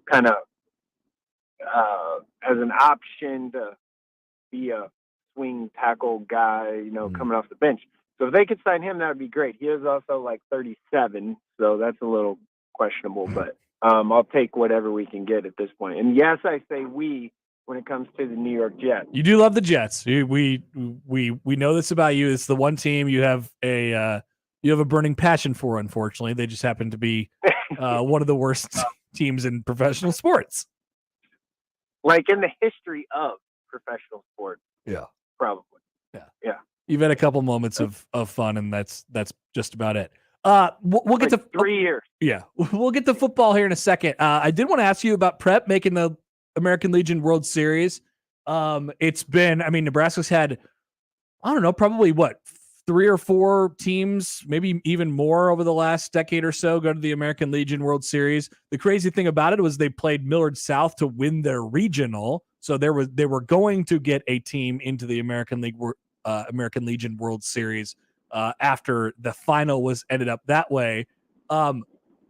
kind of as an option to be a swing tackle guy, coming off the bench. So if they could sign him, that would be great. He is also like 37, so that's a little questionable, but I'll take whatever we can get at this point. And yes, I say we when it comes to the New York Jets. You do love the Jets. We know this about you. It's the one team you have a burning passion for. Unfortunately, they just happen to be one of the worst teams in professional sports. Like in the history of professional sports. Yeah. Probably. Yeah. You've had a couple moments of fun, and that's just about it. We'll get to 3 years. Yeah, we'll get to football here in a second. I did want to ask you about prep making the American Legion World Series. It's been, Nebraska's had, I don't know, probably 3 or 4 teams, maybe even more over the last decade or so, go to the American Legion World Series. The crazy thing about it was they played Millard South to win their regional, so they were going to get a team into the American Legion World Series after the final was ended up that way.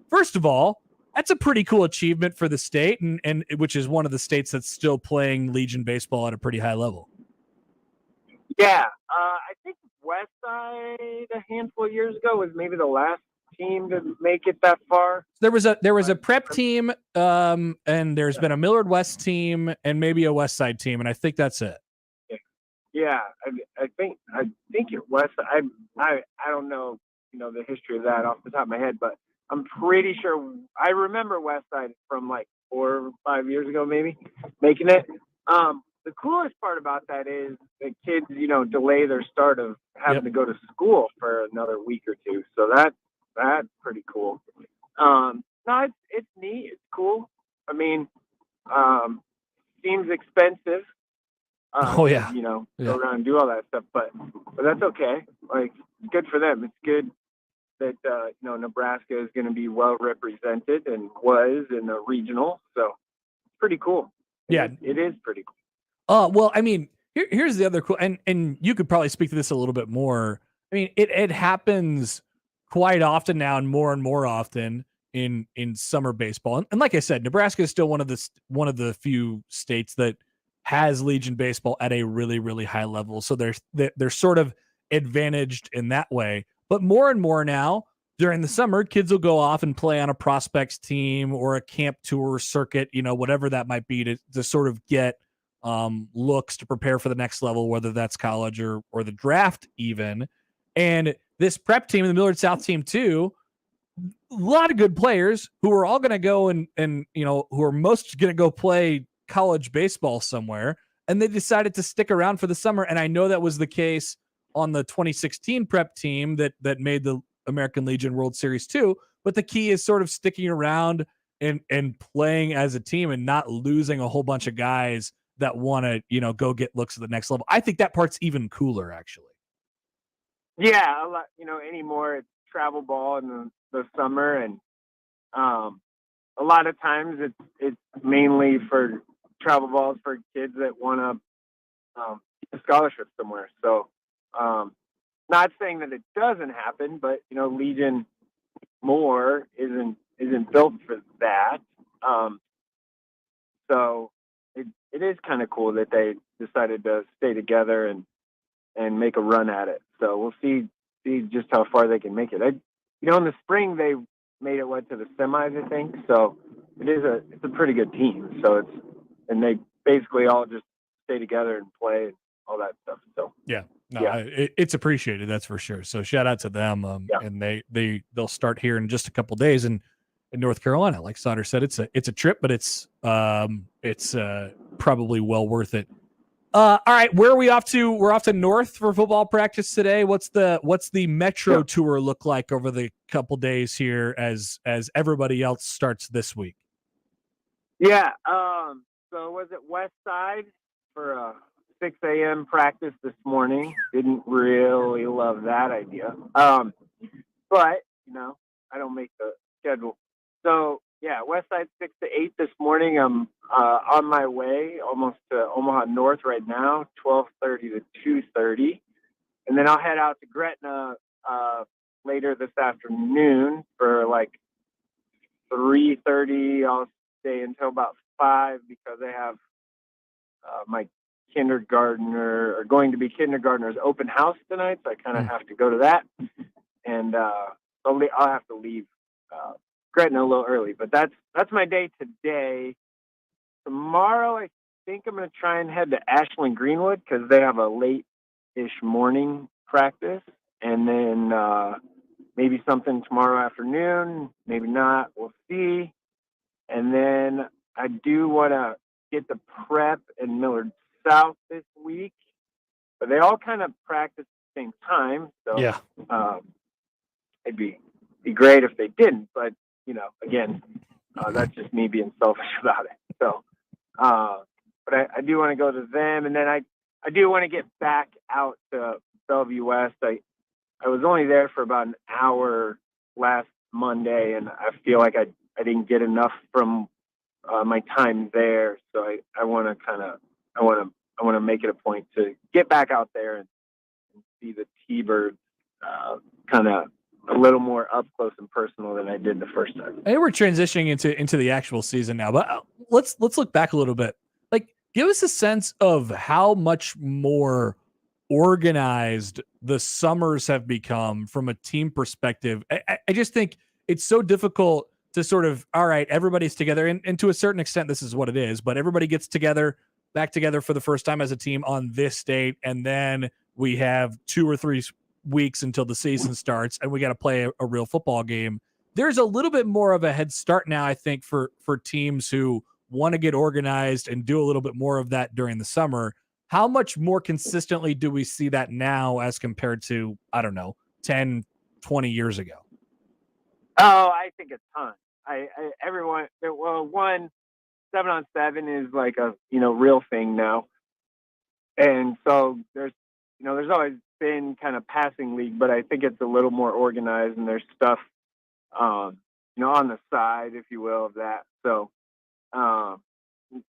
First of all, that's a pretty cool achievement for the state, and which is one of the states that's still playing Legion baseball at a pretty high level. Yeah, I think Westside a handful of years ago was maybe the last team to make it that far. There was a prep team, and there's been a Millard West team, and maybe a Westside team, and I think that's it. Yeah, I think it was. I don't know, the history of that off the top of my head, but I'm pretty sure I remember Westside from like 4 or 5 years ago, maybe making it. The coolest part about that is the kids, delay their start of having to go to school for another week or two. So that's pretty cool. No, it's neat. It's cool. Seems expensive. Oh yeah. Go around and do all that stuff, but that's okay. Like, it's good for them. It's good that Nebraska is going to be well represented and was in the regional. So it's pretty cool. It is pretty cool. Well, here's the other cool, and you could probably speak to this a little bit more. It happens quite often now, and more often in summer baseball. And like I said, Nebraska is still one of the few states that has Legion baseball at a really, really high level. So they're sort of advantaged in that way. But more and more now during the summer, kids will go off and play on a prospects team or a camp tour circuit, whatever that might be, to sort of get looks to prepare for the next level, whether that's college or the draft even. And this prep team and the Millard South team too, a lot of good players who are all going to go and who are most going to go play college baseball somewhere, and they decided to stick around for the summer. And I know that was the case on the 2016 prep team that made the American Legion World Series too. But the key is sort of sticking around and playing as a team and not losing a whole bunch of guys that want to, go get looks at the next level. I think that part's even cooler, actually. Yeah, a lot, anymore it's travel ball in the summer, and a lot of times it's mainly for travel balls for kids that want to a scholarship somewhere. So, not saying that it doesn't happen, but Legion more isn't built for that. So it is kind of cool that they decided to stay together and make a run at it. So we'll see just how far they can make it. In the spring they made it to the semis, I think. So it's a pretty good team. So and they basically all just stay together and play and all that stuff. So it's appreciated, that's for sure. So shout out to them. And they'll start here in just a couple days in North Carolina. Like Sautter said, it's a trip, but it's probably well worth it. All right, where are we off to? We're off to North for football practice today. What's the Metro tour look like over the couple days here as everybody else starts this week? Yeah. So was it West Side for a 6 a.m. practice this morning? Didn't really love that idea. But I don't make the schedule. So yeah, West Side 6 to 8 this morning. I'm on my way almost to Omaha North right now, 12:30 to 2:30, and then I'll head out to Gretna later this afternoon for like 3:30. I'll stay until about 5 because I have my going to be kindergartner's open house tonight, so I kind of have to go to that, and I'll have to leave Gretna a little early, but that's my day today. Tomorrow, I think I'm going to try and head to Ashland Greenwood because they have a late-ish morning practice, and then maybe something tomorrow afternoon, maybe not. We'll see. And then I do want to get the prep in Millard South this week, but they all kind of practice at the same time. So Yeah. it'd be great if they didn't, but again, that's just me being selfish about it. So, but I do want to go to them, and then I do want to get back out to Bellevue West. I was only there for about an hour last Monday, and I feel like I didn't get enough from my time there. So I want to make it a point to get back out there and see the T-Birds kind of a little more up close and personal than I did the first time. And we're transitioning into the actual season now, but let's look back a little bit. Like, give us a sense of how much more organized the summers have become from a team perspective. I just think it's so difficult to sort of, all right, everybody's together, and to a certain extent, this is what it is, but everybody gets back together for the first time as a team on this date, and then we have 2 or 3 weeks until the season starts, and we got to play a real football game. There's a little bit more of a head start now, I think, for teams who want to get organized and do a little bit more of that during the summer. How much more consistently do we see that now as compared to, I don't know, 10, 20 years ago? Oh, I think a ton. Everyone, well, 7-on-7 is like a real thing now, and so there's always been kind of passing league, but I think it's a little more organized, and there's stuff on the side, if you will, of that. So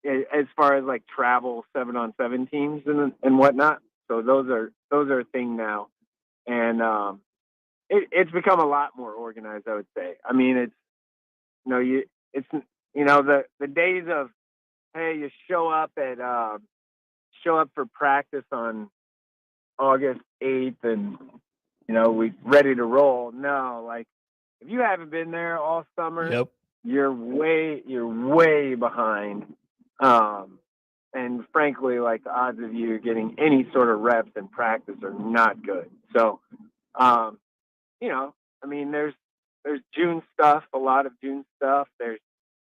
as far as like travel 7-on-7 teams and whatnot, so those are a thing now, and it's become a lot more organized, I would say. I mean, it's the days of, hey, you show up for practice on August 8th and we ready to roll. No, like if you haven't been there all summer, yep, you're way behind. And frankly, like the odds of you getting any sort of reps in practice are not good. So, I mean, there's June stuff, a lot of June stuff. There's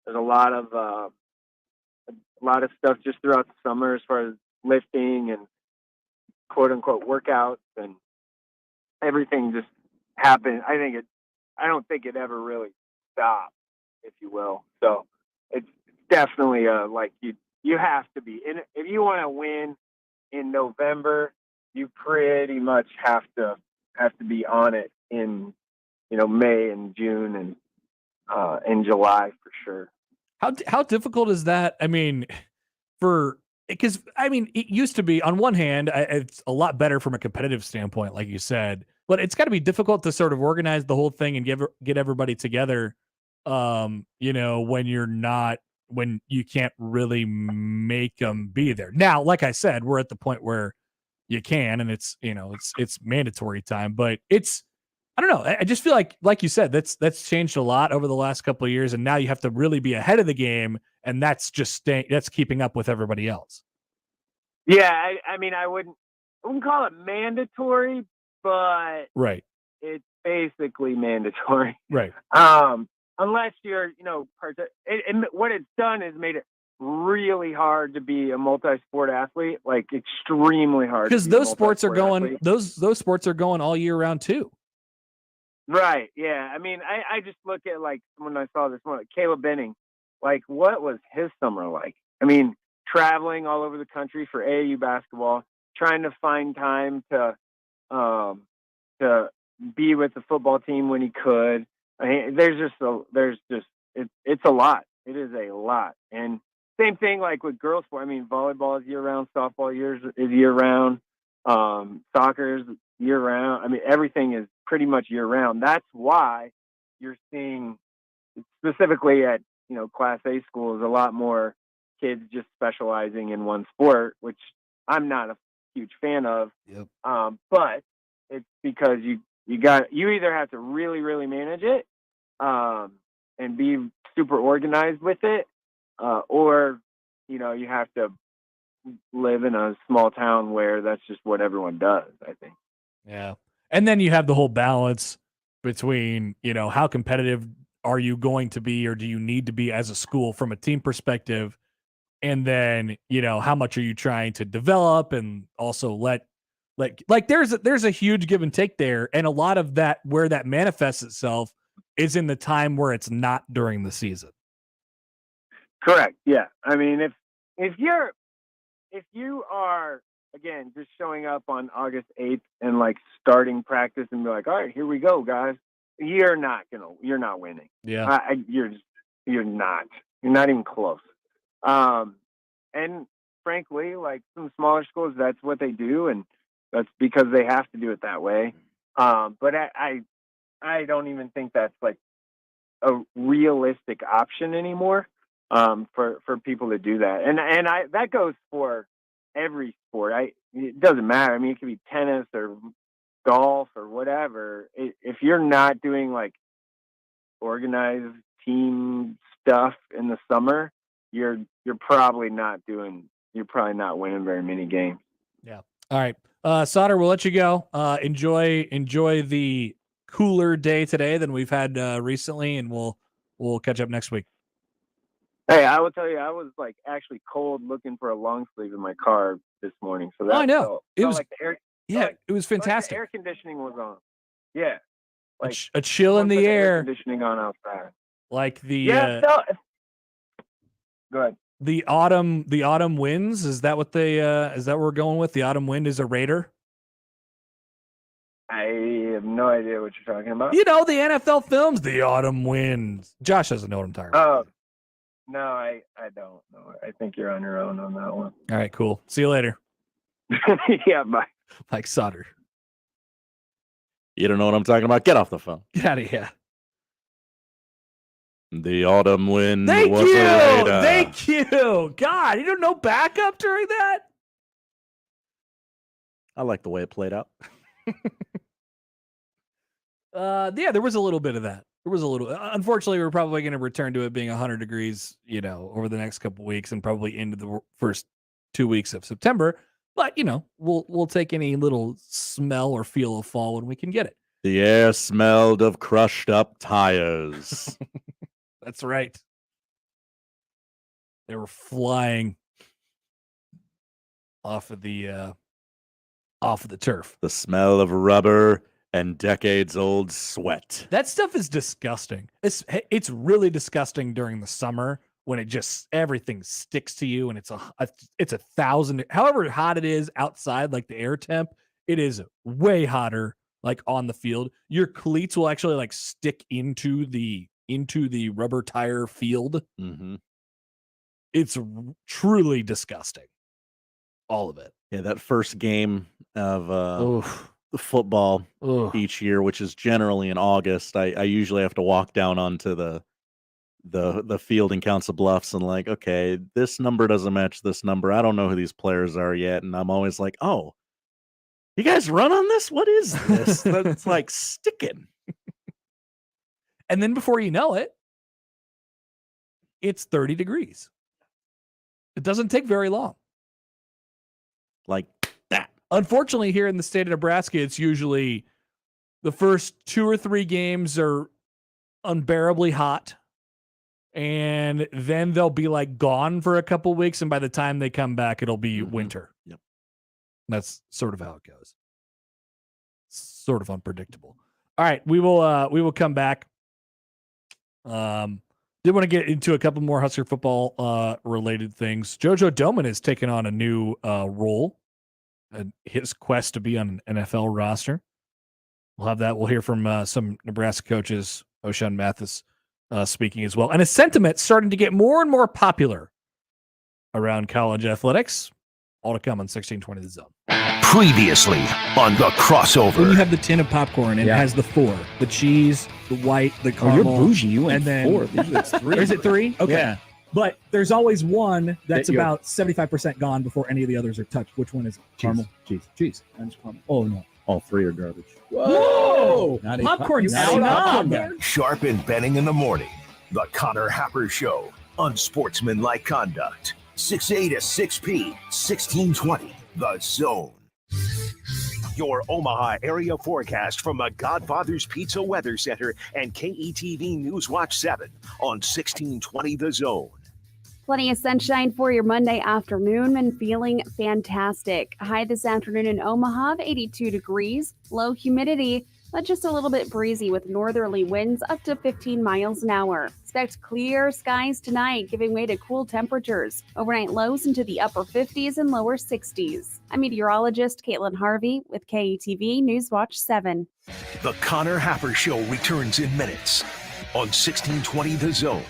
a lot of stuff just throughout the summer as far as lifting and quote unquote workouts, and everything just happened. I don't think it ever really stopped, if you will. So it's definitely like you have to be, and if you want to win in November, you pretty much have to be on it in May and June and in July for sure. How difficult is that? I mean, because it used to be, on one hand, it's a lot better from a competitive standpoint, like you said, but it's got to be difficult to sort of organize the whole thing and get everybody together. When you can't really make them be there. Now, like I said, we're at the point where you can, and it's mandatory time, but I don't know. I just feel like you said, that's changed a lot over the last couple of years, and now you have to really be ahead of the game, and that's just that's keeping up with everybody else. Yeah, I mean, I wouldn't call it mandatory, but right, it's basically mandatory. Right. Unless you're, and what it's done is made it really hard to be a multi-sport athlete, like extremely hard. Because those sports are going, those sports are going all year round too. Right. Yeah. I mean, I just look at like when I saw this one, Caleb Benning, like what was his summer like? I mean, traveling all over the country for AAU basketball, trying to find time to be with the football team when he could. I mean, it's a lot. It is a lot. And same thing like with girls sport. I mean, volleyball is year round, softball is year round, soccer is year round. I mean, everything is pretty much year round. That's why you're seeing specifically at, Class A schools, a lot more kids just specializing in one sport, which I'm not a huge fan of. Yep. But it's because you either have to really, really manage it, and be super organized with it, or, you have to live in a small town where that's just what everyone does, I think. Yeah. And then you have the whole balance between, how competitive are you going to be, or do you need to be as a school from a team perspective? And then, how much are you trying to develop, and also there's a huge give and take there. And a lot of that, where that manifests itself, is in the time where it's not during the season. Correct. Yeah. I mean, if you are, again, just showing up on August 8th and like starting practice and be like, all right, here we go, guys. You're not winning. Yeah. You're not even close. And frankly, like some smaller schools, that's what they do. And that's because they have to do it that way. But I don't even think that's like a realistic option anymore, for people to do that. And that goes for every sport. It doesn't matter. I mean, it could be tennis or golf or whatever. If you're not doing like organized team stuff in the summer, you're probably not winning very many games. Yeah. All right. Sautter, we'll let you go. Enjoy the cooler day today than we've had recently, and we'll catch up next week. Hey, I will tell you, I was like actually cold looking for a long sleeve in my car this morning. So that I know. It was like the air. Yeah, it was fantastic. Like the air conditioning was on. Yeah, like a chill in the air. Conditioning on outside. Like the go ahead. The autumn winds. Is that what we're going with? The autumn wind is a Raider. I have no idea what you're talking about. The NFL films, The Autumn Winds. Josh doesn't know what I'm talking about. Oh, no, I don't know. I think you're on your own on that one. All right, cool. See you later. Yeah, bye. Mike Sautter. You don't know what I'm talking about? Get off the phone. Get out of here. The autumn wind Thank was you. a Raider. Thank you. God, you don't know backup during that? I like the way it played out. Yeah, there was a little bit of that. There was a little. Unfortunately, we're probably going to return to it being 100 degrees, over the next couple of weeks, and probably into the first 2 weeks of September. But we'll take any little smell or feel of fall when we can get it. The air smelled of crushed up tires. That's right. They were flying off of the turf. The smell of rubber and decades-old sweat. That stuff is disgusting. It's really disgusting during the summer when everything sticks to you, and it's 1,000. However hot it is outside, like the air temp, it is way hotter. Like on the field, your cleats will actually like stick into the rubber tire field. Mm-hmm. It's truly disgusting. All of it. Yeah, that first game of the football each year, which is generally in August, I usually have to walk down onto the field in Council Bluffs and like, okay, this number doesn't match this number. I don't know who these players are yet, and I'm always like, oh, you guys run on this? What is this? That's like sticking. And then before you know it, it's 30 degrees. It doesn't take very long. Like that. Unfortunately, here in the state of Nebraska, it's usually the first 2 or 3 games are unbearably hot. And then they'll be like gone for a couple weeks. And by the time they come back, it'll be winter. Yep. That's sort of how it goes. Sort of unpredictable. All right, we will come back. Did want to get into a couple more Husker football related things. JoJo Domann has taken on a new role in his quest to be on an NFL roster. We'll have that. We'll hear from some Nebraska coaches, O'Shawn Mathis speaking as well. And a sentiment starting to get more and more popular around college athletics. All to come on 1620 The Zone. Previously on the crossover. When you have the tin of popcorn and it has the 4, the cheese, the white, the caramel. Oh, you're bougie. You went and then 4. Usually it's 3. Or is it 3? Okay. Yeah. But there's always one that's That about 75% gone before any of the others are touched. Which one is it? Caramel? Cheese. And caramel. Oh, no. All 3 are garbage. Whoa! Not Popcorn's not out on. Popcorn. Sharp and Benning in the morning. The Connor Happer Show. Unsportsmanlike conduct. 6A to 6P. 1620. The Zone. Your Omaha area forecast from the Godfather's Pizza Weather Center and KETV News Watch 7 on 1620 The Zone. Plenty of sunshine for your Monday afternoon and feeling fantastic. High this afternoon in Omaha of 82 degrees. Low humidity, but just a little bit breezy with northerly winds up to 15 miles an hour. Expect clear skies tonight, giving way to cool temperatures. Overnight lows into the upper 50s and lower 60s. I'm meteorologist Caitlin Harvey with KETV News Watch 7. The Connor Happer Show returns in minutes on 1620 The Zone.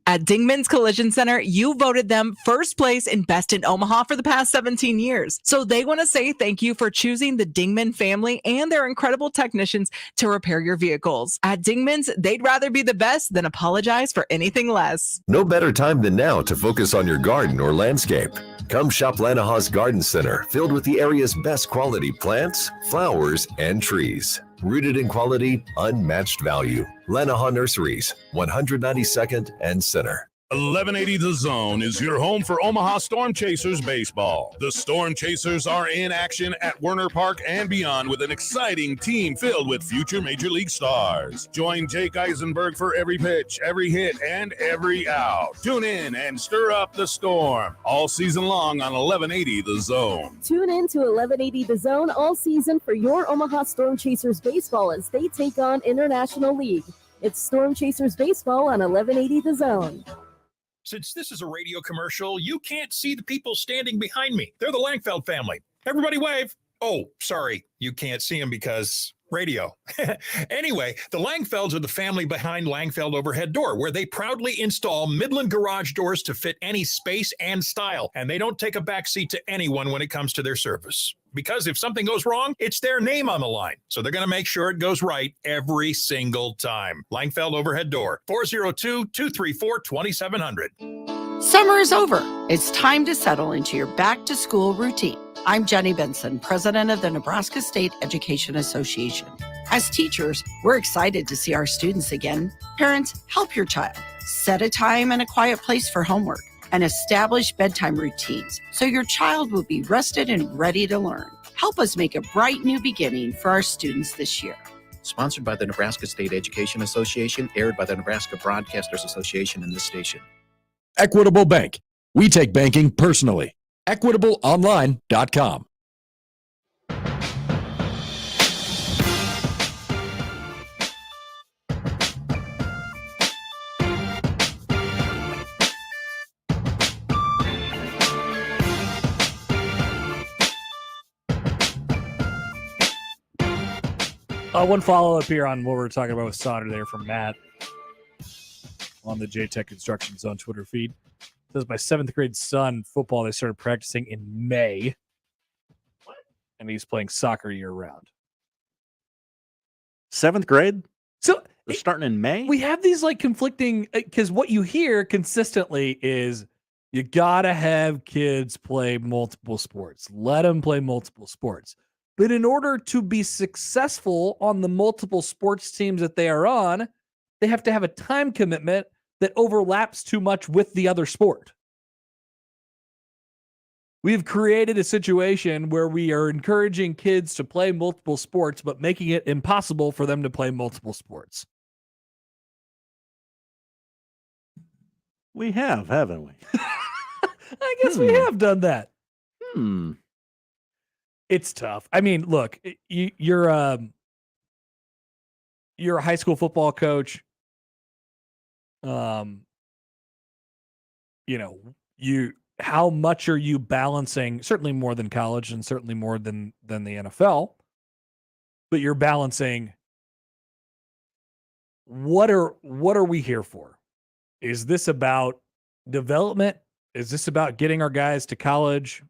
At Dingman's Collision Center, you voted them first place in Best in Omaha for the past 17 years. So they want to say thank you for choosing the Dingman family and their incredible technicians to repair your vehicles. At Dingman's, they'd rather be the best than apologize for anything less. No better time than now to focus on your garden or landscape. Come shop Lanaha's Garden Center, filled with the area's best quality plants, flowers, and trees. Rooted in quality, unmatched value. Lanaha Nurseries, 192nd and Center. 1180 The Zone is your home for Omaha Storm Chasers baseball. The Storm Chasers are in action at Werner Park and beyond with an exciting team filled with future Major League stars. Join Jake Eisenberg for every pitch, every hit, and every out. Tune in and stir up the Storm all season long on 1180 The Zone. Tune in to 1180 The Zone all season for your Omaha Storm Chasers baseball as they take on International League. It's Storm Chasers baseball on 1180 The Zone. Since this is a radio commercial, you can't see the people standing behind me. They're the Langfeld family. Everybody wave. Oh, sorry. You can't see them because radio. Anyway, the Langfelds are the family behind Langfeld Overhead Door, where they proudly install Midland garage doors to fit any space and style. And they don't take a backseat to anyone when it comes to their service. Because if something goes wrong, it's their name on the line. So they're going to make sure it goes right every single time. Langfeld Overhead Door, 402-234-2700. Summer is over. It's time to settle into your back-to-school routine. I'm Jenny Benson, president of the Nebraska State Education Association. As teachers, we're excited to see our students again. Parents, help your child. Set a time and a quiet place for homework and establish bedtime routines so your child will be rested and ready to learn. Help us make a bright new beginning for our students this year. Sponsored by the Nebraska State Education Association, aired by the Nebraska Broadcasters Association and this station. Equitable Bank. We take banking personally. EquitableOnline.com. One follow-up here on what we were talking about with Sautter there from Matt on the JTech Construction Zone Twitter feed. It says my 7th grade son, football, they started practicing in May. And he's playing soccer year-round. 7th grade? So they're starting in May? We have these like conflicting, because what you hear consistently is you got to have kids play multiple sports. Let them play multiple sports. But in order to be successful on the multiple sports teams that they are on, they have to have a time commitment that overlaps too much with the other sport. We've created a situation where we are encouraging kids to play multiple sports, but making it impossible for them to play multiple sports. We have, haven't we? I guess we have done that. It's tough. I mean, look, you're a high school football coach. How much are you balancing? Certainly more than college, and certainly more than the NFL. But you're balancing. What are we here for? Is this about development? Is this about getting our guys to college?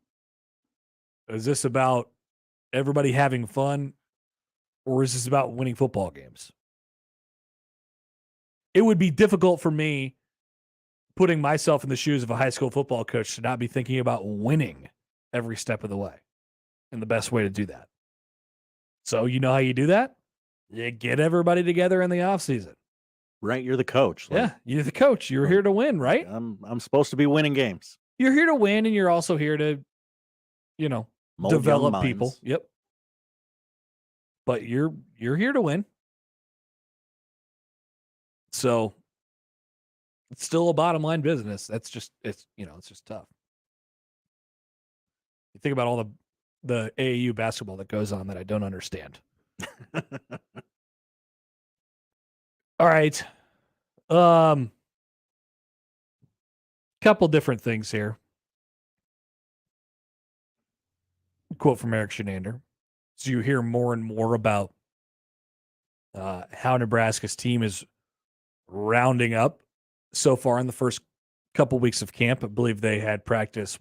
Is this about everybody having fun? Or is this about winning football games? It would be difficult for me, putting myself in the shoes of a high school football coach, to not be thinking about winning every step of the way. And the best way to do that. So you know how you do that? You get everybody together in the offseason. Right, you're the coach. Yeah, you're the coach. You're here to win, right? I'm supposed to be winning games. You're here to win, and you're also here to, Mold young develop minds. people. Yep. But you're here to win. So it's still a bottom line business. It's just tough. You think about all the AAU basketball that goes on that I don't understand. All right. Couple different things here. Quote from Eric Shenander. So you hear more and more about how Nebraska's team is rounding up so far in the first couple weeks of camp. I believe they had practice,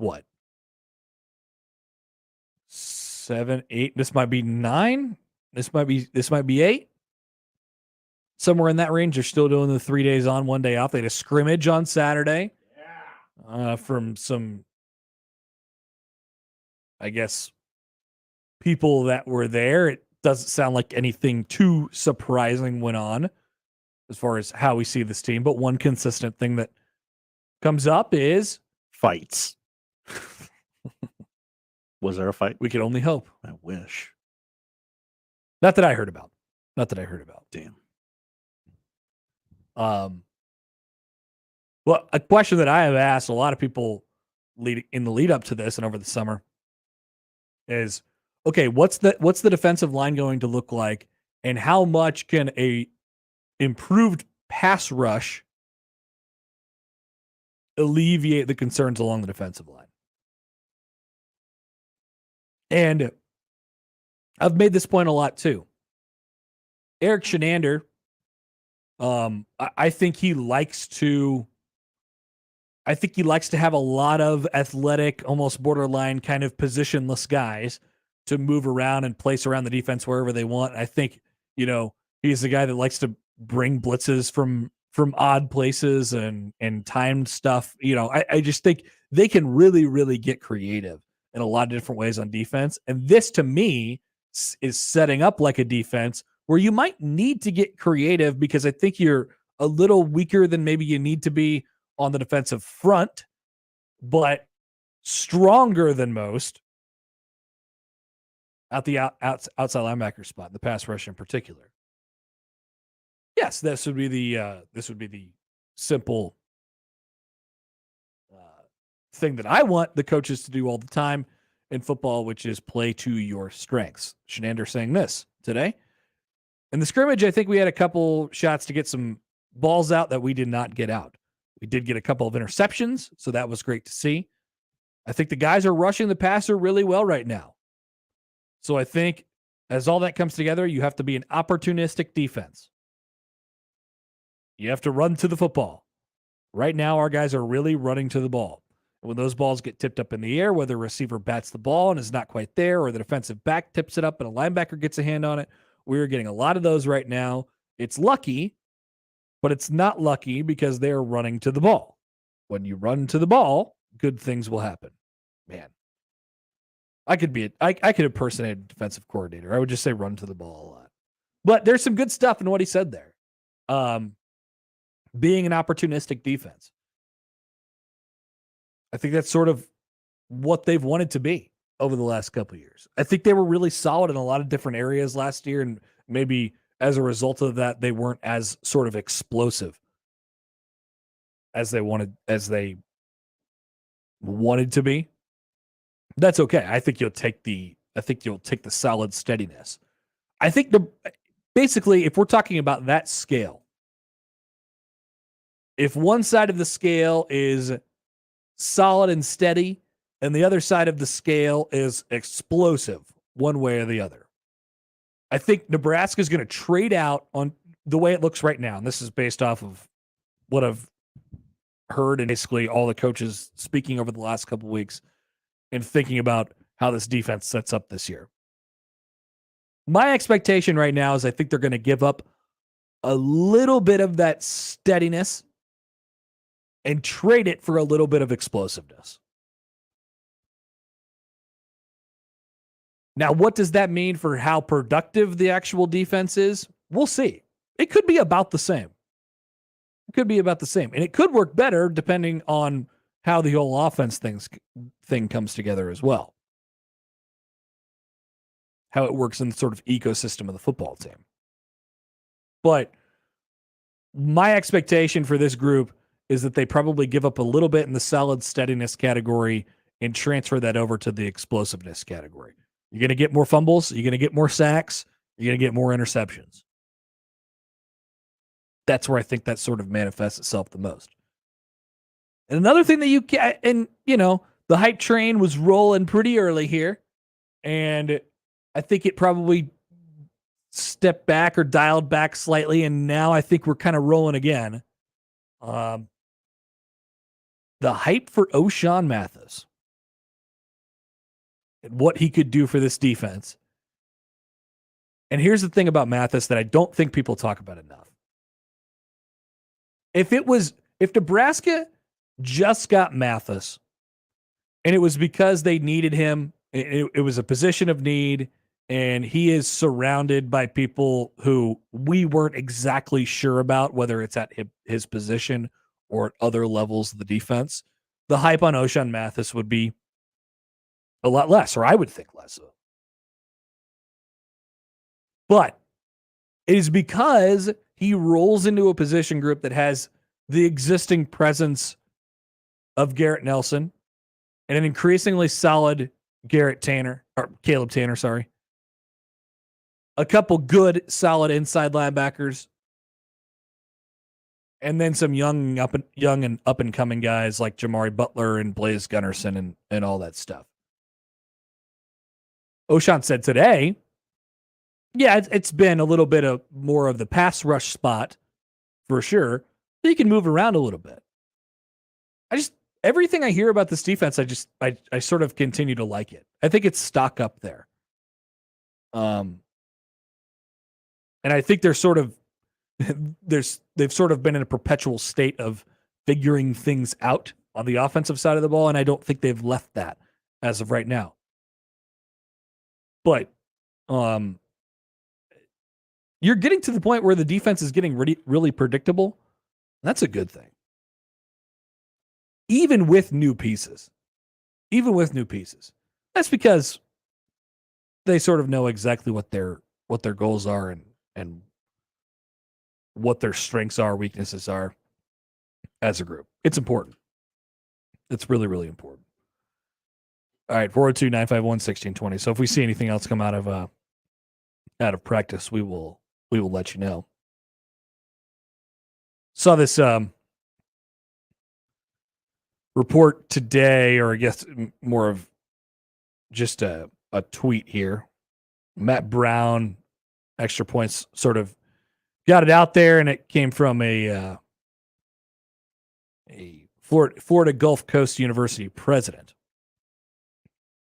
7, 8. This might be 9. This might be 8. Somewhere in that range. They're still doing the 3 days on, 1 day off. They had a scrimmage on Saturday. From some, I guess, people that were there. It doesn't sound like anything too surprising went on as far as how we see this team. But one consistent thing that comes up is fights. Was there a fight? We could only hope. I wish. Not that I heard about. Damn. Well, a question that I have asked a lot of people in the lead up to this and over the summer is, okay, what's the defensive line going to look like, and how much can a improved pass rush alleviate the concerns along the defensive line? And I've made this point a lot too. Eric Shenander, I think he likes to have a lot of athletic, almost borderline kind of positionless guys to move around and place around the defense wherever they want. I think, he's the guy that likes to bring blitzes from odd places and timed stuff. I just think they can really, really get creative in a lot of different ways on defense. And this, to me, is setting up like a defense where you might need to get creative, because I think you're a little weaker than maybe you need to be on the defensive front, but stronger than most at the outside linebacker spot, the pass rush in particular. Yes, this would be the simple thing that I want the coaches to do all the time in football, which is play to your strengths. Shenander saying this today. In the scrimmage, I think we had a couple shots to get some balls out that we did not get out. We did get a couple of interceptions, so that was great to see. I think the guys are rushing the passer really well right now. So I think as all that comes together, you have to be an opportunistic defense. You have to run to the football. Right now, our guys are really running to the ball. And when those balls get tipped up in the air, whether a receiver bats the ball and is not quite there, or the defensive back tips it up and a linebacker gets a hand on it, we're getting a lot of those right now. It's lucky, but it's not lucky because they're running to the ball. When you run to the ball, good things will happen. Man, I could impersonate a defensive coordinator. I would just say run to the ball a lot. But there's some good stuff in what he said there. Being an opportunistic defense. I think that's sort of what they've wanted to be over the last couple of years. I think they were really solid in a lot of different areas last year, and maybe as a result of that, they weren't as sort of explosive as they wanted to be. That's okay. I think you'll take the solid steadiness. I think basically, if we're talking about that scale, if one side of the scale is solid and steady, and the other side of the scale is explosive, one way or the other, I think Nebraska is going to trade out on the way it looks right now. And this is based off of what I've heard and basically all the coaches speaking over the last couple of weeks and thinking about how this defense sets up this year. My expectation right now is I think they're going to give up a little bit of that steadiness and trade it for a little bit of explosiveness. Now, what does that mean for how productive the actual defense is? We'll see. It could be about the same. And it could work better depending on how the whole offense thing comes together as well. how it works in the sort of ecosystem of the football team. But my expectation for this group is that they probably give up a little bit in the solid steadiness category and transfer that over to the explosiveness category. You're going to get more fumbles. You're going to get more sacks. You're going to get more interceptions. That's where I think that sort of manifests itself the most. And another thing that you can, and the hype train was rolling pretty early here, and I think it probably stepped back or dialed back slightly, and now I think we're kind of rolling again. The hype for O'Shawn Mathis and what he could do for this defense. And here's the thing about Mathis that I don't think people talk about enough. If Nebraska just got Mathis and it was because they needed him, it was a position of need, and he is surrounded by people who we weren't exactly sure about, whether it's at his position or at other levels of the defense, the hype on O'Shawn Mathis would be a lot less, or I would think less of. But it is because he rolls into a position group that has the existing presence of Garrett Nelson and an increasingly solid Caleb Tanner, sorry. A couple good, solid inside linebackers, and then some young and up and coming guys like Jamari Butler and Blaze Gunnerson and all that stuff. O'Shawn said today, yeah, it's been a little bit of more of the pass rush spot for sure. But you can move around a little bit. Everything I hear about this defense, I sort of continue to like it. I think it's stock up there. And I think they're sort of they've sort of been in a perpetual state of figuring things out on the offensive side of the ball, and I don't think they've left that as of right now. But you're getting to the point where the defense is getting really, really predictable. That's a good thing. Even with new pieces. That's because they sort of know exactly what their goals are and what their strengths are, weaknesses are as a group. It's important. It's really, really important. All right, 402-951-1620. So if we see anything else come out of practice, we will let you know. Saw this report today, or I guess more of just a tweet here. Matt Brown, Extra Points, sort of got it out there, and it came from a Florida Gulf Coast University president,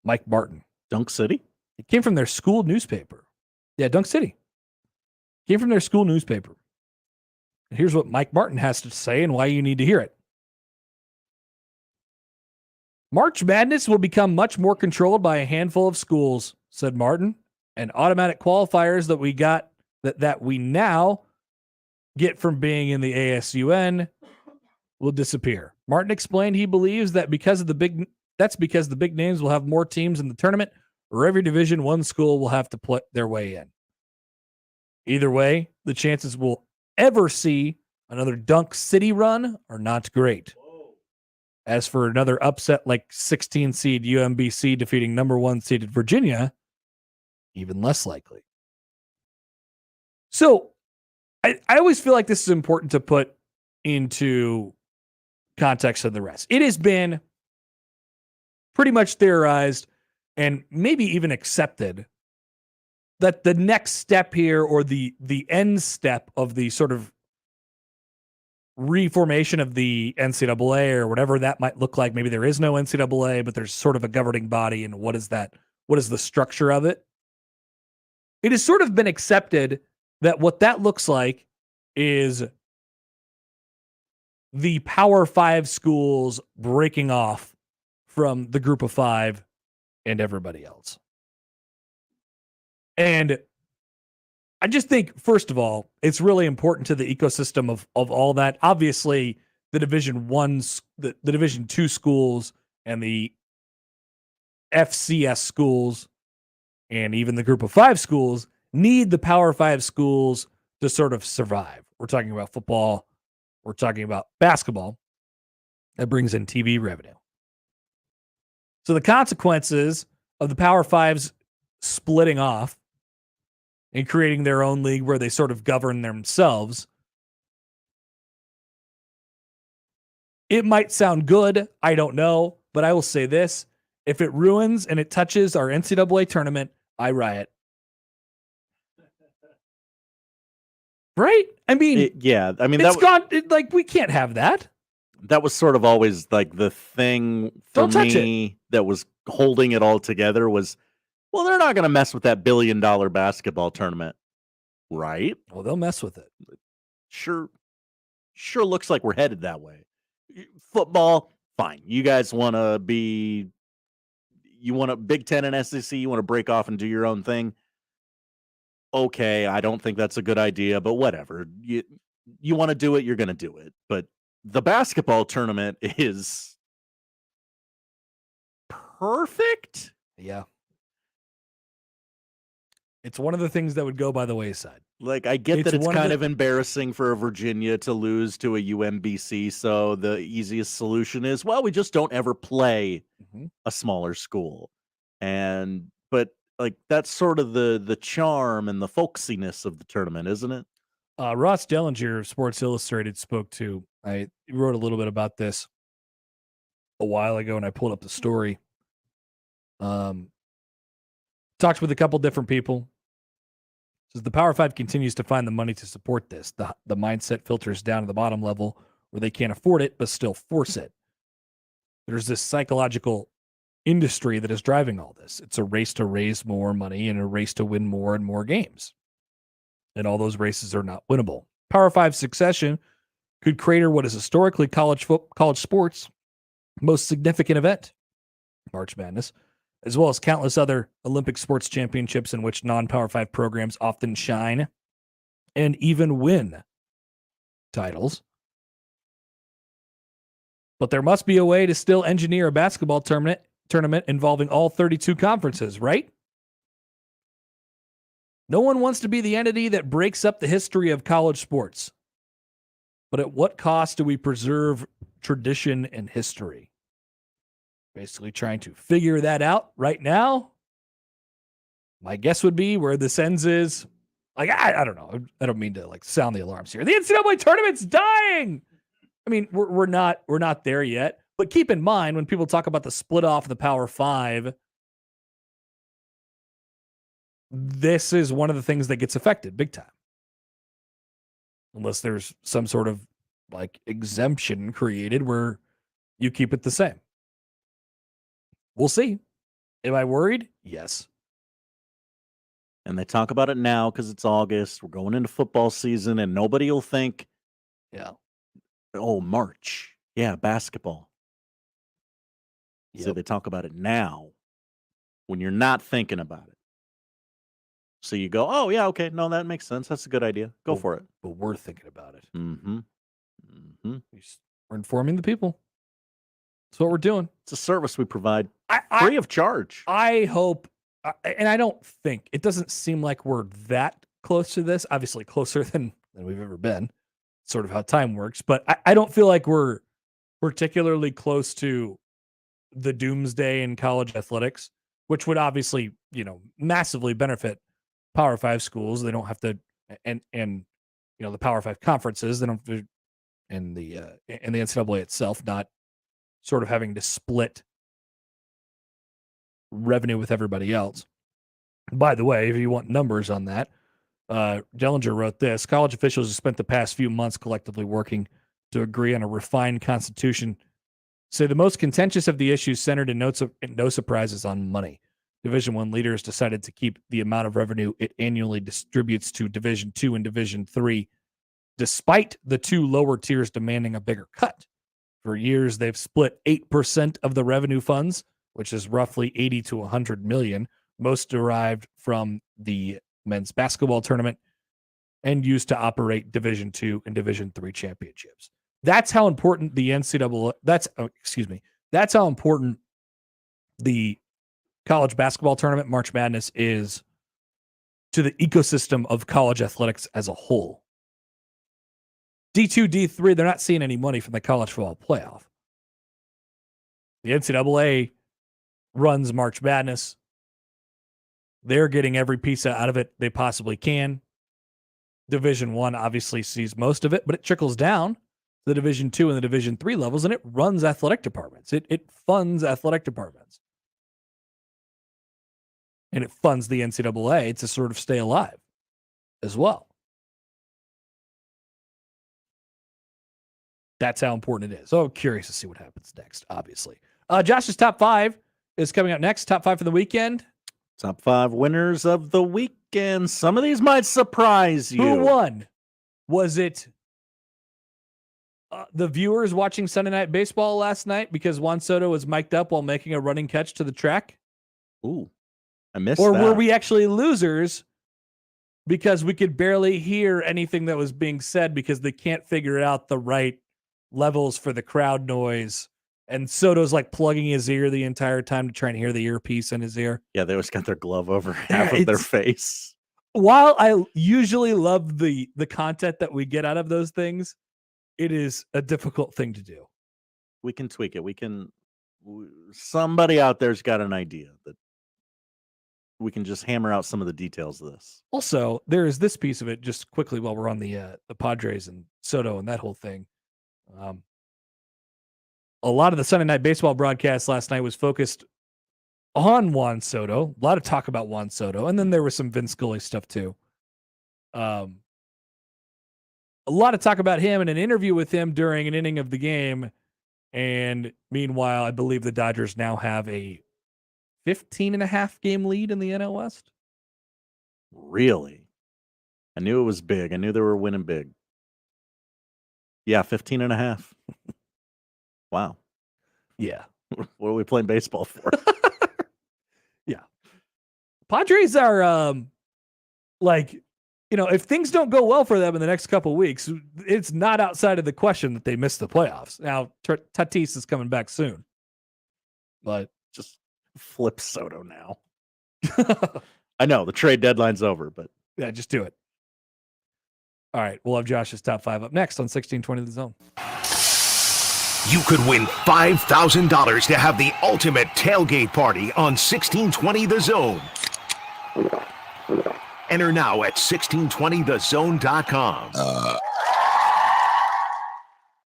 Mike Martin. Dunk City? It came from their school newspaper. Yeah, Dunk City. Came from their school newspaper. And here's what Mike Martin has to say and why you need to hear it. March Madness will become much more controlled by a handful of schools, said Martin, and automatic qualifiers that we got that we now get from being in the ASUN will disappear. Martin explained he believes that because the big names will have more teams in the tournament, or every Division I school will have to put their way in. Either way, the chances we'll ever see another Dunk City run are not great. As for another upset like 16 seed UMBC defeating number 1 seeded Virginia, even less likely. So I always feel like this is important to put into context of the rest. It has been pretty much theorized and maybe even accepted that the next step here, or the end step of the sort of reformation of the NCAA or whatever that might look like. Maybe there is no NCAA, but there's sort of a governing body, and what is that? What is the structure of it? It has sort of been accepted that what that looks like is the Power 5 schools breaking off from the Group of 5 and everybody else. And I just think, first of all, it's really important to the ecosystem of all that. Obviously, the Division the Division II schools and the FCS schools And even the group of 5 schools need the Power 5 schools to sort of survive. We're talking about football. We're talking about basketball. That brings in TV revenue. So the consequences of the Power 5s splitting off and creating their own league where they sort of govern themselves, it might sound good. I don't know. But I will say this. If it ruins and it touches our NCAA tournament, I riot. Right? I mean, it's gone. Like, we can't have that. That was sort of always like the thing for me that was holding it all together was, well, they're not going to mess with that $1 billion basketball tournament, right? Well, they'll mess with it. Sure looks like we're headed that way. Football, fine. You guys want to Big Ten and SEC, you want to break off and do your own thing. Okay, I don't think that's a good idea, but whatever. You want to do it, you're going to do it. But the basketball tournament is perfect. Yeah. It's one of the things that would go by the wayside. Like, I get that it's kind of embarrassing for Virginia to lose to a UMBC, so the easiest solution is, well, we just don't ever play a smaller school. But like, that's sort of the charm and the folksiness of the tournament, isn't it? Ross Dellinger of Sports Illustrated I wrote a little bit about this a while ago, and I pulled up the story. Talked with a couple different people. Says the Power 5 continues to find the money to support this. The mindset filters down to the bottom level where they can't afford it, but still force it. There's this psychological industry that is driving all this. It's a race to raise more money and a race to win more and more games. And all those races are not winnable. Power 5 succession could crater what is historically college sports' most significant event, March Madness, as well as countless other Olympic sports championships in which non-Power 5 programs often shine and even win titles. But there must be a way to still engineer a basketball tournament involving all 32 conferences, right? No one wants to be the entity that breaks up the history of college sports. But at what cost do we preserve tradition and history? Basically trying to figure that out right now. My guess would be where this ends is, like, I don't know. I don't mean to like sound the alarms here. The NCAA tournament's dying. I mean, we're not there yet. But keep in mind, when people talk about the split off of the Power 5, this is one of the things that gets affected big time. Unless there's some sort of like exemption created where you keep it the same. We'll see. Am I worried? Yes. And they talk about it now because it's August. We're going into football season, and nobody will think, oh, March. Yeah, basketball. Yep. So they talk about it now when you're not thinking about it. So you go, oh, yeah, okay. No, that makes sense. That's a good idea. Go for it. But we're thinking about it. Mm-hmm. We're informing the people. That's what we're doing. It's a service we provide free of charge. I hope, and I don't think, it doesn't seem like we're that close to this. Obviously closer than we've ever been. Sort of how time works. But I don't feel like we're particularly close to the doomsday in college athletics, which would obviously, massively benefit Power 5 schools. They don't have to, and the Power 5 conferences, they don't have to, and the NCAA itself not sort of having to split revenue with everybody else. By the way, if you want numbers on that, Dellinger wrote this: college officials have spent the past few months collectively working to agree on a refined constitution. Say the most contentious of the issues centered in no surprises on money. Division I leaders decided to keep the amount of revenue it annually distributes to Division II and Division III, despite the two lower tiers demanding a bigger cut. For years, they've split 8% of the revenue funds, which is roughly 80 to 100 million, most derived from the men's basketball tournament, and used to operate Division II and Division III championships. That's how important the NCAA. That's how important the college basketball tournament, March Madness is to the ecosystem of college athletics as a whole. D2, D3, they're not seeing any money from the college football playoff. The NCAA runs March Madness. They're getting every piece out of it they possibly can. Division I obviously sees most of it, but it trickles down to the Division II and the Division III levels, and it runs athletic departments. It funds athletic departments. And it funds the NCAA to sort of stay alive as well. That's how important it is. So I'm curious to see what happens next, obviously. Josh's top 5 is coming up next. Top 5 for the weekend. Top 5 winners of the weekend. Some of these might surprise you. Who won? Was it the viewers watching Sunday Night Baseball last night because Juan Soto was mic'd up while making a running catch to the track? Ooh, I missed or that. were we actually losers because we could barely hear anything that was being said because they can't figure out the right levels for the crowd noise? And Soto's like plugging his ear the entire time to try and hear the earpiece in his ear. Yeah, they always got their glove over half of their face. While I usually love the content that we get out of those things, it is a difficult thing to do. We can tweak it. Somebody out there's got an idea that we can just hammer out some of the details of this. Also, there is this piece of it just quickly while we're on the Padres and Soto and that whole thing. A lot of the Sunday Night Baseball broadcast last night was focused on Juan Soto. A lot of talk about Juan Soto. And then there was some Vince Scully stuff too. A lot of talk about him and an interview with him during an inning of the game. And meanwhile, I believe the Dodgers now have a 15.5 game lead in the NL West. Really? I knew it was big. I knew they were winning big. Yeah, 15.5. Wow. Yeah. What are we playing baseball for? Yeah. Padres are if things don't go well for them in the next couple of weeks, it's not outside of the question that they miss the playoffs. Now, Tatis is coming back soon. But just flip Soto now. I know the trade deadline's over, but yeah, just do it. All right, we'll have Josh's top 5 up next on 1620 The Zone. You could win $5,000 to have the ultimate tailgate party on 1620 The Zone. Enter now at 1620thezone.com.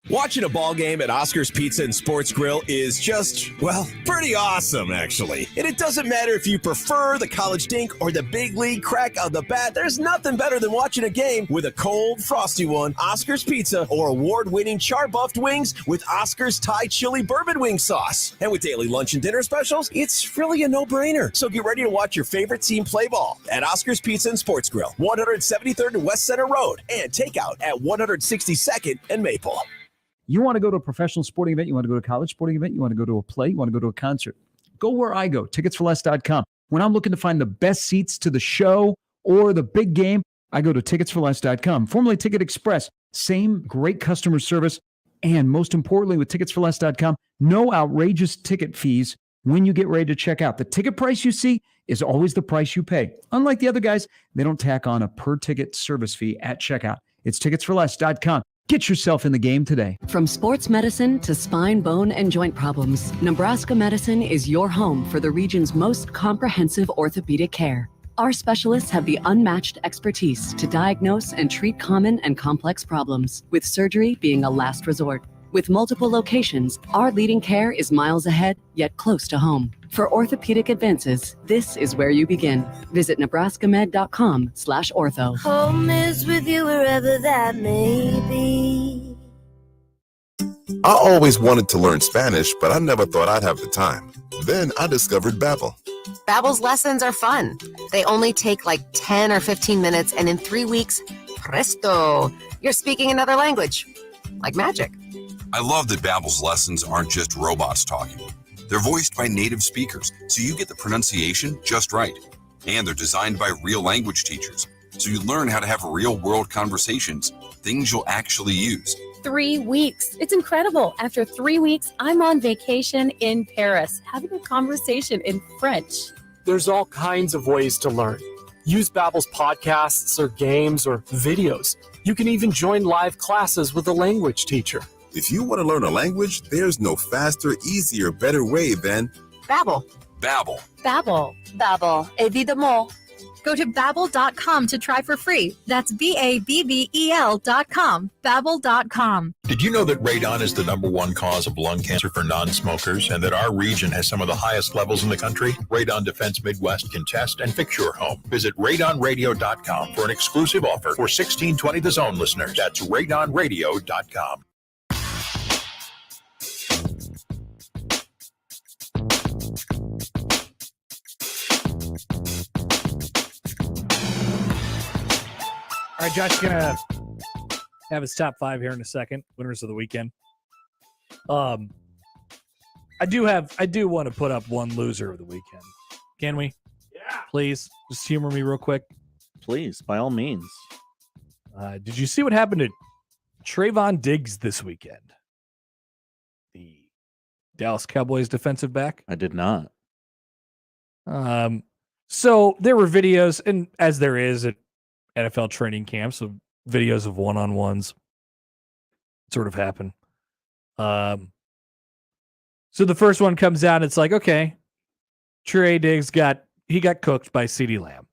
Watching a ball game at Oscar's Pizza and Sports Grill is just, well, pretty awesome, actually. And it doesn't matter if you prefer the college dink or the big league crack of the bat, there's nothing better than watching a game with a cold, frosty one, Oscar's Pizza, or award-winning char-buffed wings with Oscar's Thai chili bourbon wing sauce. And with daily lunch and dinner specials, it's really a no-brainer. So get ready to watch your favorite team play ball at Oscar's Pizza and Sports Grill, 173rd and West Center Road, and takeout at 162nd and Maple. You want to go to a professional sporting event, you want to go to a college sporting event, you want to go to a play, you want to go to a concert, go where I go, ticketsforless.com. When I'm looking to find the best seats to the show or the big game, I go to ticketsforless.com, formerly Ticket Express. Same great customer service, and most importantly with ticketsforless.com, no outrageous ticket fees when you get ready to check out. The ticket price you see is always the price you pay. Unlike the other guys, they don't tack on a per-ticket service fee at checkout. It's ticketsforless.com. Get yourself in the game today. From sports medicine to spine, bone, and joint problems, Nebraska Medicine is your home for the region's most comprehensive orthopedic care. Our specialists have the unmatched expertise to diagnose and treat common and complex problems, with surgery being a last resort. With multiple locations, our leading care is miles ahead, yet close to home. For orthopedic advances, this is where you begin. Visit nebraskamed.com/ortho. Home is with you wherever that may be. I always wanted to learn Spanish, but I never thought I'd have the time. Then I discovered Babbel. Babbel's lessons are fun. They only take like 10 or 15 minutes, and in 3 weeks, presto, you're speaking another language. Like magic. I love that Babbel's lessons aren't just robots talking. They're voiced by native speakers, so you get the pronunciation just right. And they're designed by real language teachers, so you learn how to have real-world conversations, things you'll actually use. 3 weeks. It's incredible. After 3 weeks, I'm on vacation in Paris, having a conversation in French. There's all kinds of ways to learn. Use Babbel's podcasts or games or videos. You can even join live classes with a language teacher. If you want to learn a language, there's no faster, easier, better way than Babbel. Babbel. Babbel. Babbel. Évidemment. Go to Babbel.com to try for free. That's BABBEL.com. Babbel.com. Did you know that radon is the #1 cause of lung cancer for non-smokers and that our region has some of the highest levels in the country? Radon Defense Midwest can test and fix your home. Visit radonradio.com for an exclusive offer for 1620 The Zone listeners. That's radonradio.com. All right, Josh's gonna have his top 5 here in a second. Winners of the weekend. I do want to put up one loser of the weekend. Can we? Yeah. Please, just humor me real quick. Please, by all means. Did you see what happened to Trayvon Diggs this weekend? The Dallas Cowboys defensive back? I did not. So there were videos, and as there is at NFL training camps, of videos of one-on-ones sort of happen. So the first one comes out, it's like, okay, Trey Diggs got cooked by CeeDee Lamb.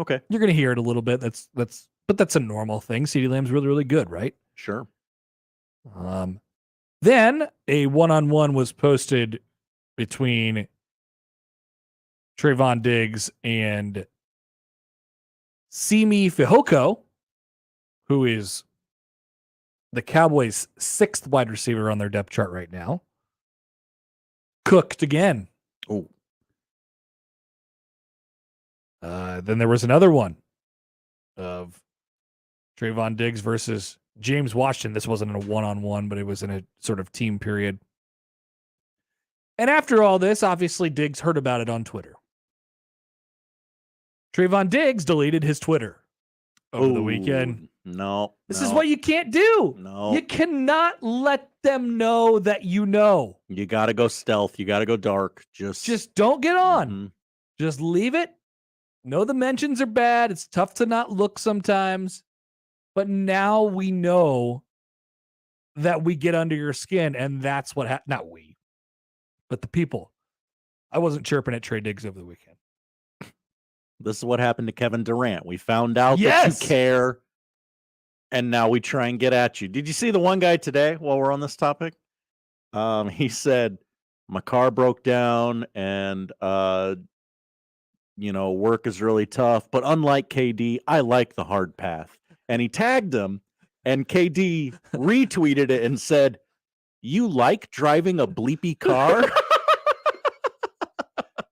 Okay. You're going to hear it a little bit. But that's a normal thing. CeeDee Lamb's really, really good, right? Sure. Then a one-on-one was posted between Trayvon Diggs and Simi Fehoko, who is the Cowboys' 6th wide receiver on their depth chart right now. Cooked again. Oh. Then there was another one of Trayvon Diggs versus James Washington. This wasn't in a one-on-one, but it was in a sort of team period. And after all this, obviously Diggs heard about it on Twitter. Trayvon Diggs deleted his Twitter over the weekend. No. This is what you can't do. No. You cannot let them know that you know. You got to go stealth. You got to go dark. Just don't get on. Just leave it. Know the mentions are bad. It's tough to not look sometimes. But now we know that we get under your skin, and that's what happened. Not we, but the people. I wasn't chirping at Trey Diggs over the weekend. This is what happened to Kevin Durant. We found out that you care, and now we try and get at you. Did you see the one guy today while we're on this topic? He said, my car broke down and, work is really tough. But unlike KD, I like the hard path. And he tagged him, and KD retweeted it and said, you like driving a bleepy car?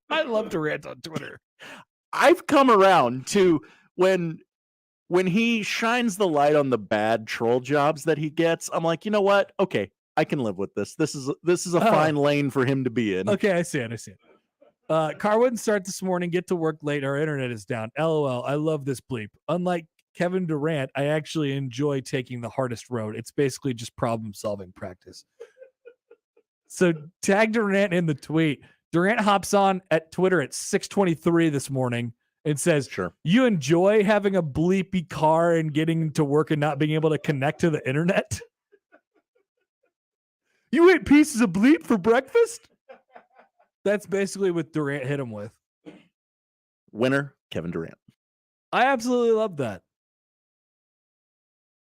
I love Durant on Twitter. I've come around to when he shines the light on the bad troll jobs that he gets. I'm like, you know what? Okay, I can live with this. This is a fine lane for him to be in. Okay, I see it. Car wouldn't start this morning. Get to work late. Our internet is down. LOL. I love this bleep. Unlike Kevin Durant, I actually enjoy taking the hardest road. It's basically just problem-solving practice. So tag Durant in the tweet. Durant hops on at Twitter at 6:23 this morning and says, sure, you enjoy having a bleepy car and getting to work and not being able to connect to the internet? You ate pieces of bleep for breakfast? That's basically what Durant hit him with. Winner, Kevin Durant. I absolutely love that.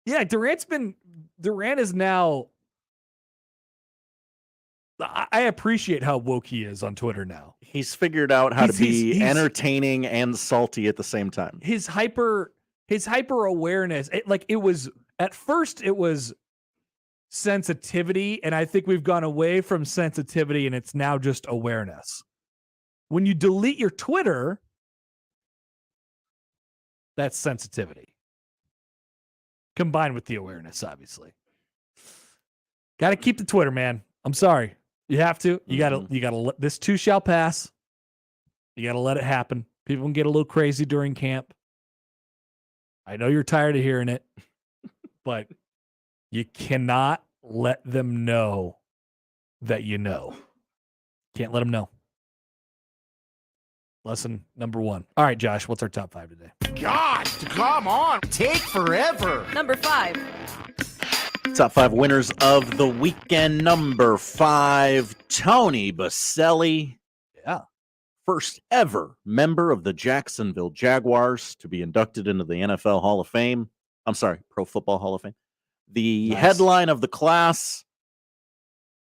Yeah, Durant is now, I appreciate how woke he is on Twitter now. He's figured out how to be entertaining and salty at the same time. His hyper awareness, at first it was sensitivity, and I think we've gone away from sensitivity and it's now just awareness. When you delete your Twitter, that's sensitivity. Combined with the awareness, obviously. Got to keep the Twitter, man. I'm sorry. You have to. You gotta let this too shall pass. You gotta let it happen. People can get a little crazy during camp. I know you're tired of hearing it. but you cannot let them know that you know. Can't let them know. Lesson number 1. All right, Josh, what's our top 5 today? God, come on. Take forever. Number 5. Top 5 winners of the weekend. Number 5, Tony Baselli. Yeah. First ever member of the Jacksonville Jaguars to be inducted into the NFL Hall of Fame. I'm sorry, Pro Football Hall of Fame. The headline of the class,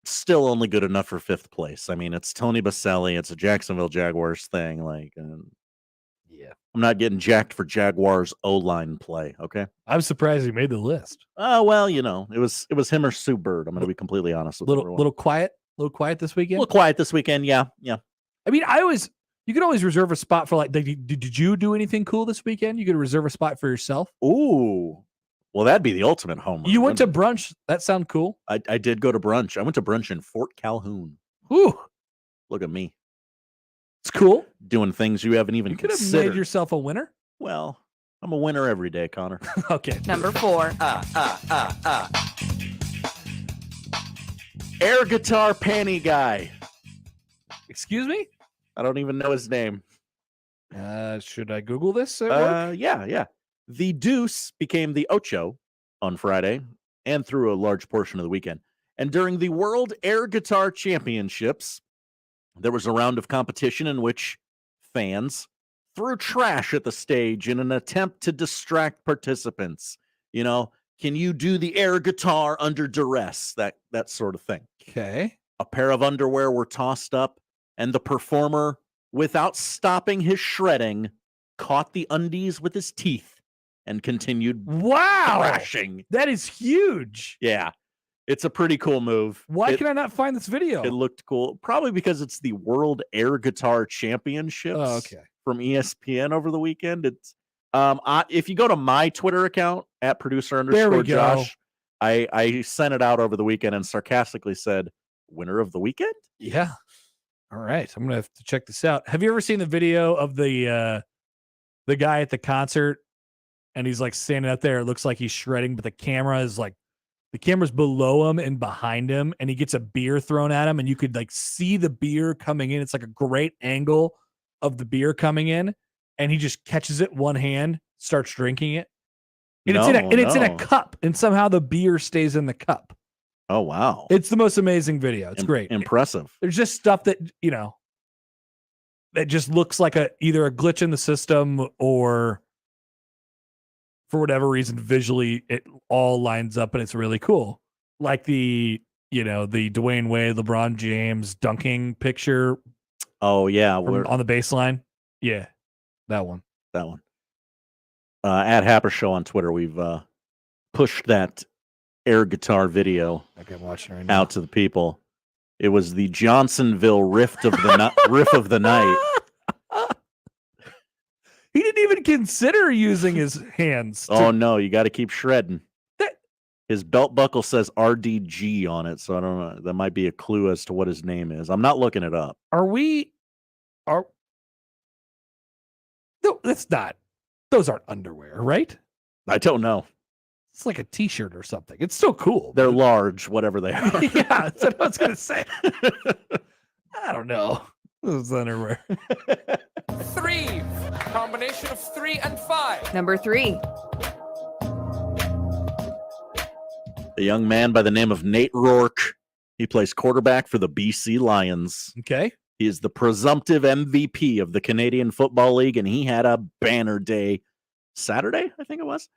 still only good enough for 5th place. I mean, it's Tony Baselli. It's a Jacksonville Jaguars thing. Yeah. I'm not getting jacked for Jaguars O-line play, okay? I'm surprised he made the list. Oh, well, it was him or Sue Bird. I'm going to be completely honest with everyone. Little quiet this weekend? A little quiet this weekend, yeah. I mean, you could always reserve a spot for did you do anything cool this weekend? You could reserve a spot for yourself. Ooh. Well, that'd be the ultimate home run. You went to brunch. That sound cool? I did go to brunch. I went to brunch in Fort Calhoun. Ooh. Look at me. It's cool. Doing things you haven't even could have considered. made yourself a winner? Well, I'm a winner every day, Connor. Okay. Number 4. Air guitar panty guy. Excuse me? I don't even know his name. Should I Google this? Yeah. The Deuce became the Ocho on Friday and through a large portion of the weekend. And during the World Air Guitar Championships, there was a round of competition in which fans threw trash at the stage in an attempt to distract participants. Can you do the air guitar under duress? That sort of thing. Okay. A pair of underwear were tossed up, and the performer, without stopping his shredding, caught the undies with his teeth and continued crashing. That is huge. Yeah. It's a pretty cool move. Why can I not find this video? It looked cool. Probably because it's the World Air Guitar Championships from ESPN over the weekend. It's if you go to my Twitter account at @producer_Josh, I sent it out over the weekend and sarcastically said, winner of the weekend? Yeah. All right. I'm gonna have to check this out. Have you ever seen the video of the guy at the concert and he's standing up there? It looks like he's shredding, but the camera's below him and behind him, and he gets a beer thrown at him, and you could see the beer coming in. It's a great angle of the beer coming in, and he just catches it one hand, starts drinking it. And it's in a cup, and somehow the beer stays in the cup. Oh, wow. It's the most amazing video. It's great. Impressive. There's just stuff that, that just looks like either a glitch in the system or for whatever reason, visually, it all lines up and it's really cool. Like the Dwayne Wade, LeBron James dunking picture. Oh, yeah. On the baseline. Yeah. That one. At Happer Show on Twitter, we've pushed that air guitar video out to the people. It was the Johnsonville riff of the night. He didn't even consider using his hands. Oh, no, you got to keep shredding. His belt buckle says RDG on it, so I don't know. That might be a clue as to what his name is. I'm not looking it up. No, that's not. Those aren't underwear, right? I don't know. It's like a t-shirt or something. It's still cool. They're large, whatever they are. Yeah, that's what I was going to say. I don't know. Those underwear. 3. Combination of 3 and 5. Number 3. A young man by the name of Nate Rourke. He plays quarterback for the BC Lions. Okay. He is the presumptive MVP of the Canadian Football League, and he had a banner day Saturday, I think it was.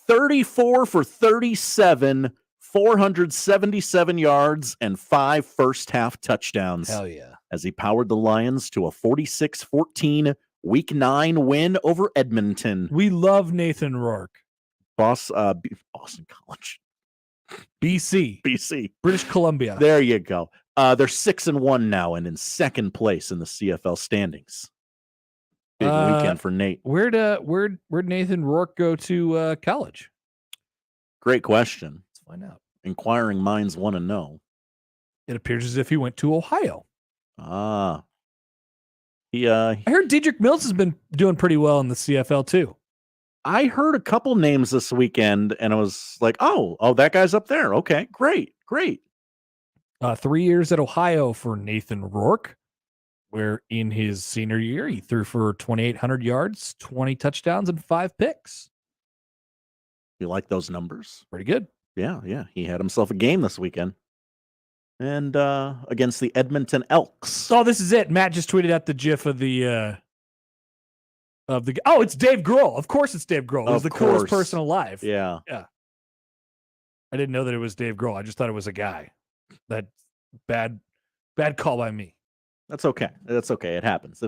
34 for 37, 477 yards, and 5 first-half touchdowns. Hell yeah. As he powered the Lions to a 46-14 Week 9 win over Edmonton. We love Nathan Rourke. Boston College. BC. British Columbia. There you go. They're 6-1 now and in second place in the CFL standings. Big weekend for Nate. Where'd Nathan Rourke go to college? Great question. Let's find out. Inquiring minds want to know. It appears as if he went to Ohio. I heard Dedrick Mills has been doing pretty well in the CFL too. I heard a couple names this weekend, and I was like, oh, that guy's up there. Okay, great. 3 years at Ohio for Nathan Rourke, where in his senior year, he threw for 2,800 yards, 20 touchdowns, and 5 picks. You like those numbers? Pretty good. Yeah. He had himself a game this weekend. And against the Edmonton Elks. Oh, this is it. Matt just tweeted out the GIF of the it's Dave Grohl. Of course it's Dave Grohl. He's the coolest person alive. Yeah. I didn't know that it was Dave Grohl. I just thought it was a guy. That bad call by me. That's okay. It happens.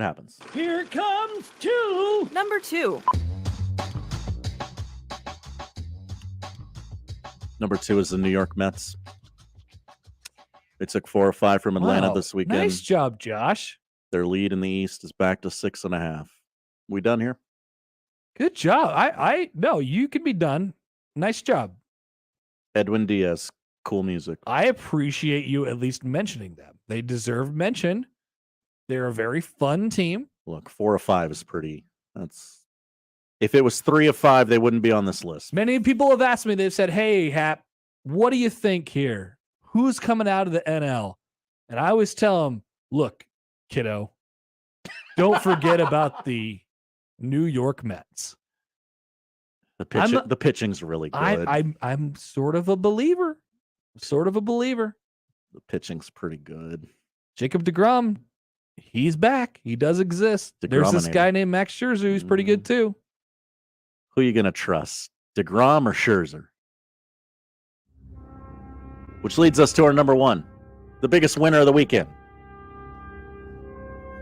Here comes two. Number 2. Number 2 is the New York Mets. They took 4 or 5 from Atlanta this weekend. Nice job, Josh. Their lead in the East is back to 6.5. We done here? Good job. No, you can be done. Nice job. Edwin Diaz, cool music. I appreciate you at least mentioning them. They deserve mention. They're a very fun team. Look, 4 or 5 is pretty. If it was 3 of 5, they wouldn't be on this list. Many people have asked me, they've said, hey, Hap, what do you think here? Who's coming out of the NL? And I always tell them, look, kiddo, don't forget about the New York Mets. The pitching's really good. I'm sort of a believer. The pitching's pretty good. Jacob deGrom, he's back. He does exist. There's this guy named Max Scherzer who's pretty good too. Who are you going to trust, deGrom or Scherzer? Which leads us to our number 1, the biggest winner of the weekend.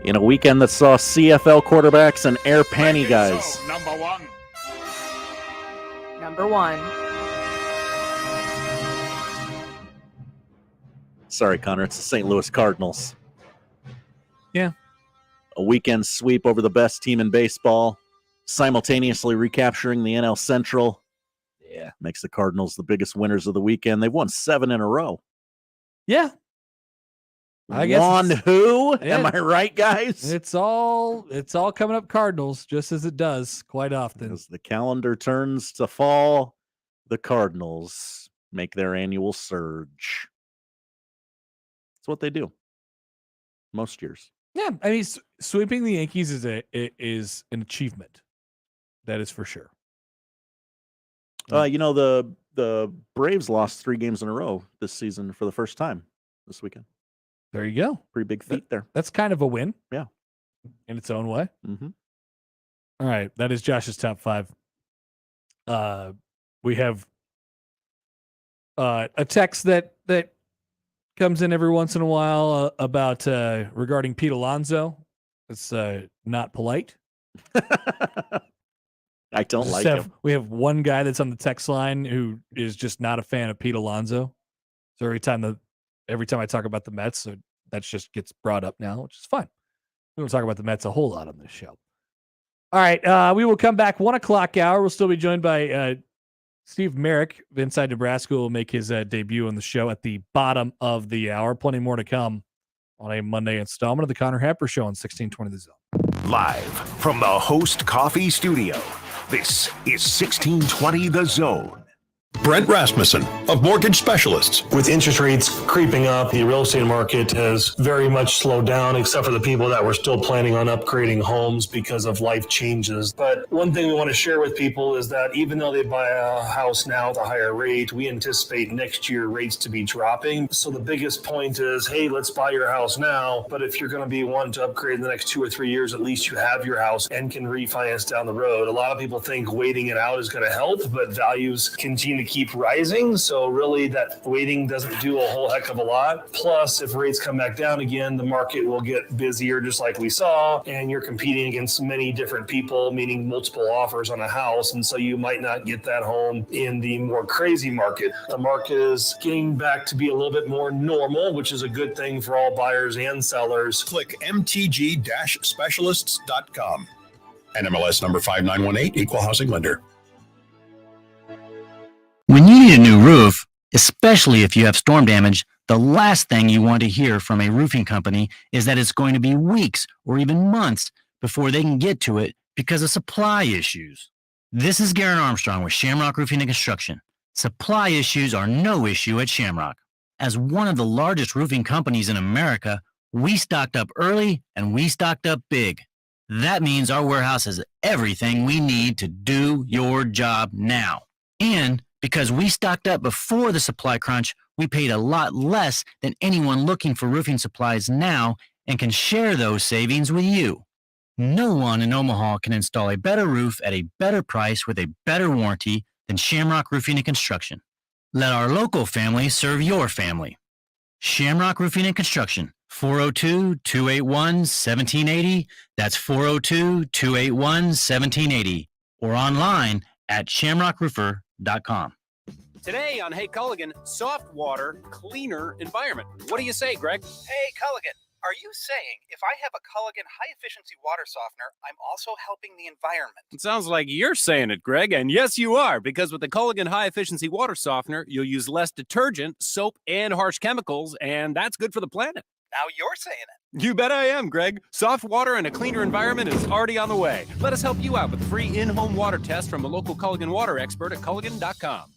In a weekend that saw CFL quarterbacks and air panty guys. Number 1. Sorry, Connor, it's the St. Louis Cardinals. Yeah. A weekend sweep over the best team in baseball, simultaneously recapturing the NL Central. Yeah, makes the Cardinals the biggest winners of the weekend. They've won 7 in a row. Yeah. I guess Won who? Am I right, guys? It's all coming up Cardinals, just as it does quite often. As the calendar turns to fall, the Cardinals make their annual surge. That's what they do. Most years. Yeah, I mean, sweeping the Yankees is an achievement. That is for sure. The Braves lost 3 games in a row this season for the first time this weekend. There you go. Pretty big feat there. That's kind of a win. Yeah. In its own way. Mm-hmm. All right. That is Josh's top 5. We have a text that comes in every once in a while about regarding Pete Alonso. It's not polite. I don't like him. We have one guy that's on the text line who is just not a fan of Pete Alonso. So every time I talk about the Mets, so that just gets brought up now, which is fine. We don't talk about the Mets a whole lot on this show. All right, we will come back 1 o'clock hour. We'll still be joined by Steve Merrick of Inside Nebraska. Will make his debut on the show at the bottom of the hour. Plenty more to come on a Monday installment of the Connor Happer Show on 1620 The Zone. Live from the Host Coffee Studio, this is 1620 The Zone. Brent Rasmussen of Mortgage Specialists. With interest rates creeping up, the real estate market has very much slowed down, except for the people that were still planning on upgrading homes because of life changes. But one thing we want to share with people is that even though they buy a house now at a higher rate, we anticipate next year rates to be dropping. So the biggest point is, hey, let's buy your house now. But if you're going to be wanting to upgrade in the next 2 or 3 years, at least you have your house and can refinance down the road. A lot of people think waiting it out is going to help, but values continue to keep rising. So really that waiting doesn't do a whole heck of a lot. Plus, if rates come back down again, the market will get busier just like we saw. And you're competing against many different people, meaning multiple offers on a house. And so you might not get that home in the more crazy market. The market is getting back to be a little bit more normal, which is a good thing for all buyers and sellers. Click mtg-specialists.com. NMLS number 5918, Equal Housing Lender. When you need a new roof, especially if you have storm damage, the last thing you want to hear from a roofing company is that it's going to be weeks or even months before they can get to it because of supply issues. This is Garen Armstrong with Shamrock Roofing and Construction. Supply issues are no issue at Shamrock. As one of the largest roofing companies in America, we stocked up early and we stocked up big. That means our warehouse has everything we need to do your job now. And because we stocked up before the supply crunch, we paid a lot less than anyone looking for roofing supplies now and can share those savings with you. No one in Omaha can install a better roof at a better price with a better warranty than Shamrock Roofing and Construction. Let our local family serve your family. Shamrock Roofing and Construction, 402-281-1780. That's 402-281-1780. Or online at shamrockroofer.com. Today on Hey Culligan, soft water, cleaner environment. What do you say, Greg? Hey Culligan, are you saying if I have a Culligan high-efficiency water softener, I'm also helping the environment? It sounds like you're saying it, Greg, and yes, you are, because with the Culligan high-efficiency water softener, you'll use less detergent, soap, and harsh chemicals, and that's good for the planet. Now you're saying it. You bet I am, Greg. Soft water and a cleaner environment is already on the way. Let us help you out with a free in-home water test from a local Culligan water expert at Culligan.com.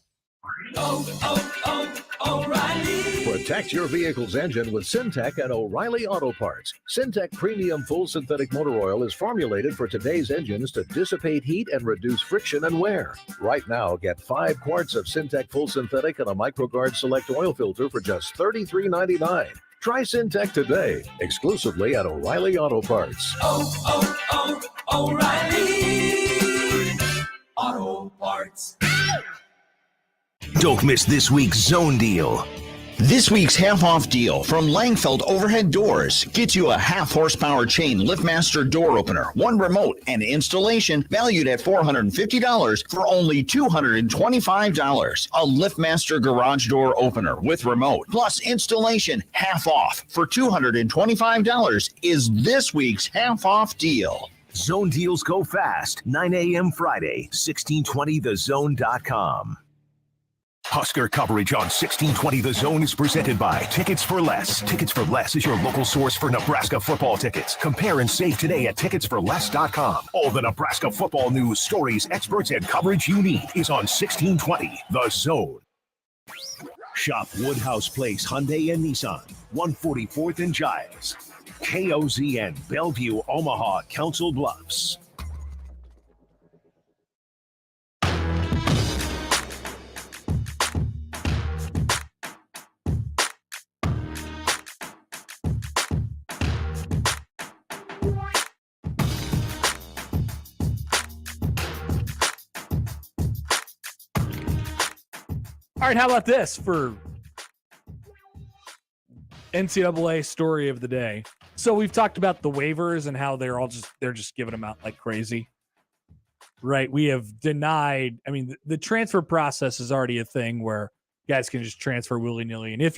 O'Reilly. Protect your vehicle's engine with Syntec and O'Reilly Auto Parts. Syntec Premium Full Synthetic Motor Oil is formulated for today's engines to dissipate heat and reduce friction and wear. Right now, get 5 quarts of Syntec Full Synthetic and a MicroGuard Select Oil Filter for just $33.99. Try Syntec today, exclusively at O'Reilly Auto Parts. O'Reilly Auto Parts. Don't miss this week's Zone Deal. This week's half-off deal from Langfeld Overhead Doors gets you a half-horsepower chain LiftMaster door opener, 1 remote, and installation valued at $450 for only $225. A LiftMaster garage door opener with remote plus installation half off for $225 is this week's half-off deal. Zone deals go fast. 9 a.m. Friday, 1620thezone.com. Husker coverage on 1620 The Zone is presented by Tickets for Less. Tickets for Less is your local source for Nebraska football tickets. Compare and save today at ticketsforless.com. All the Nebraska football news, stories, experts, and coverage you need is on 1620 The Zone. Shop Woodhouse Place Hyundai and Nissan, 144th and Giles. KOZN Bellevue, Omaha, Council Bluffs. All right, how about this for NCAA story of the day? So we've talked about the waivers and how they're just giving them out like crazy, right? We have denied. I mean, the transfer process is already a thing where guys can just transfer willy nilly, and if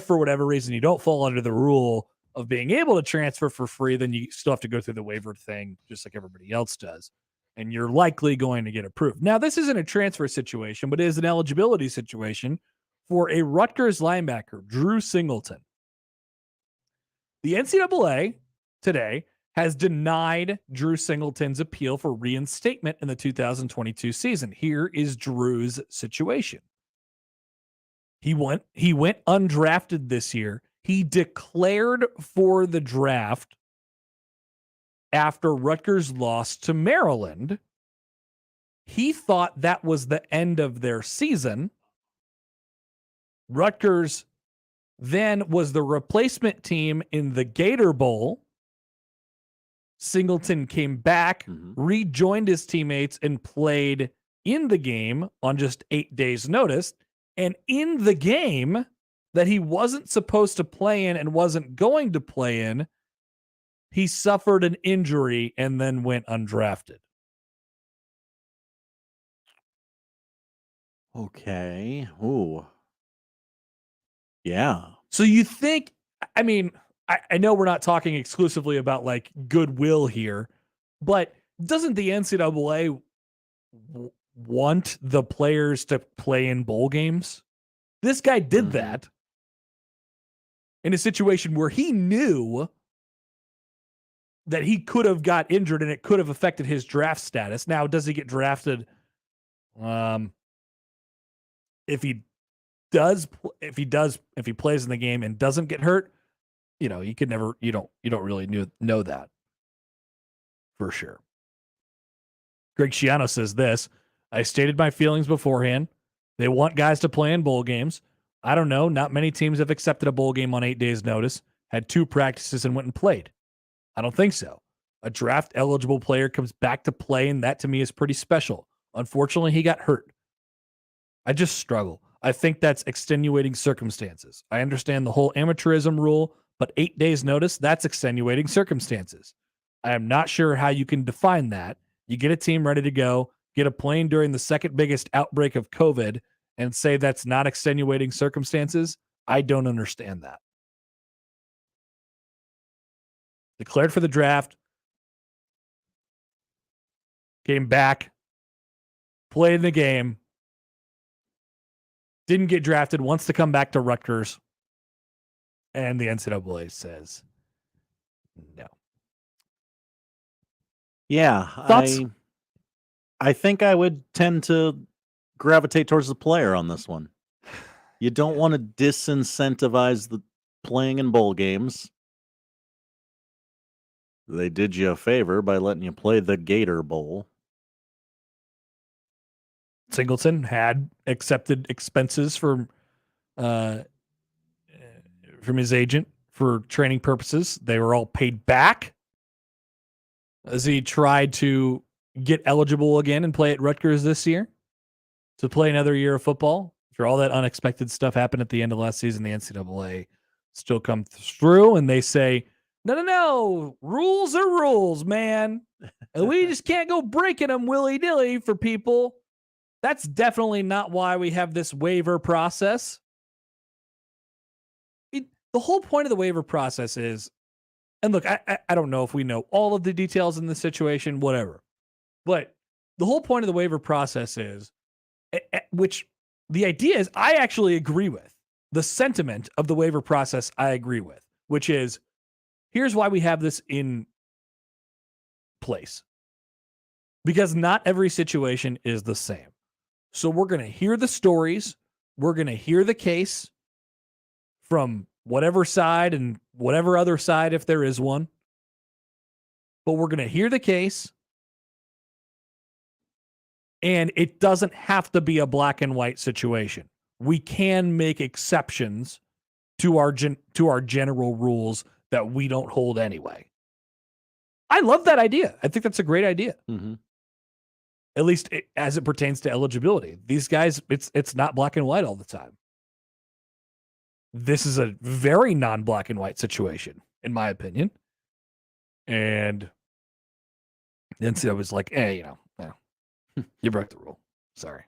for whatever reason you don't fall under the rule of being able to transfer for free, then you still have to go through the waiver thing, just like everybody else does. And you're likely going to get approved. Now, this isn't a transfer situation, but it is an eligibility situation for a Rutgers linebacker, Drew Singleton. The NCAA today has denied Drew Singleton's appeal for reinstatement in the 2022 season. Here is Drew's situation. He went undrafted this year. He declared for the draft after Rutgers lost to Maryland. He thought that was the end of their season. Rutgers then was the replacement team in the Gator Bowl. Singleton came back, rejoined his teammates, and played in the game on just 8 days' notice. And in the game that he wasn't supposed to play in and wasn't going to play in, he suffered an injury and then went undrafted. Okay. Ooh. Yeah. So you think, I mean, I know we're not talking exclusively about like goodwill here, but doesn't the NCAA want the players to play in bowl games? This guy did that in a situation where he knew that he could have got injured and it could have affected his draft status. Now, does he get drafted? If he plays in the game and doesn't get hurt, you could never, you don't really know that for sure. Greg Schiano says this: I stated my feelings beforehand. They want guys to play in bowl games. I don't know. Not many teams have accepted a bowl game on 8 days' notice, had 2 practices, and went and played. I don't think so. A draft-eligible player comes back to play, and that to me is pretty special. Unfortunately, he got hurt. I just struggle. I think that's extenuating circumstances. I understand the whole amateurism rule, but 8 days' notice, that's extenuating circumstances. I am not sure how you can define that. You get a team ready to go, get a plane during the second biggest outbreak of COVID, and say that's not extenuating circumstances. I don't understand that. Declared for the draft, came back, played the game, didn't get drafted, wants to come back to Rutgers, and the NCAA says no. Yeah, Thoughts? I think I would tend to gravitate towards the player on this one. You don't want to disincentivize the playing in bowl games. They did you a favor by letting you play the Gator Bowl. Singleton had accepted expenses from his agent for training purposes. They were all paid back as he tried to get eligible again and play at Rutgers this year, to play another year of football. After all that unexpected stuff happened at the end of last season, the NCAA still come through and they say, no, rules are rules, man. And we just can't go breaking them willy-nilly for people. That's definitely not why we have this waiver process. The whole point of the waiver process is, and look, I don't know if we know all of the details in the situation, whatever. But the whole point of the waiver process is, which the idea is I actually agree with. The sentiment of the waiver process I agree with, which is, here's why we have this in place. Because not every situation is the same. So we're going to hear the stories. We're going to hear the case from whatever side and whatever other side, if there is one. But we're going to hear the case. And it doesn't have to be a black and white situation. We can make exceptions to our general rules that we don't hold anyway. I love that idea. I think that's a great idea. Mm-hmm. At least as it pertains to eligibility. These guys, it's not black and white all the time. This is a very non-black and white situation, in my opinion. And the NCAA was like, you broke the rule. Sorry.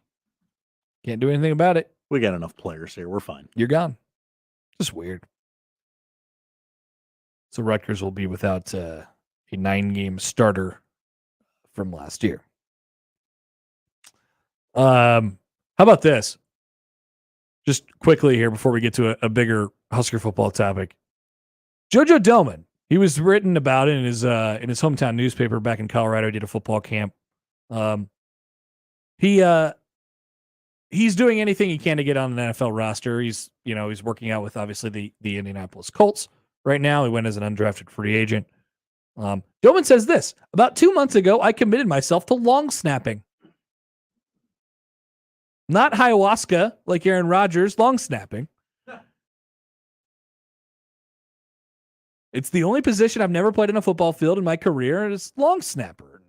Can't do anything about it. We got enough players here. We're fine. You're gone. Just weird. So Rutgers will be without a 9-game starter from last year. How about this? Just quickly here before we get to a bigger Husker football topic. JoJo Domann, he was written about in his hometown newspaper back in Colorado. He did a football camp. He's doing anything he can to get on an NFL roster. He's working out with obviously the Indianapolis Colts right now. He went as an undrafted free agent. Domann says this: about 2 months ago, I committed myself to long snapping. Not ayahuasca like Aaron Rodgers, long snapping. It's the only position I've never played in a football field in my career, and it's long snapper.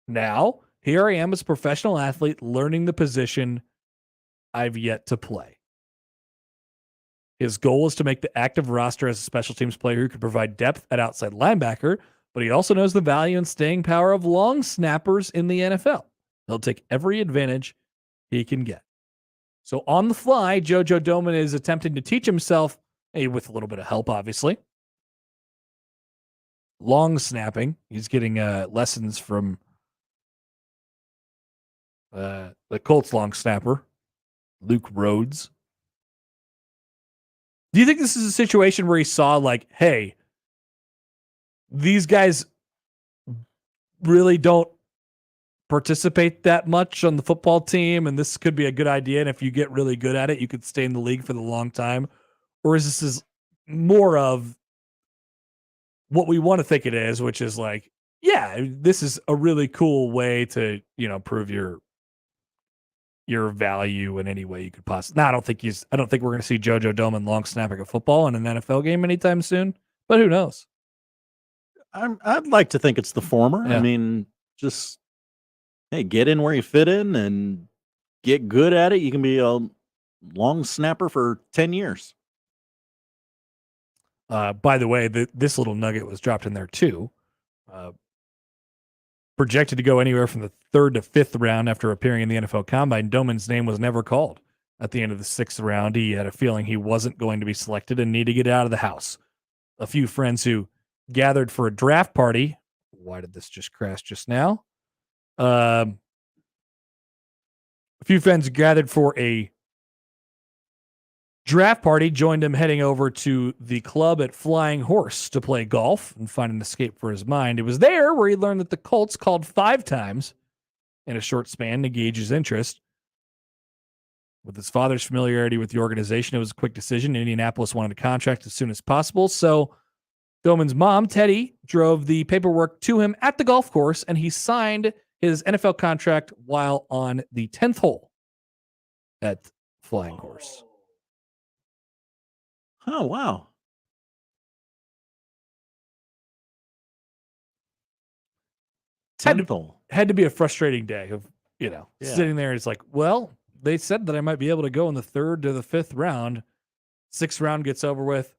Now, here I am as a professional athlete learning the position I've yet to play. His goal is to make the active roster as a special teams player who could provide depth at outside linebacker, but he also knows the value and staying power of long snappers in the NFL. He'll take every advantage he can get. So on the fly, JoJo Domann is attempting to teach himself, with a little bit of help, obviously, long snapping. He's getting lessons from the Colts long snapper, Luke Rhodes. Do you think this is a situation where he saw, like, hey, these guys really don't participate that much on the football team, and this could be a good idea, and if you get really good at it, you could stay in the league for the long time? Or is this more of what we want to think it is, which is like, yeah, this is a really cool way to, prove your value in any way you could possibly. Now, I don't think we're going to see JoJo Doman long snapping a football in an NFL game anytime soon, but who knows? I'd like to think it's the former. Yeah. I mean, just, hey, get in where you fit in and get good at it. You can be a long snapper for 10 years. By the way, this little nugget was dropped in there too. Projected to go anywhere from the 3rd to 5th round after appearing in the NFL Combine, Doman's name was never called. At the end of the 6th round, he had a feeling he wasn't going to be selected and needed to get out of the house. A few friends who gathered for a draft party. Why did this just crash just now? A few friends gathered for a draft party joined him heading over to the club at Flying Horse to play golf and find an escape for his mind. It was there where he learned that the Colts called 5 times in a short span to gauge his interest. With his father's familiarity with the organization, it was a quick decision. Indianapolis wanted a contract as soon as possible, so Doman's mom, Teddy, drove the paperwork to him at the golf course, and he signed his NFL contract while on the 10th hole at Flying Horse. Oh, wow. Had to be a frustrating day of, sitting there. It's like, well, they said that I might be able to go in the 3rd to the 5th round. 6th round gets over with.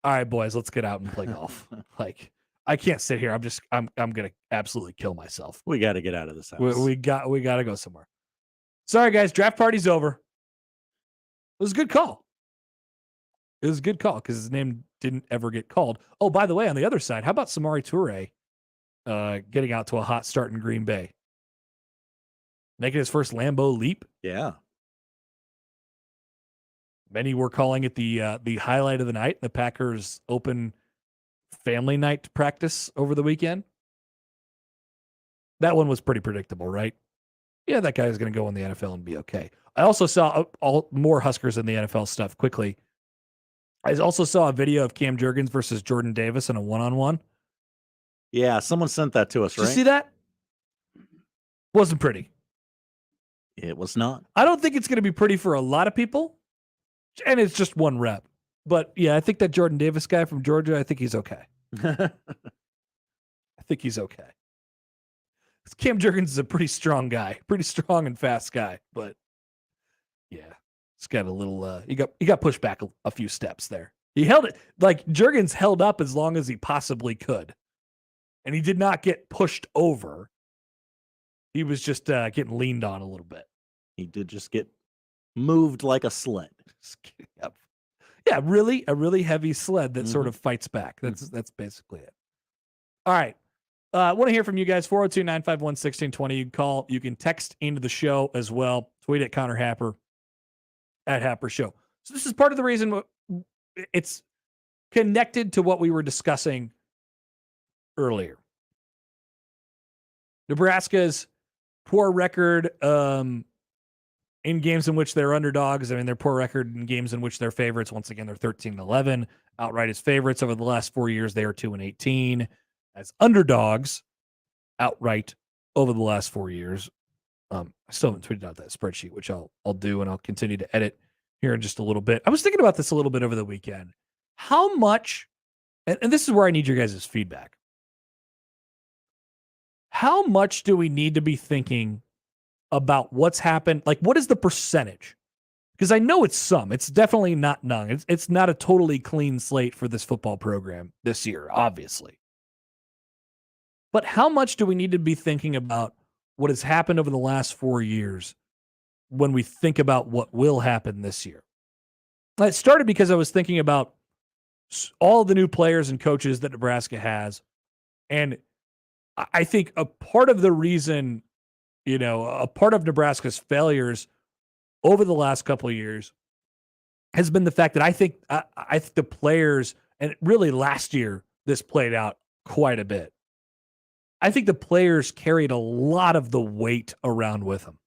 All right, boys, let's get out and play golf. Like, I can't sit here. I'm going to absolutely kill myself. We got to get out of this house. We got to go somewhere. Sorry, guys. Draft party's over. It was a good call. It was a good call because his name didn't ever get called. Oh, by the way, on the other side, how about Samori Toure getting out to a hot start in Green Bay? Making his first Lambeau leap. Yeah. Many were calling it the highlight of the night, the Packers open family night practice over the weekend. That one was pretty predictable, right? Yeah, that guy is going to go in the NFL and be okay. I also saw more Huskers in the NFL stuff quickly. I also saw a video of Cam Jurgens versus Jordan Davis in a one-on-one. Yeah, someone sent that to us, Did right? you see that? Wasn't pretty. It was not. I don't think it's going to be pretty for a lot of people, and it's just one rep. But, yeah, I think that Jordan Davis guy from Georgia, I think he's okay. I think he's okay. Cam Jurgens is a pretty strong guy, pretty strong and fast guy, but yeah, it's got a little. He got pushed back a few steps there. He held it like Jurgens held up as long as he possibly could, and he did not get pushed over. He was just getting leaned on a little bit. He did just get moved like a sled. Yep. Yeah, really, a really heavy sled that sort of fights back. That's basically it. All right. I want to hear from you guys. 402-951-1620. You can call. You can text into the show as well. Tweet at Connor Happer, at Happer Show. So this is part of the reason it's connected to what we were discussing earlier. Nebraska's poor record in games in which they're underdogs. I mean, their poor record in games in which they're favorites. Once again, they're 13-11. Outright as favorites over the last 4 years. They are 2-18. As underdogs outright over the last 4 years. I still haven't tweeted out that spreadsheet, which I'll do, and I'll continue to edit here in just a little bit. I was thinking about this a little bit over the weekend. How much, and this is where I need your guys' feedback. How much do we need to be thinking about what's happened? Like, what is the percentage? Because I know it's some. It's definitely not none. It's not a totally clean slate for this football program this year, obviously. But how much do we need to be thinking about what has happened over the last 4 years when we think about what will happen this year? It started because I was thinking about all the new players and coaches that Nebraska has. And I think a part of the reason, a part of Nebraska's failures over the last couple of years has been the fact that I think the players, and really last year, this played out quite a bit. I think the players carried a lot of the weight around with them.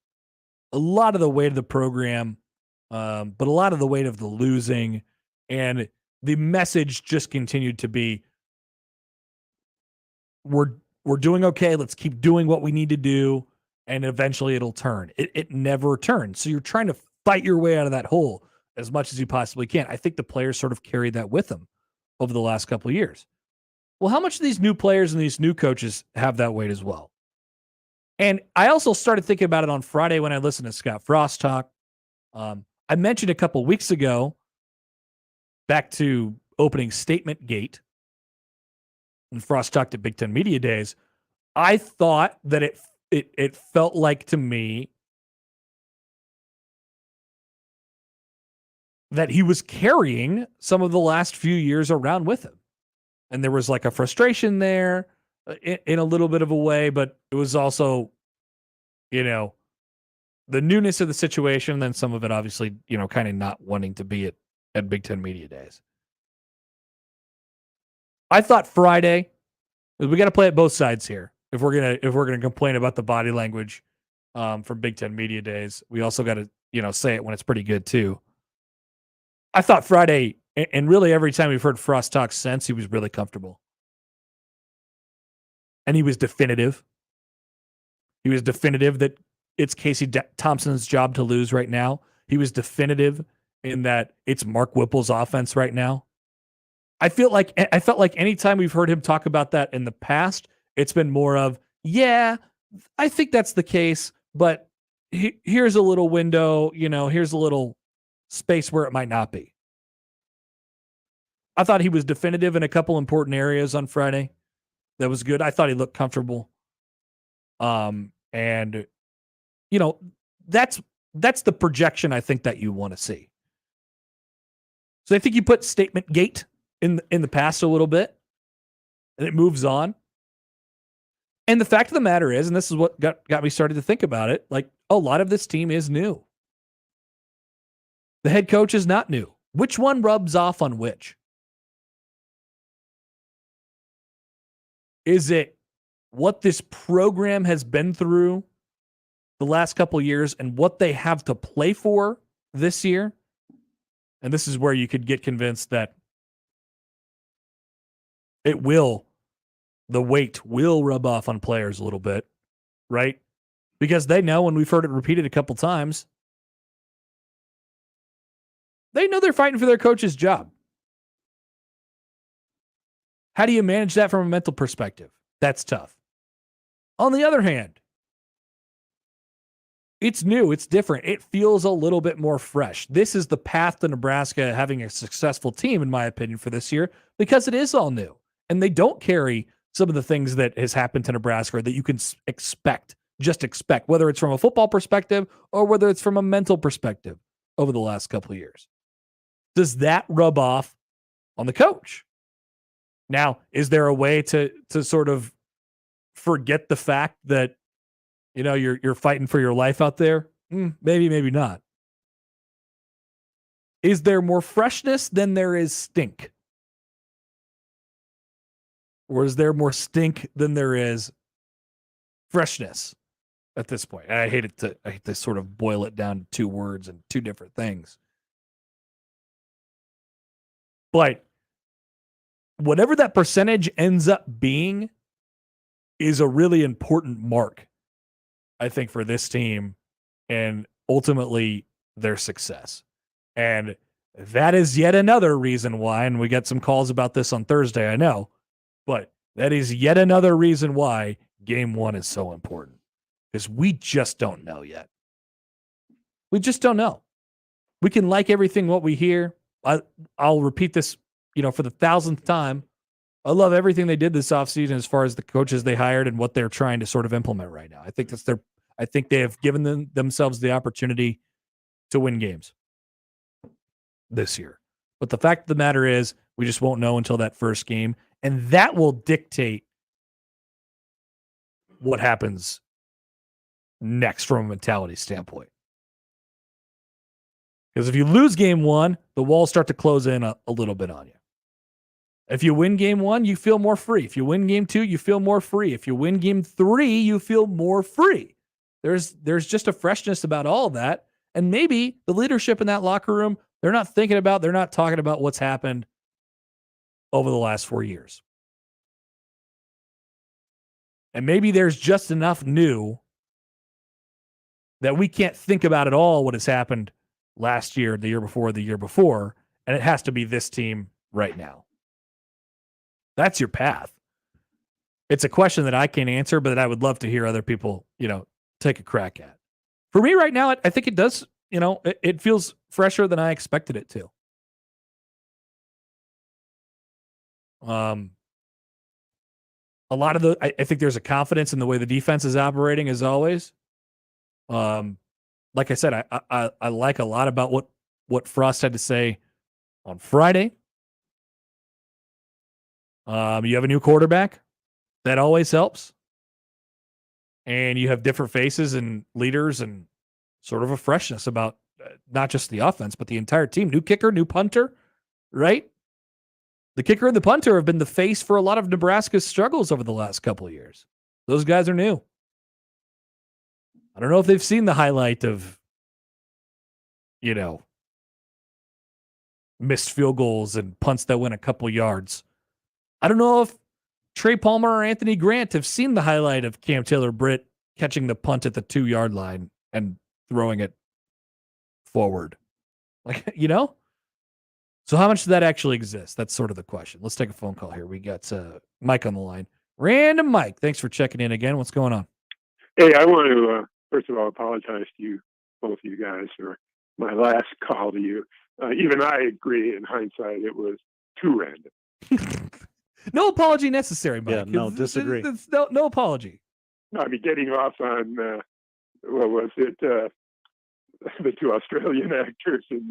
A lot of the weight of the program, but a lot of the weight of the losing. And the message just continued to be, we're doing okay. Let's keep doing what we need to do. And eventually it'll turn. It never turns. So you're trying to fight your way out of that hole as much as you possibly can. I think the players sort of carried that with them over the last couple of years. Well, how much do these new players and these new coaches have that weight as well? And I also started thinking about it on Friday when I listened to Scott Frost talk. I mentioned a couple of weeks ago, back to opening statement gate, when Frost talked at Big Ten Media Days, I thought that it felt like to me that he was carrying some of the last few years around with him. And there was like a frustration there in a little bit of a way, but it was also, the newness of the situation, and then some of it obviously, kind of not wanting to be at Big Ten Media Days. I thought Friday, we got to play at both sides here. If we're gonna complain about the body language from Big Ten Media Days, we also got to say it when it's pretty good too. I thought Friday, and really every time we've heard Frost talk since, he was really comfortable, and he was definitive. He was definitive that it's Casey Thompson's job to lose right now. He was definitive in that it's Mark Whipple's offense right now. I felt like anytime we've heard him talk about that in the past, it's been more of, yeah, I think that's the case, but here's a little window, here's a little space where it might not be. I thought he was definitive in a couple important areas on Friday. That was good. I thought he looked comfortable. And that's the projection I think that you want to see. So I think you put statement gate in the past a little bit, and it moves on. And the fact of the matter is, and this is what got me started to think about it, like a lot of this team is new. The head coach is not new. Which one rubs off on which? Is it what this program has been through the last couple of years and what they have to play for this year? And this is where you could get convinced that the weight will rub off on players a little bit, right? Because they know, and we've heard it repeated a couple times, they know they're fighting for their coach's job. How do you manage that from a mental perspective? That's tough. On the other hand, it's new, it's different. It feels a little bit more fresh. This is the path to Nebraska having a successful team, in my opinion, for this year, because it is all new. And they don't carry some of the things that has happened to Nebraska that you can expect, whether it's from a football perspective or whether it's from a mental perspective over the last couple of years. Does that rub off on the coach? Now, is there a way to sort of forget the fact that, you're fighting for your life out there? Maybe, maybe not. Is there more freshness than there is stink? Or is there more stink than there is freshness at this point? And I hate to sort of boil it down to two words and two different things. But whatever that percentage ends up being is a really important mark, I think, for this team and ultimately their success. And that is yet another reason why, and we got some calls about this on Thursday, I know, but that is yet another reason why game one is so important, because we just don't know yet. We just don't know. We can like everything what we hear. I'll repeat this, for the 1,000th time. I love everything they did this offseason as far as the coaches they hired and what they're trying to sort of implement right now. I think they have given themselves the opportunity to win games this year. But the fact of the matter is, we just won't know until that first game. And that will dictate what happens next from a mentality standpoint. Because if you lose game one, the walls start to close in a little bit on you. If you win game 1, you feel more free. If you win game 2, you feel more free. If you win game 3, you feel more free. There's just a freshness about all of that. And maybe the leadership in that locker room, they're not talking about what's happened over the last 4 years. And maybe there's just enough new that we can't think about at all what has happened last year, the year before, and it has to be this team right now. That's your path. It's a question that I can't answer, but that I would love to hear other people, take a crack at. For me right now, I think it does, it feels fresher than I expected it to. A lot of I think there's a confidence in the way the defense is operating as always. Like I said, I like a lot about what Frost had to say on Friday. You have a new quarterback. That always helps. And you have different faces and leaders and sort of a freshness about not just the offense, but the entire team. New kicker, new punter, right? The kicker and the punter have been the face for a lot of Nebraska's struggles over the last couple of years. Those guys are new. I don't know if they've seen the highlight of, missed field goals and punts that went a couple yards. I don't know if Trey Palmer or Anthony Grant have seen the highlight of Cam Taylor-Britt catching the punt at the 2-yard line and throwing it forward. So how much does that actually exist? That's sort of the question. Let's take a phone call here. We got Mike on the line. Random Mike, thanks for checking in again. What's going on? Hey, I want to, first of all, apologize to you, both of you guys, for my last call to you. Even I agree, in hindsight, it was too random. No apology necessary, Mike. Yeah, no, disagree. No apology. No, I mean, getting off on, what was it, the two Australian actors in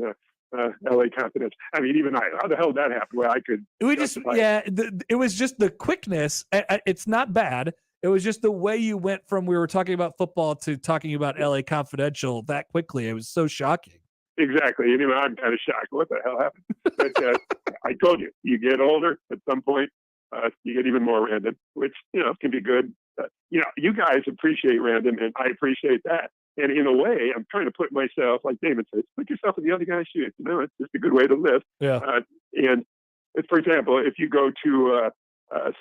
LA Confidence. I mean, even how the hell did that happen? Well, I could. It was just the quickness. It's not bad. It was just the way you went from we were talking about football to talking about LA Confidential that quickly. It was so shocking. Exactly. And even I'm kind of shocked. What the hell happened? But I told you, you get older at some point, you get even more random, which, can be good. You guys appreciate random, and I appreciate that. And in a way, I'm trying to put myself, like David says, put yourself in the other guy's shoes. It's just a good way to live. Yeah. And for example, if you go to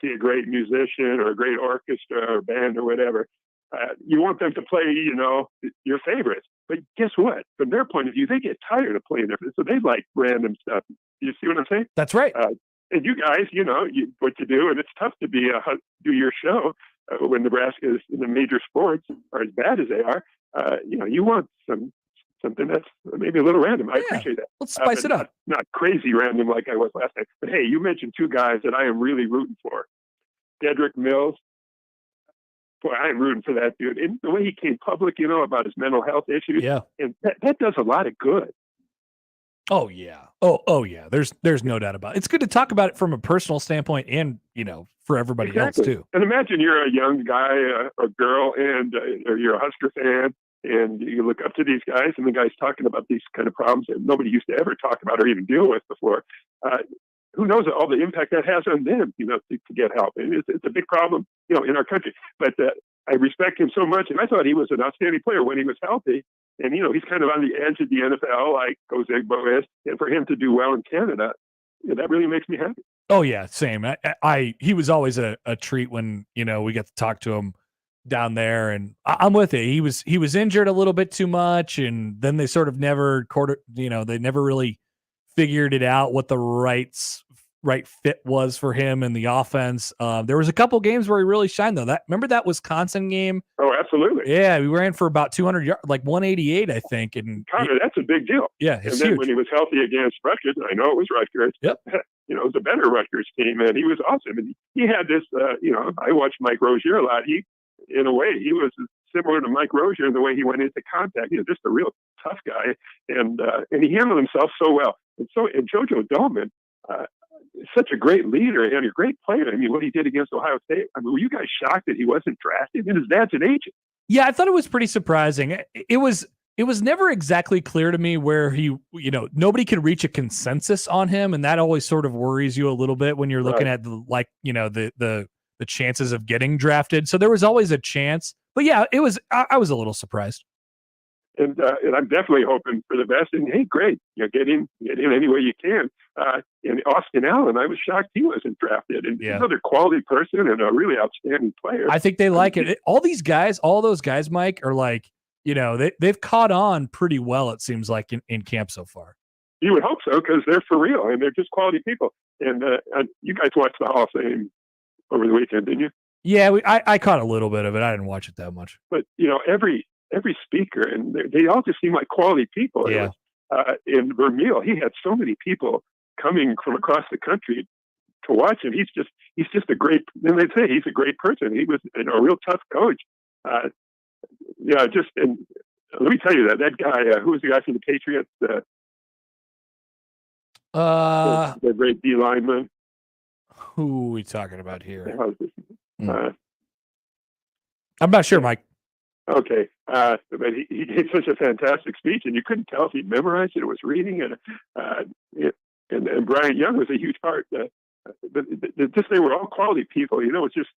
see a great musician or a great orchestra or band or whatever, you want them to play, your favorites. But guess what? From their point of view, they get tired of playing their favorites. So they like random stuff. You see what I'm saying? That's right. And you guys, what you do, and it's tough to do your show when Nebraska is in the major sports are as bad as they are. You want something that's maybe a little random. I appreciate that. Let's spice it up. Not crazy random like I was last night. But hey, you mentioned two guys that I am really rooting for. Dedrick Mills. Boy, I am rooting for that dude. And the way he came public, about his mental health issues. Yeah. And that does a lot of good. Oh yeah. Oh yeah. There's no doubt about it. It's good to talk about it from a personal standpoint and, for everybody else too. And imagine you're a young guy or girl and or you're a Husker fan and you look up to these guys and the guy's talking about these kind of problems that nobody used to ever talk about or even deal with before. Who knows all the impact that has on them, to get help. And it's a big problem, in our country. But I respect him so much. And I thought he was an outstanding player when he was healthy. And, he's kind of on the edge of the NFL, like Jose Boas. And for him to do well in Canada, that really makes me happy. Oh, yeah, same. He was always a treat when, we got to talk to him down there. And I'm with it. He was injured a little bit too much. And then they sort of never, they never really figured it out what the right fit was for him in the offense. There was a couple games where he really shined though. Remember that Wisconsin game? Oh, absolutely. Yeah, we ran for about 200 yards, like 188, I think. And Connor, that's a big deal. Yeah, and then huge. When he was healthy against Rutgers, I know it was Rutgers. Yep. It was a better Rutgers team, and he was awesome. And he had this, I watched Mike Rozier a lot. In a way, he was similar to Mike Rozier in the way he went into contact. Just a real tough guy, and he handled himself so well. And JoJo Domann, such a great leader and a great player. I mean, what he did against Ohio State. I mean, were you guys shocked that he wasn't drafted? And his dad's an agent. Yeah, I thought it was pretty surprising. It was it was never exactly clear to me where he, nobody could reach a consensus on him. And that always sort of worries you a little bit when you're looking at the chances of getting drafted. So there was always a chance, but yeah, I was a little surprised. And I'm definitely hoping for the best. And hey, great, get in any way you can. And Austin Allen, I was shocked he wasn't drafted. And he's another quality person and a really outstanding player. I think they like it. All those guys, Mike, are like, they've caught on pretty well. It seems like in camp so far. You would hope so, because they're for real and they're just quality people. And you guys watched the Hall of Fame over the weekend, didn't you? Yeah, I caught a little bit of it. I didn't watch it that much. But every speaker, and they all just seem like quality people. Yeah. In Vermeil, he had so many people coming from across the country to watch him. He's just a great. And they say he's a great person. He was a real tough coach. And let me tell you that guy, who was the guy from the Patriots? The great D lineman. Who are we talking about here? I'm not sure, Mike. Okay, but he gave such a fantastic speech, and you couldn't tell if he memorized it or was reading it. And Brian Young was a huge part. But they were all quality people. It's just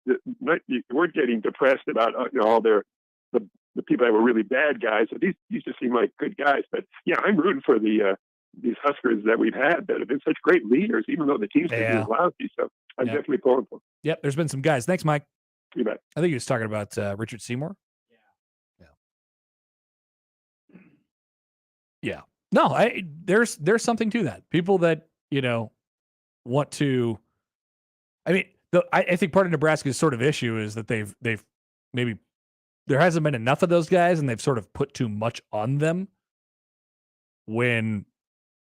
you weren't getting depressed about all the people that were really bad guys. So these just seem like good guys. But yeah, I'm rooting for these Huskers that we've had that have been such great leaders, even though the team's been lousy. So I'm definitely pulling for them. Yep, there's been some guys. Thanks, Mike. You bet. I think he was talking about Richard Seymour. Yeah. No, there's something to that. People that, want to, I mean, I think part of Nebraska's sort of issue is that they've maybe, there hasn't been enough of those guys and they've sort of put too much on them when,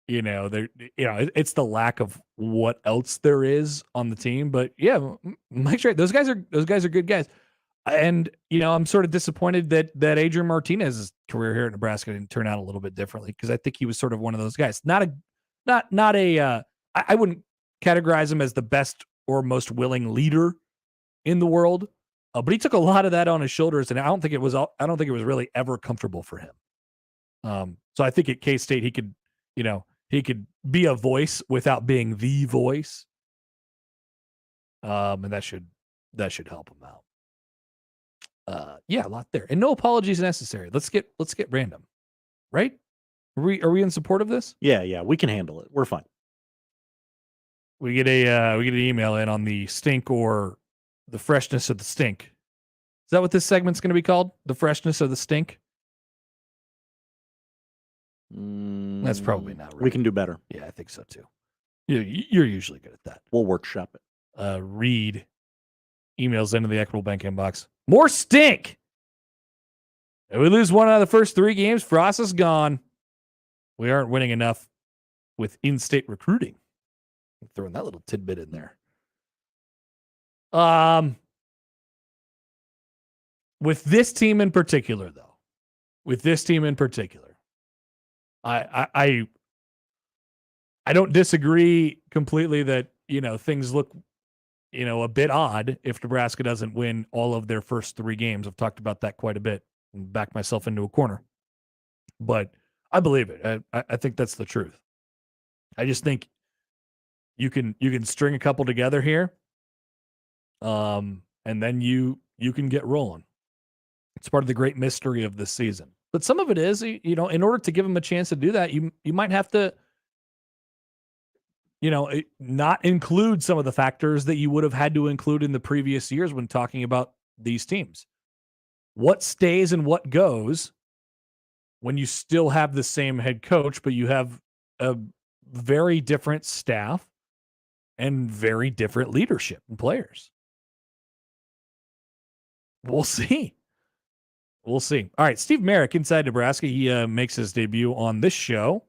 it's the lack of what else there is on the team. But yeah, Mike's right. Those guys are good guys. And, I'm sort of disappointed that Adrian Martinez's career here at Nebraska didn't turn out a little bit differently, because I think he was sort of one of those guys. I wouldn't categorize him as the best or most willing leader in the world, but he took a lot of that on his shoulders, and I don't think it was really ever comfortable for him. So I think at K-State he could be a voice without being the voice, and that should help him out. A lot there, and no apologies necessary. Let's get random, right? Are we in support of this? Yeah, we can handle it. We're fine. We get an email in on the stink or the freshness of the stink. Is that what this segment's going to be called? The freshness of the stink? That's probably not right. We can do better. Yeah, I think so too. You're usually good at that. We'll workshop it. Reed emails into the Equitable Bank inbox. More stink. If we lose one out of the first 3 games, Frost is gone. We aren't winning enough with in-state recruiting. I'm throwing that little tidbit in there. With this team in particular, though, I don't disagree completely that, things look, a bit odd if Nebraska doesn't win all of their first 3 games. I've talked about that quite a bit and backed myself into a corner. But I believe it. I think that's the truth. I just think you can string a couple together here, and then you can get rolling. It's part of the great mystery of this season. But some of it is, in order to give them a chance to do that, you might have to, not include some of the factors that you would have had to include in the previous years when talking about these teams. What stays and what goes when you still have the same head coach, but you have a very different staff and very different leadership and players? We'll see. All right, Steve Merrick, Inside Nebraska. He makes his debut on this show,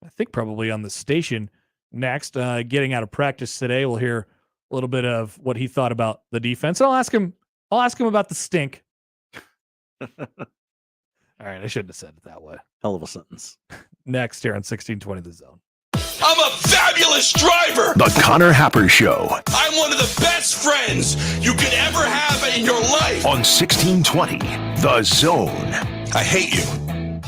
I think probably on the station next. Getting out of practice today. We'll hear a little bit of what he thought about the defense. I'll ask him about the stink. All right, I shouldn't have said it that way. Hell of a sentence. Next here on 1620 The Zone. I'm a fabulous driver. The Connor Happer Show. I'm one of the best friends you could ever have in your life. On 1620 The Zone. I hate you.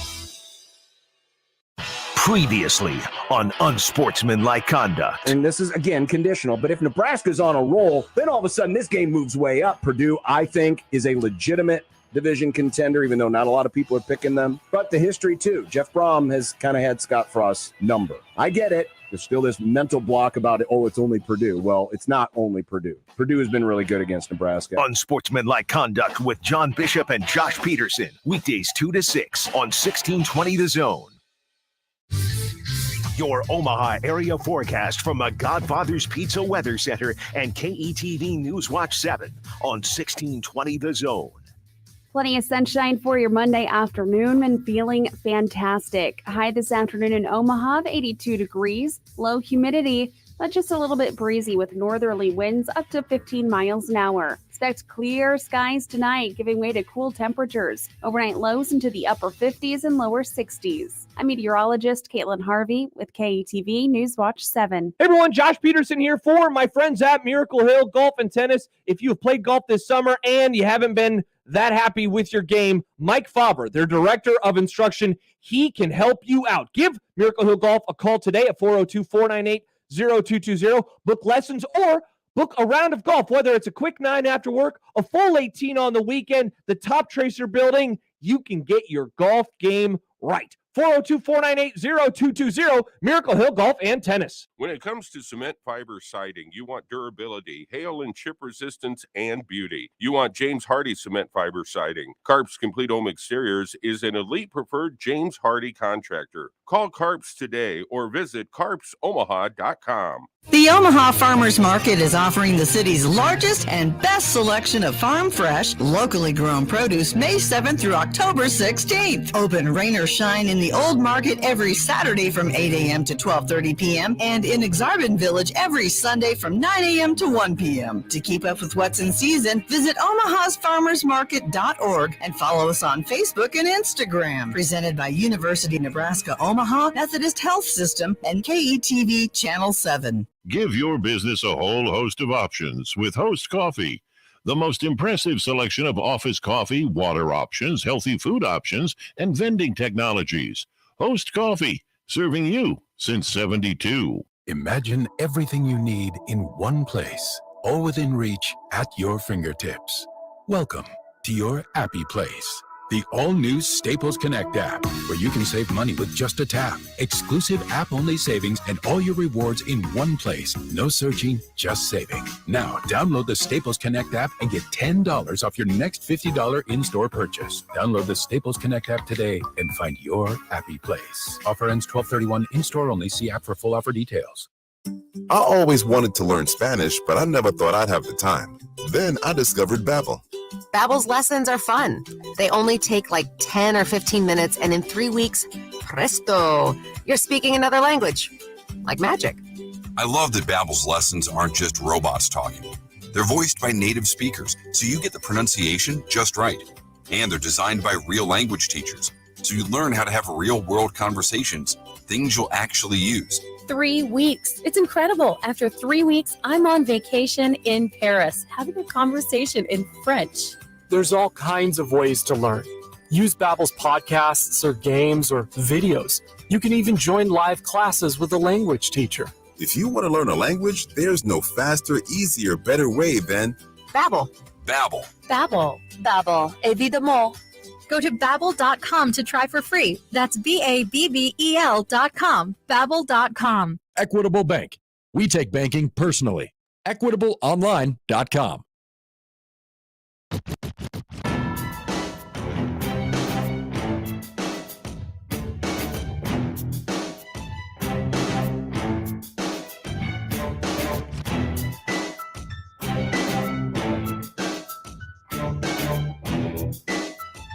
Previously on Unsportsmanlike Conduct. And this is, again, conditional, but if Nebraska's on a roll, then all of a sudden this game moves way up. Purdue, I think, is a legitimate division contender, even though not a lot of people are picking them. But the history, too. Jeff Brom has kind of had Scott Frost's number. I get it. There's still this mental block about it. Oh, it's only Purdue. Well, it's not only Purdue. Purdue has been really good against Nebraska. Unsportsmanlike Conduct with John Bishop and Josh Peterson. Weekdays 2 to 6 on 1620 The Zone. Your Omaha area forecast from the Godfather's Pizza Weather Center and KETV Newswatch 7 on 1620 The Zone. Plenty of sunshine for your Monday afternoon and feeling fantastic. High this afternoon in Omaha of 82 degrees. Low humidity, but just a little bit breezy with northerly winds up to 15 miles an hour. Expect clear skies tonight, giving way to cool temperatures. Overnight lows into the upper 50s and lower 60s. I'm meteorologist Caitlin Harvey with KETV Newswatch 7. Hey everyone, Josh Peterson here for my friends at Miracle Hill Golf and Tennis. If you have played golf this summer and you haven't been that happy with your game, Mike Sautter, their director of instruction, he can help you out. Give Miracle Hill Golf a call today at 402-498-0220. Book lessons or book a round of golf, whether it's a quick 9 after work, a full 18 on the weekend, the Top Tracer building, you can get your golf game right. 402-498-0220, Miracle Hill Golf and Tennis. When it comes to cement fiber siding, you want durability, hail and chip resistance, and beauty. You want James Hardy cement fiber siding. Carp's Complete Home Exteriors is an elite preferred James Hardy contractor. Call Carp's today or visit carpsomaha.com. The Omaha Farmers Market is offering the city's largest and best selection of farm fresh, locally grown produce May 7th through October 16th. Open rain or shine in the Old Market every Saturday from 8 a.m. to 12:30 p.m. and in Exarban Village every Sunday from 9 a.m. to 1 p.m. To keep up with what's in season, visit omahasfarmersmarket.org and follow us on Facebook and Instagram. Presented by University of Nebraska Omaha, Methodist Health System, and KETV Channel 7. Give your business a whole host of options with Host Coffee. The most impressive selection of office coffee, water options, healthy food options, and vending technologies. Host Coffee, serving you since 72. Imagine everything you need in one place, all within reach at your fingertips. Welcome to your Appy Place, the all-new Staples Connect app, where you can save money with just a tap. Exclusive app-only savings and all your rewards in one place. No searching, just saving. Now, download the Staples Connect app and get $10 off your next $50 in-store purchase. Download the Staples Connect app today and find your Appy Place. Offer ends 12/31, in-store only. See app for full offer details. I always wanted to learn Spanish, but I never thought I'd have the time. Then I discovered Babbel. Babbel's lessons are fun. They only take like 10 or 15 minutes, and in 3 weeks, presto, you're speaking another language. Like magic. I love that Babbel's lessons aren't just robots talking. They're voiced by native speakers, so you get the pronunciation just right. And they're designed by real language teachers, so you learn how to have real-world conversations, things you'll actually use. 3 weeks. It's incredible. After 3 weeks, I'm on vacation in Paris, having a conversation in French. There's all kinds of ways to learn. Use Babbel's podcasts or games or videos. You can even join live classes with a language teacher. If you want to learn a language, there's no faster, easier, better way than Babbel. Babbel. Babbel. Babbel, évidemment. Go to Babbel.com to try for free. That's BABBEL.com. Babbel.com. Equitable Bank. We take banking personally. EquitableOnline.com.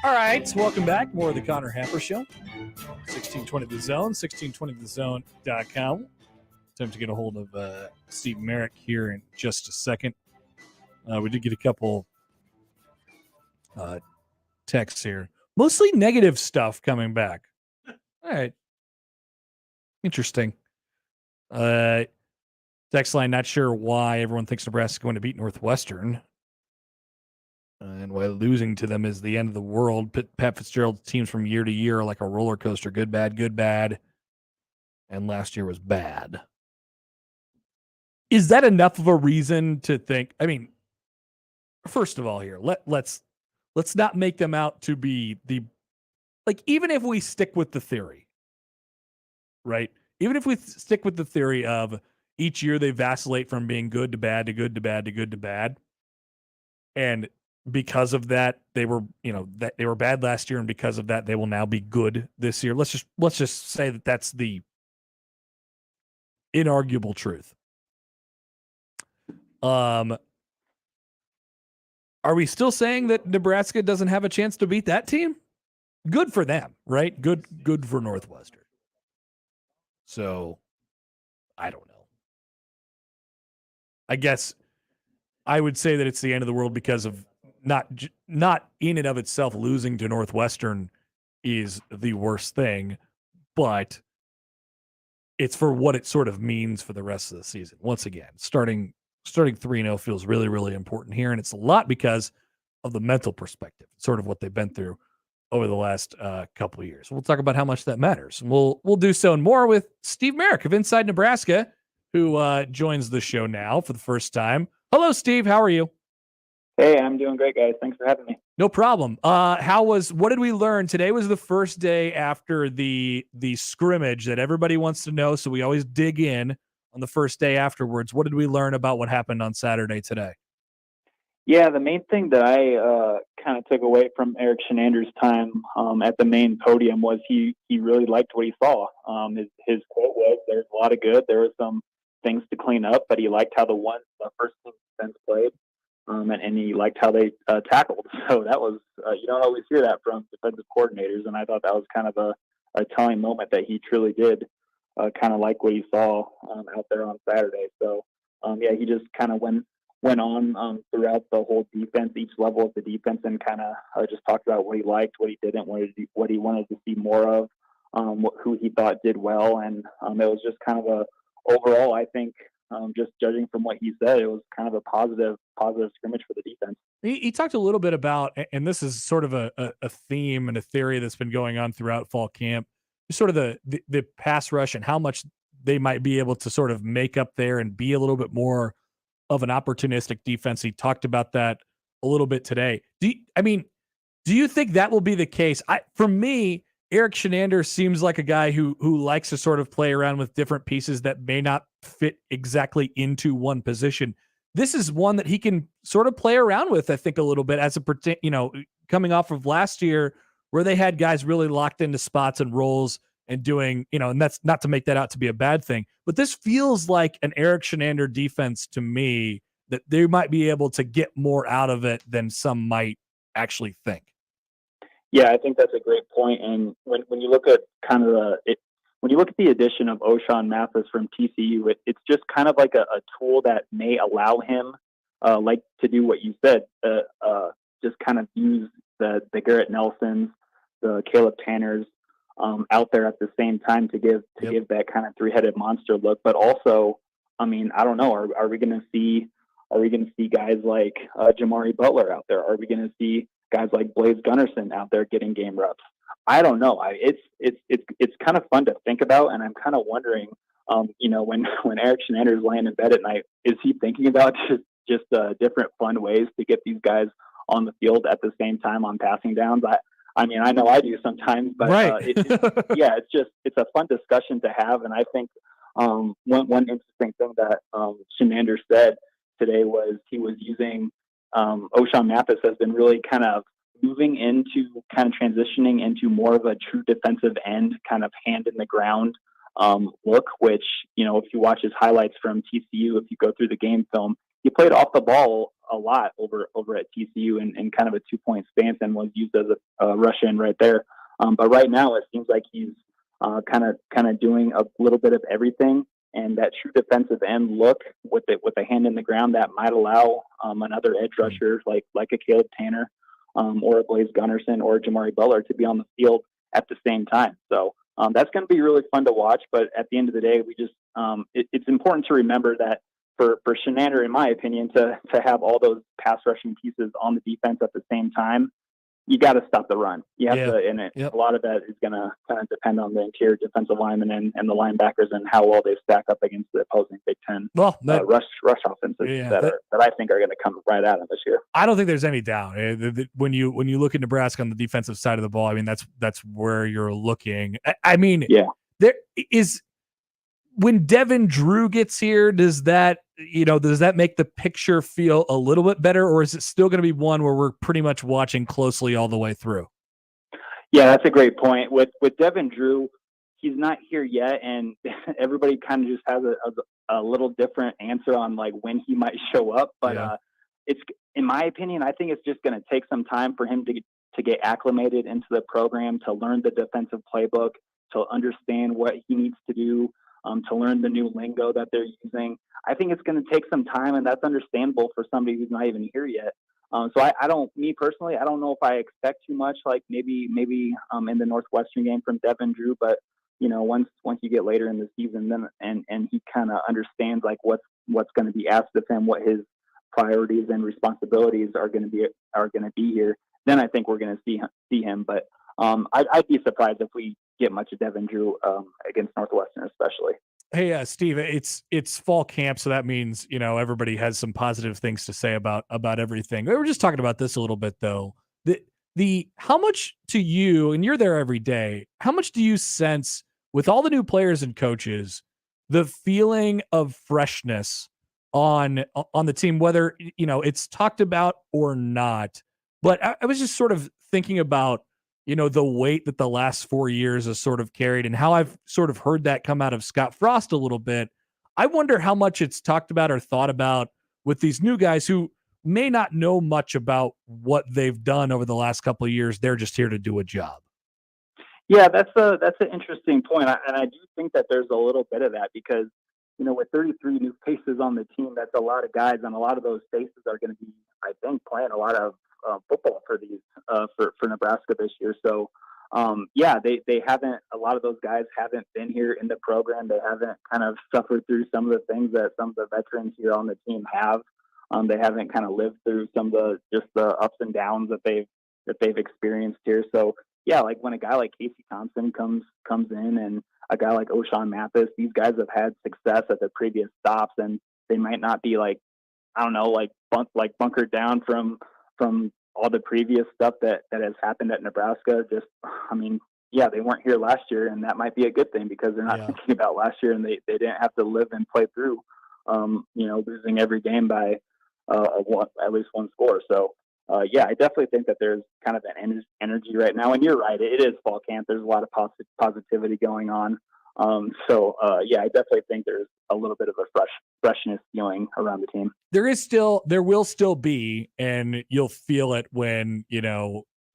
All right, welcome back. More of the Connor Happer Show. 1620 The Zone, 1620thezone.com. Time to get a hold of Steve Merrick here in just a second. We did get a couple texts here. Mostly negative stuff coming back. All right. Interesting. Text line, not sure why everyone thinks Nebraska is going to beat Northwestern. And why losing to them is the end of the world. Pat Fitzgerald's teams from year to year are like a roller coaster. Good, bad, good, bad. and last year was bad. Is that enough of a reason to think? I mean, first of all, here let's not make them out to be even if we stick with the theory, right? Even if we stick with the theory of each year they vacillate from being good to bad to good to bad to good to bad, and because of that they were that they were bad last year, and because of that they will now be good this year. Let's just say that that's the inarguable truth. Are we still saying that Nebraska doesn't have a chance to beat that team? Good for them, right? Good for Northwestern. So, I don't know. I guess I would say that it's the end of the world because of not in and of itself losing to Northwestern is the worst thing, but it's for what it sort of means for the rest of the season. Once again, starting 3-0 feels really, really important here, and it's a lot because of the mental perspective, sort of what they've been through over the last couple of years. We'll talk about how much that matters, and we'll do so and more with Steve Merrick of Inside Nebraska, who joins the show now for the first time. Hello, Steve. How are you? Hey, I'm doing great, guys. Thanks for having me. No problem. What did we learn? Today was the first day after the scrimmage that everybody wants to know, so we always dig in on the first day afterwards. What did we learn about what happened on Saturday today? Yeah, the main thing that I kind of took away from Eric Shenander's time at the main podium was he really liked what he saw. His quote was, "There's a lot of good. There were some things to clean up, but he liked how the first team defense played, and he liked how they tackled." So that was you don't always hear that from defensive coordinators, and I thought that was kind of a telling moment that he truly did kind of like what he saw out there on Saturday. So yeah, he just kind of went on throughout the whole defense, each level of the defense, and kind of just talked about what he liked, what he didn't, what he wanted to see more of, who he thought did well. And it was just kind of overall, I think, just judging from what he said, it was kind of a positive scrimmage for the defense. He talked a little bit about, and this is sort of a theme and a theory that's been going on throughout fall camp, sort of the pass rush and how much they might be able to sort of make up there and be a little bit more of an opportunistic defense. He talked about that a little bit today. Do you think that will be the case? For me, Eric Shenander seems like a guy who likes to sort of play around with different pieces that may not fit exactly into one position. This is one that he can sort of play around with, I think, a little bit as coming off of last year where they had guys really locked into spots and roles and doing, and that's not to make that out to be a bad thing, but this feels like an Eric Shenander defense to me, that they might be able to get more out of it than some might actually think. Yeah, I think that's a great point. And when you look at kind of when you look at the addition of O'Shawn Mathis from TCU, it's just kind of like a tool that may allow him, to do what you said, just kind of use the Garrett Nelsons, the Caleb Tanners, out there at the same time to give that kind of three-headed monster look. But also, I mean, I don't know, are we going to see guys like Jamari Butler out there? Are we going to see guys like Blaze Gunnerson out there getting game reps? I don't know. It's kind of fun to think about, and I'm kind of wondering, when Eric Shenander is laying in bed at night, is he thinking about just different fun ways to get these guys on the field at the same time on passing downs? I mean, I know I do sometimes, but right. It's a fun discussion to have. And I think one interesting thing that Shenander said today was he was using O'Shawn Mathis has been really kind of moving into kind of transitioning into more of a true defensive end, kind of hand in the ground look, which, if you watch his highlights from TCU, if you go through the game film, he played off the ball a lot over at TCU in kind of a 2-point stance and was used as a rush in right there. But right now it seems like he's kind of doing a little bit of everything, and that true defensive end look with a hand in the ground that might allow another edge rusher like a Caleb Tanner or a Blaze Gunnerson or Jamari Butler to be on the field at the same time. So that's going to be really fun to watch. But at the end of the day, we just it's important to remember that for Shenander, in my opinion, to have all those pass rushing pieces on the defense at the same time, you got to stop the run. You have to, and a lot of that is going to kind of depend on the interior defensive linemen and the linebackers and how well they stack up against the opposing Big Ten rush offenses that I think are going to come right at them this year. I don't think there's any doubt when you look at Nebraska on the defensive side of the ball. I mean, that's where you're looking. I mean, there is. When Devin Drew gets here, does that make the picture feel a little bit better, or is it still going to be one where we're pretty much watching closely all the way through? Yeah, that's a great point. With Devin Drew, he's not here yet, and everybody kind of just has a little different answer on like when he might show up. But it's, in my opinion, I think it's just going to take some time for him to get acclimated into the program, to learn the defensive playbook, to understand what he needs to do. To learn the new lingo that they're using. I think it's going to take some time, and that's understandable for somebody who's not even here yet. So I don't, me personally, I don't know if I expect too much, like maybe in the Northwestern game from Devin Drew, but once you get later in the season, then and he kind of understands like what's going to be asked of him, what his priorities and responsibilities are going to be here, then I think we're going to see him. But I'd be surprised if we get much of Devin Drew against Northwestern, especially. Hey, Steve, it's fall camp, so that means everybody has some positive things to say about everything. We were just talking about this a little bit, though. The how much to you, and you're there every day, how much do you sense with all the new players and coaches, the feeling of freshness on the team, whether it's talked about or not? But I was just sort of thinking about the weight that the last 4 years has sort of carried and how I've sort of heard that come out of Scott Frost a little bit. I wonder how much it's talked about or thought about with these new guys who may not know much about what they've done over the last couple of years. They're just here to do a job. Yeah, that's an interesting point. And I do think that there's a little bit of that because, with 33 new faces on the team, that's a lot of guys, and a lot of those faces are going to be, I think, playing a lot of football for these for Nebraska this year. So they haven't, a lot of those guys haven't been here in the program. They haven't kind of suffered through some of the things that some of the veterans here on the team have. They haven't kind of lived through some of the ups and downs that they've experienced here. So like when a guy like Casey Thompson comes in, and a guy like O'Shawn Mathis, these guys have had success at their previous stops, and they might not be like, I don't know, like bunkered down from all the previous stuff that has happened at Nebraska. Just, I mean, they weren't here last year, and that might be a good thing because they're not thinking about last year, and they didn't have to live and play through, losing every game by at least one score. So, I definitely think that there's kind of an energy right now, and you're right, it is fall camp. There's a lot of positivity going on. I definitely think there's a little bit of a freshness feeling around the team. There will still be, and you'll feel it when,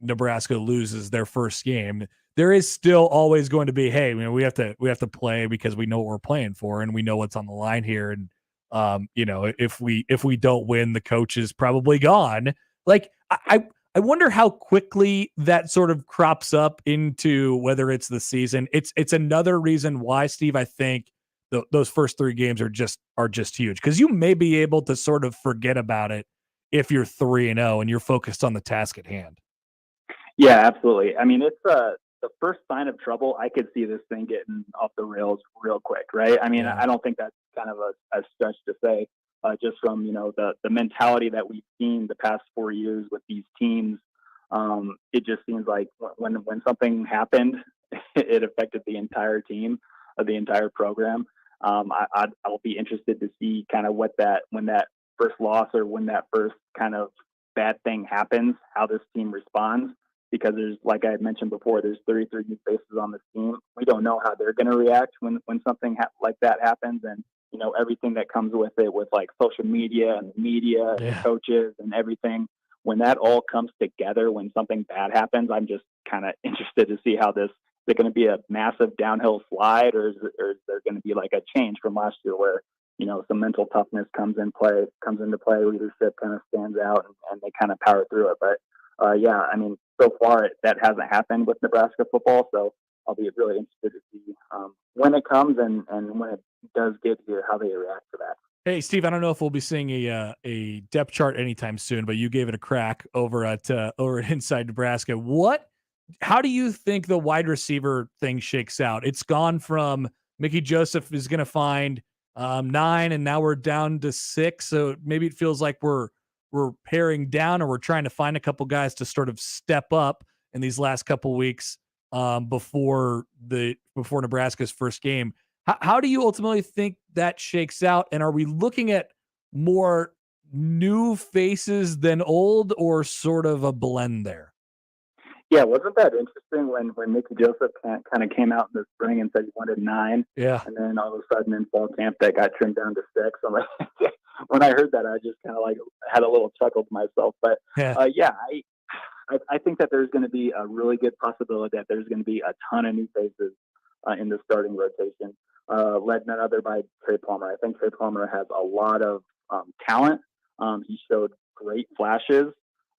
Nebraska loses their first game. There is still always going to be, hey, we have to play because we know what we're playing for and we know what's on the line here. And, if we don't win, the coach is probably gone. Like, I wonder how quickly that sort of crops up into whether it's the season. It's another reason why, Steve, I think those first 3 games are just huge, because you may be able to sort of forget about it if you're 3-0 and you're focused on the task at hand. Yeah, absolutely. I mean, it's the first sign of trouble. I could see this thing getting off the rails real quick, right? I mean, I don't think that's kind of a stretch to say. Just from the mentality that we've seen the past 4 years with these teams, it just seems like when something happened, it affected the entire team, the entire program. I'll be interested to see kind of when that first loss or when that first kind of bad thing happens, how this team responds. Because there's, like I had mentioned before, there's 33 new faces on this team. We don't know how they're going to react when something like that happens, and everything that comes with it, with like social media and the media and coaches and everything. When that all comes together, when something bad happens, I'm just kind of interested to see how is it going to be a massive downhill slide, or is there going to be like a change from last year where some mental toughness comes into play, leadership kind of stands out, and they kind of power through it. But I mean, so far that hasn't happened with Nebraska football, so I'll be really interested to see when it comes and when it does get here, how they react to that. Hey, Steve, I don't know if we'll be seeing a depth chart anytime soon, but you gave it a crack over at Inside Nebraska. How do you think the wide receiver thing shakes out? It's gone from Mickey Joseph is going to find 9, and now we're down to 6. So maybe it feels like we're paring down, or we're trying to find a couple guys to sort of step up in these last couple weeks before Nebraska's first game. How do you ultimately think that shakes out? And are we looking at more new faces than old, or sort of a blend there? Yeah, wasn't that interesting when Mickey Joseph kind of came out in the spring and said he wanted 9? Yeah. And then all of a sudden in fall camp that got trimmed down to 6. I'm like, when I heard that, I just kind of like had a little chuckle to myself. But I think that there's going to be a really good possibility that there's going to be a ton of new faces in the starting rotation, led none other by Trey Palmer. I think Trey Palmer has a lot of talent. He showed great flashes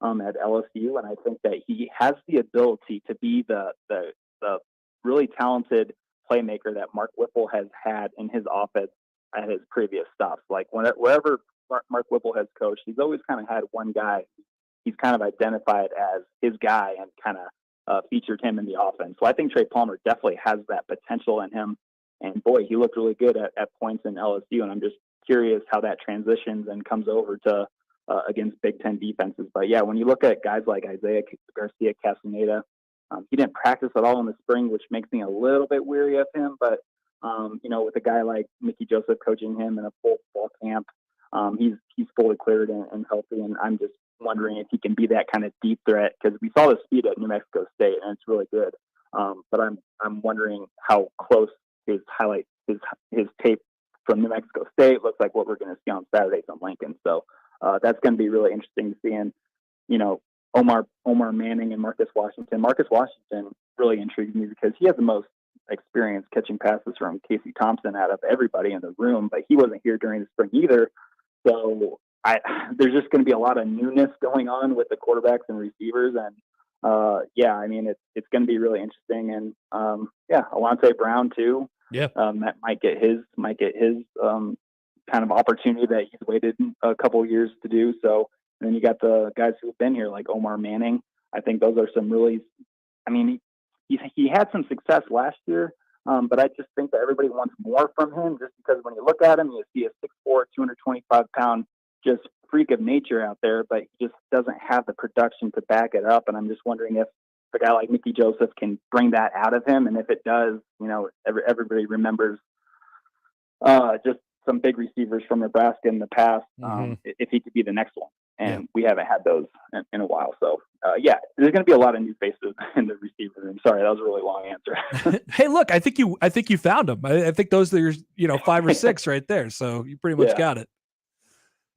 at LSU, and I think that he has the ability to be the really talented playmaker that Mark Whipple has had in his offense at his previous stops. Like wherever Mark Whipple has coached, he's always kind of had one guy he's kind of identified as his guy and kind of featured him in the offense. So I think Trey Palmer definitely has that potential in him. And boy, he looked really good at points in LSU. And I'm just curious how that transitions and comes over to against Big Ten defenses. But yeah, when you look at guys like Isaiah Garcia Castaneda, he didn't practice at all in the spring, which makes me a little bit weary of him. But with a guy like Mickey Joseph coaching him in a full fall camp, he's fully cleared and healthy. And I'm just wondering if he can be that kind of deep threat, because we saw the speed at New Mexico State and it's really good. But I'm wondering how close his tape from New Mexico State looks like what we're going to see on Saturday from Lincoln. So that's going to be really interesting to see. And Omar Manning and Marcus Washington. Marcus Washington really intrigued me because he has the most experience catching passes from Casey Thompson out of everybody in the room, but he wasn't here during the spring either. So there's just going to be a lot of newness going on with the quarterbacks and receivers. And it's going to be really interesting. And Alontae Brown too. Yeah. That might get his kind of opportunity that he's waited a couple of years to do. So, and then you got the guys who've been here like Omar Manning. I think those are some really, he had some success last year, but I just think that everybody wants more from him, just because when you look at him, you see a 6'4", 225-pound just freak of nature out there, but he just doesn't have the production to back it up. And I'm just wondering if a guy like Mickey Joseph can bring that out of him. And if it does, everybody remembers just some big receivers from Nebraska in the past, if he could be the next one. And we haven't had those in a while. So, there's going to be a lot of new faces in the receiver room. Sorry, that was a really long answer. Hey, look, I think you found them. I think those are 5 or 6 right there. So you pretty much got it.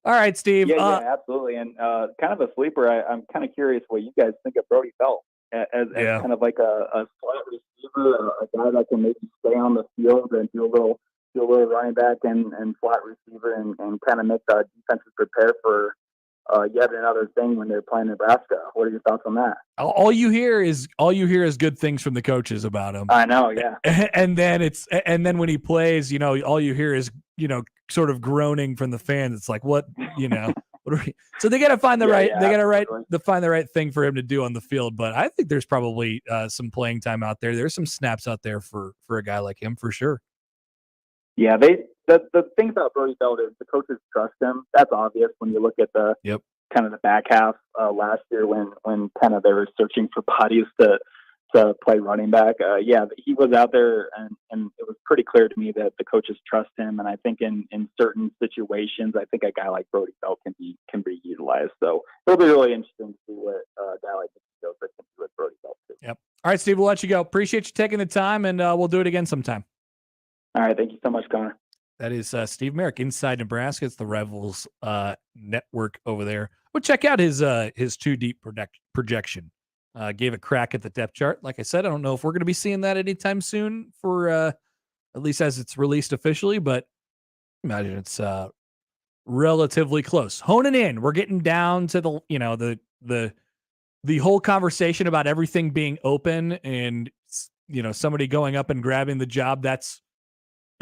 All right, Steve. Yeah, absolutely. And kind of a sleeper, I'm kind of curious what you guys think of Brody Belt as kind of like a slot receiver, a guy that can maybe stay on the field and do a little running back and slot receiver and kind of make the defenses prepare for yet another thing when they're playing Nebraska. What are your thoughts on that? All you hear is good things from the coaches about him. I know, yeah. And then when he plays, all you hear is sort of groaning from the fans. It's like, what are we? So they got to find find the right thing for him to do on the field. But I think there's probably some playing time out there. There's some snaps out there for a guy like him for sure. Yeah, the thing about Brody Belt is the coaches trust him. That's obvious when you look at the kind of the back half last year when kind of they were searching for bodies to play running back. He was out there and it was pretty clear to me that the coaches trust him. And I think in certain situations, I think a guy like Brody Belt can be utilized. So it'll be really interesting to see what a guy like Joseph can do with Brody Belt too. Yep. All right, Steve, we'll let you go. Appreciate you taking the time, and we'll do it again sometime. All right. Thank you so much, Connor. That is Steve Merrick, Inside Nebraska. It's the Rebels network over there. We'll check out his 2-deep projection. Gave a crack at the depth chart. Like I said, I don't know if we're going to be seeing that anytime soon for at least as it's released officially, but imagine it's relatively close. Honing in. We're getting down to the whole conversation about everything being open and somebody going up and grabbing the job. That's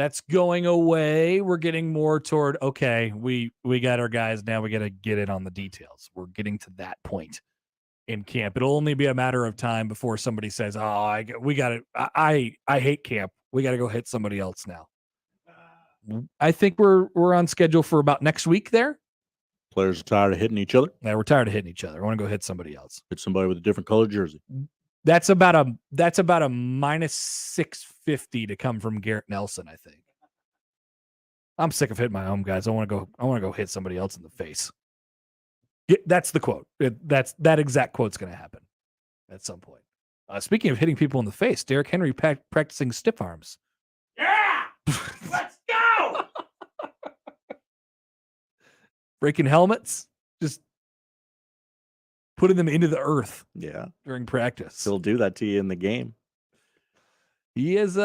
That's going away. We're getting more toward, okay, we got our guys. Now we got to get in on the details. We're getting to that point in camp. It'll only be a matter of time before somebody says, oh, I hate camp. We got to go hit somebody else now. I think we're on schedule for about next week there. Players are tired of hitting each other. Yeah, we're tired of hitting each other. I want to go hit somebody else. Hit somebody with a different colored jersey. That's about a minus 650 to come from Garrett Nelson, I think. I'm sick of hitting my home guys. I want to go hit somebody else in the face. That's the quote. That exact quote's going to happen at some point. Speaking of hitting people in the face, Derrick Henry practicing stiff arms. Yeah! Let's go! Breaking helmets, just putting them into the earth. Yeah, during practice. He'll do that to you in the game. He has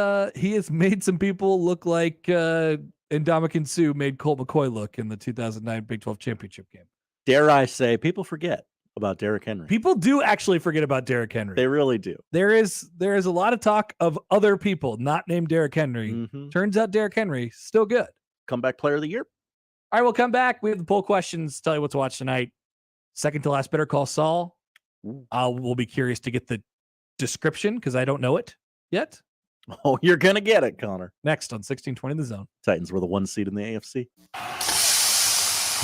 made some people look like Ndamukong Suh made Colt McCoy look in the 2009 Big 12 championship game. Dare I say, people forget about Derrick Henry. People do actually forget about Derrick Henry. They really do. There is a lot of talk of other people not named Derrick Henry. Mm-hmm. Turns out Derrick Henry still good. Comeback player of the year. All right, we'll come back. We have the poll questions. Tell you what to watch tonight. Second to last, Better Call Saul. We'll be curious to get the description because I don't know it yet. Oh, you're gonna get it, Connor. Next on 1620 The Zone. Titans were the 1 seed in the AFC.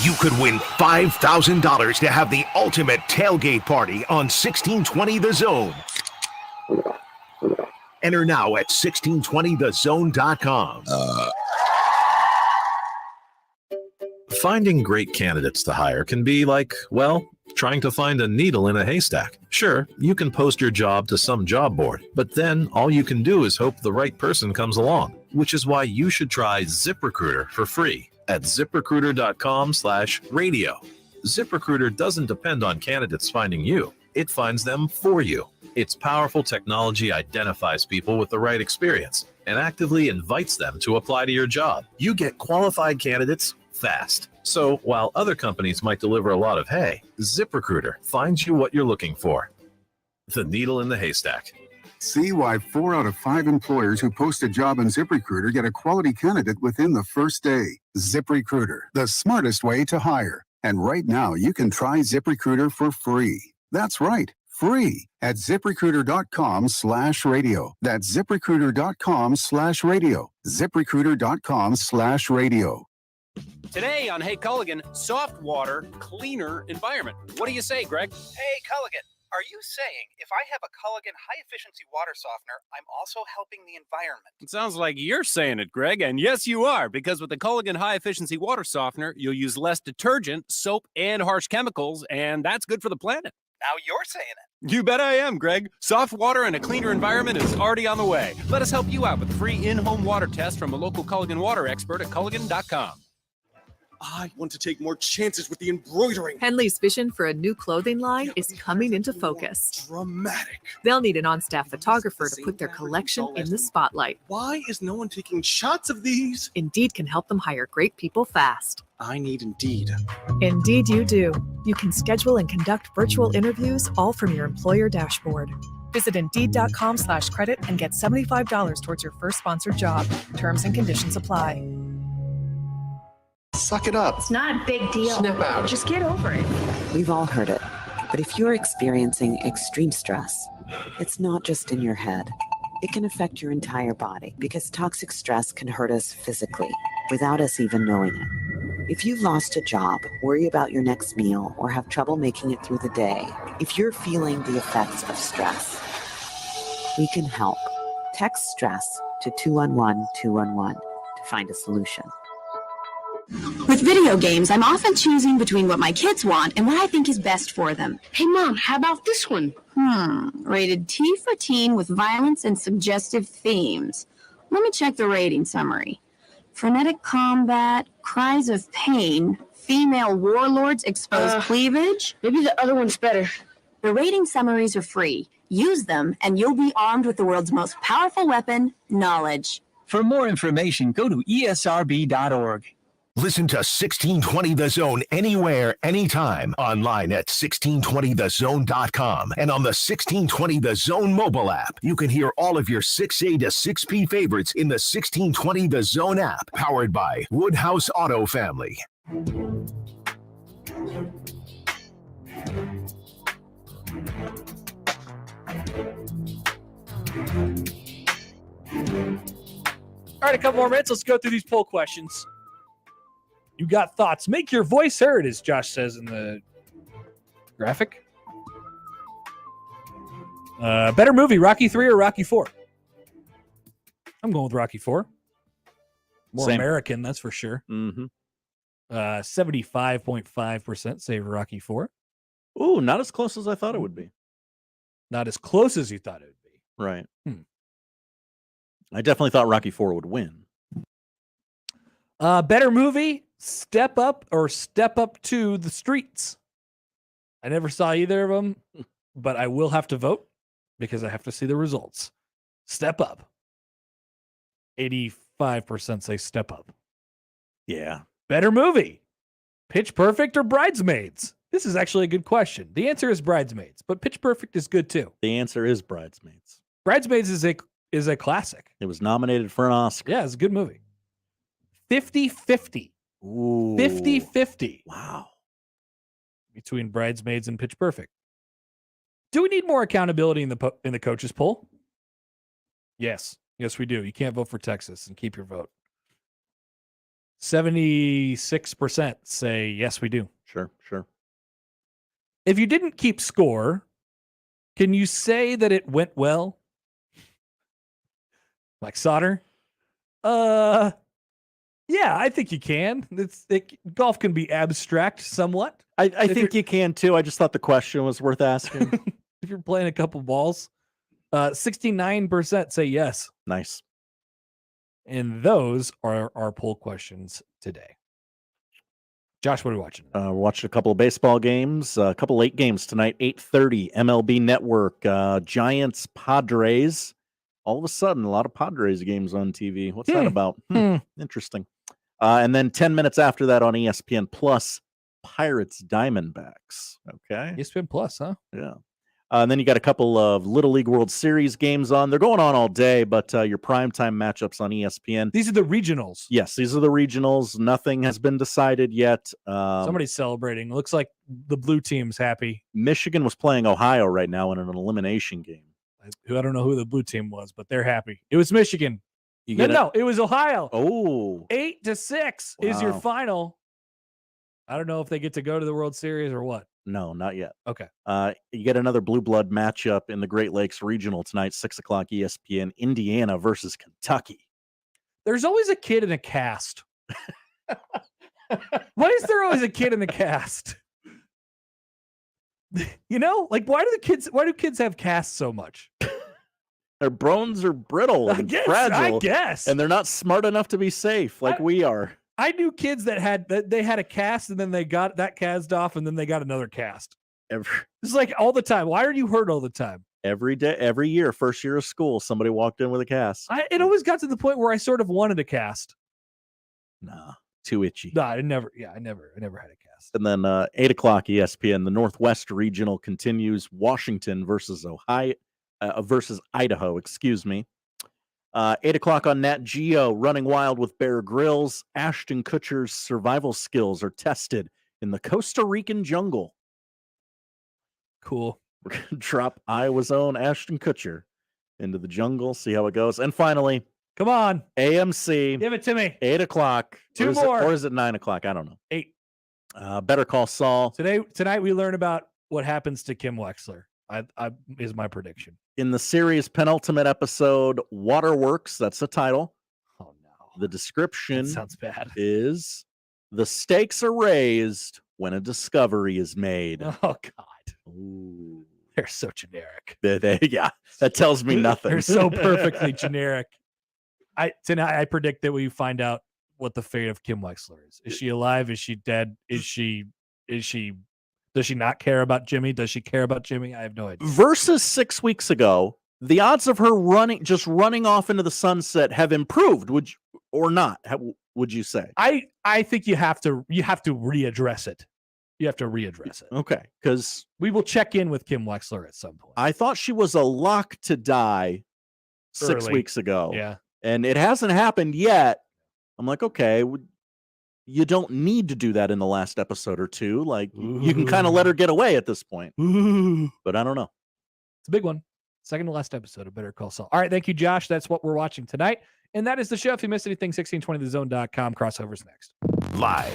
You could win $5,000 to have the ultimate tailgate party on 1620 The Zone. Enter now at 1620thezone.com. Finding great candidates to hire can be like, well, trying to find a needle in a haystack. Sure, you can post your job to some job board, but then all you can do is hope the right person comes along, which is why you should try ZipRecruiter for free at ZipRecruiter.com/radio. ZipRecruiter doesn't depend on candidates finding you. It finds them for you. Its powerful technology identifies people with the right experience and actively invites them to apply to your job. You get qualified candidates fast. So while other companies might deliver a lot of hay, ZipRecruiter finds you what you're looking for. The needle in the haystack. See why 4 out of 5 employers who post a job on ZipRecruiter get a quality candidate within the first day. ZipRecruiter, the smartest way to hire. And right now, you can try ZipRecruiter for free. That's right, free at ZipRecruiter.com/radio. That's ZipRecruiter.com/radio. ZipRecruiter.com/radio. Today on Hey Culligan, soft water, cleaner environment. What do you say, Greg? Hey Culligan, are you saying if I have a Culligan high-efficiency water softener, I'm also helping the environment? It sounds like you're saying it, Greg, and yes, you are, because with the Culligan high-efficiency water softener, you'll use less detergent, soap, and harsh chemicals, and that's good for the planet. Now you're saying it. You bet I am, Greg. Soft water and a cleaner environment is already on the way. Let us help you out with a free in-home water test from a local Culligan water expert at Culligan.com. I want to take more chances with the embroidering. Henley's vision for a new clothing line is coming into focus. Dramatic. They'll need an on-staff photographer to put their collection in the spotlight. Why is no one taking shots of these? Indeed can help them hire great people fast. I need Indeed. Indeed you do. You can schedule and conduct virtual interviews all from your employer dashboard. Visit Indeed.com/credit and get $75 towards your first sponsored job. Terms and conditions apply. Suck it up. It's not a big deal. Snap out. Just get over it. We've all heard it. But if you're experiencing extreme stress, it's not just in your head. It can affect your entire body because toxic stress can hurt us physically without us even knowing it. If you've lost a job, worry about your next meal, or have trouble making it through the day, if you're feeling the effects of stress, we can help. Text stress to 211-211 to find a solution. With video games, I'm often choosing between what my kids want and what I think is best for them. Hey, Mom, how about this one? Rated T for teen with violence and suggestive themes. Let me check the rating summary. Frenetic combat, cries of pain, female warlords expose cleavage. Maybe the other one's better. The rating summaries are free. Use them, and you'll be armed with the world's most powerful weapon, knowledge. For more information, go to esrb.org. Listen to 1620 The Zone anywhere, anytime. Online at 1620thezone.com and on the 1620 The Zone mobile app. You can hear all of your 6A to 6P favorites in the 1620 The Zone app, powered by Woodhouse Auto Family. All right, a couple more minutes. Let's go through these poll questions. You got thoughts. Make your voice heard, as Josh says in the graphic. Better movie, Rocky 3 or Rocky 4? I'm going with Rocky 4. More Same. American, that's for sure. Mm-hmm. 75.5% say Rocky 4. Ooh, not as close as I thought it would be. Not as close as you thought it would be. Right. I definitely thought Rocky 4 would win. Better movie, Step Up or Step Up to the Streets. I never saw either of them, but I will have to vote because I have to see the results. Step Up. 85% say Step Up. Yeah. Better movie, Pitch Perfect or Bridesmaids? This is actually a good question. The answer is Bridesmaids, but Pitch Perfect is good too. The answer is Bridesmaids. Bridesmaids is a classic. It was nominated for an Oscar. Yeah, it's a good movie. 50-50. Ooh. 50-50. Wow. Between Bridesmaids and Pitch Perfect. Do we need more accountability in the coaches poll? Yes. Yes, we do. You can't vote for Texas and keep your vote. 76% say yes, we do. Sure. If you didn't keep score, can you say that it went well? Mike Sautter? Yeah, I think you can. Golf can be abstract somewhat. I think you can too. I just thought the question was worth asking. If you're playing a couple balls. 69% say yes. Nice. And those are our poll questions today. Josh, what are we watching? We're watching a couple of baseball games, a couple late games tonight, 8:30 MLB Network, Giants, Padres. All of a sudden, a lot of Padres games on TV. What's that about? Interesting. And then 10 minutes after that on ESPN Plus, Pirates, Diamondbacks. Okay. ESPN Plus, huh? Yeah. And then you got a couple of Little League World Series games on. They're going on all day, but your primetime matchups on ESPN. These are the regionals. Yes, these are the regionals. Nothing has been decided yet. Somebody's celebrating. Looks like the blue team's happy. Michigan was playing Ohio right now in an elimination game. I don't know who the blue team was, but they're happy. It was Michigan. No, it was Ohio. Oh. 8-6 is your final. I don't know if they get to go to the World Series or what. No, not yet. Okay. You get another blue blood matchup in the Great Lakes Regional tonight, 6:00 ESPN, Indiana versus Kentucky. There's always a kid in a cast. Why is there always a kid in the cast? You know, like why do kids have casts so much? Their bones are brittle and fragile. I guess. And they're not smart enough to be safe like we are. I knew kids that had a cast and then they got that cast off and then they got another cast. It's like all the time. Why are you hurt all the time? Every day, every year, first year of school, somebody walked in with a cast. It always got to the point where I sort of wanted a cast. Nah, too itchy. No, I never had a cast. And then 8:00 ESPN, the Northwest Regional continues. Washington versus Idaho. Excuse me. 8:00 on Nat Geo, Running Wild with Bear Grylls. Ashton Kutcher's survival skills are tested in the Costa Rican jungle. Cool. We're going to drop Iowa's own Ashton Kutcher into the jungle, see how it goes. And finally, come on, AMC. Give it to me. 8:00. Two more. Or is it 9:00? I don't know. 8. Better Call Saul. Tonight we learn about what happens to Kim Wexler. Is my prediction. In the series' penultimate episode, Waterworks, that's the title. Oh, no. The description that sounds bad. Is the stakes are raised when a discovery is made. Oh, God. Ooh. They're so generic. Yeah, that tells me nothing. They're so perfectly generic. Tonight I predict that we find out what the fate of Kim Wexler is. Is she alive? Is she dead? Does she not care about Jimmy? Does she care about Jimmy? I have no idea. Versus 6 weeks ago, the odds of her running off into the sunset have improved. Would you, or not? would you say? I think you have to readdress it. You have to readdress it. Okay, because we will check in with Kim Wexler at some point. I thought she was a lock to die 6 Early. weeks ago. Yeah. And it hasn't happened yet. I'm like, okay, you don't need to do that in the last episode or two. Like, you can kind of let her get away at this point. But I don't know. It's a big one. Second to last episode of Better Call Saul. All right, thank you, Josh. That's what we're watching tonight. And that is the show. If you missed anything, 1620thezone.com. Crossovers next. Live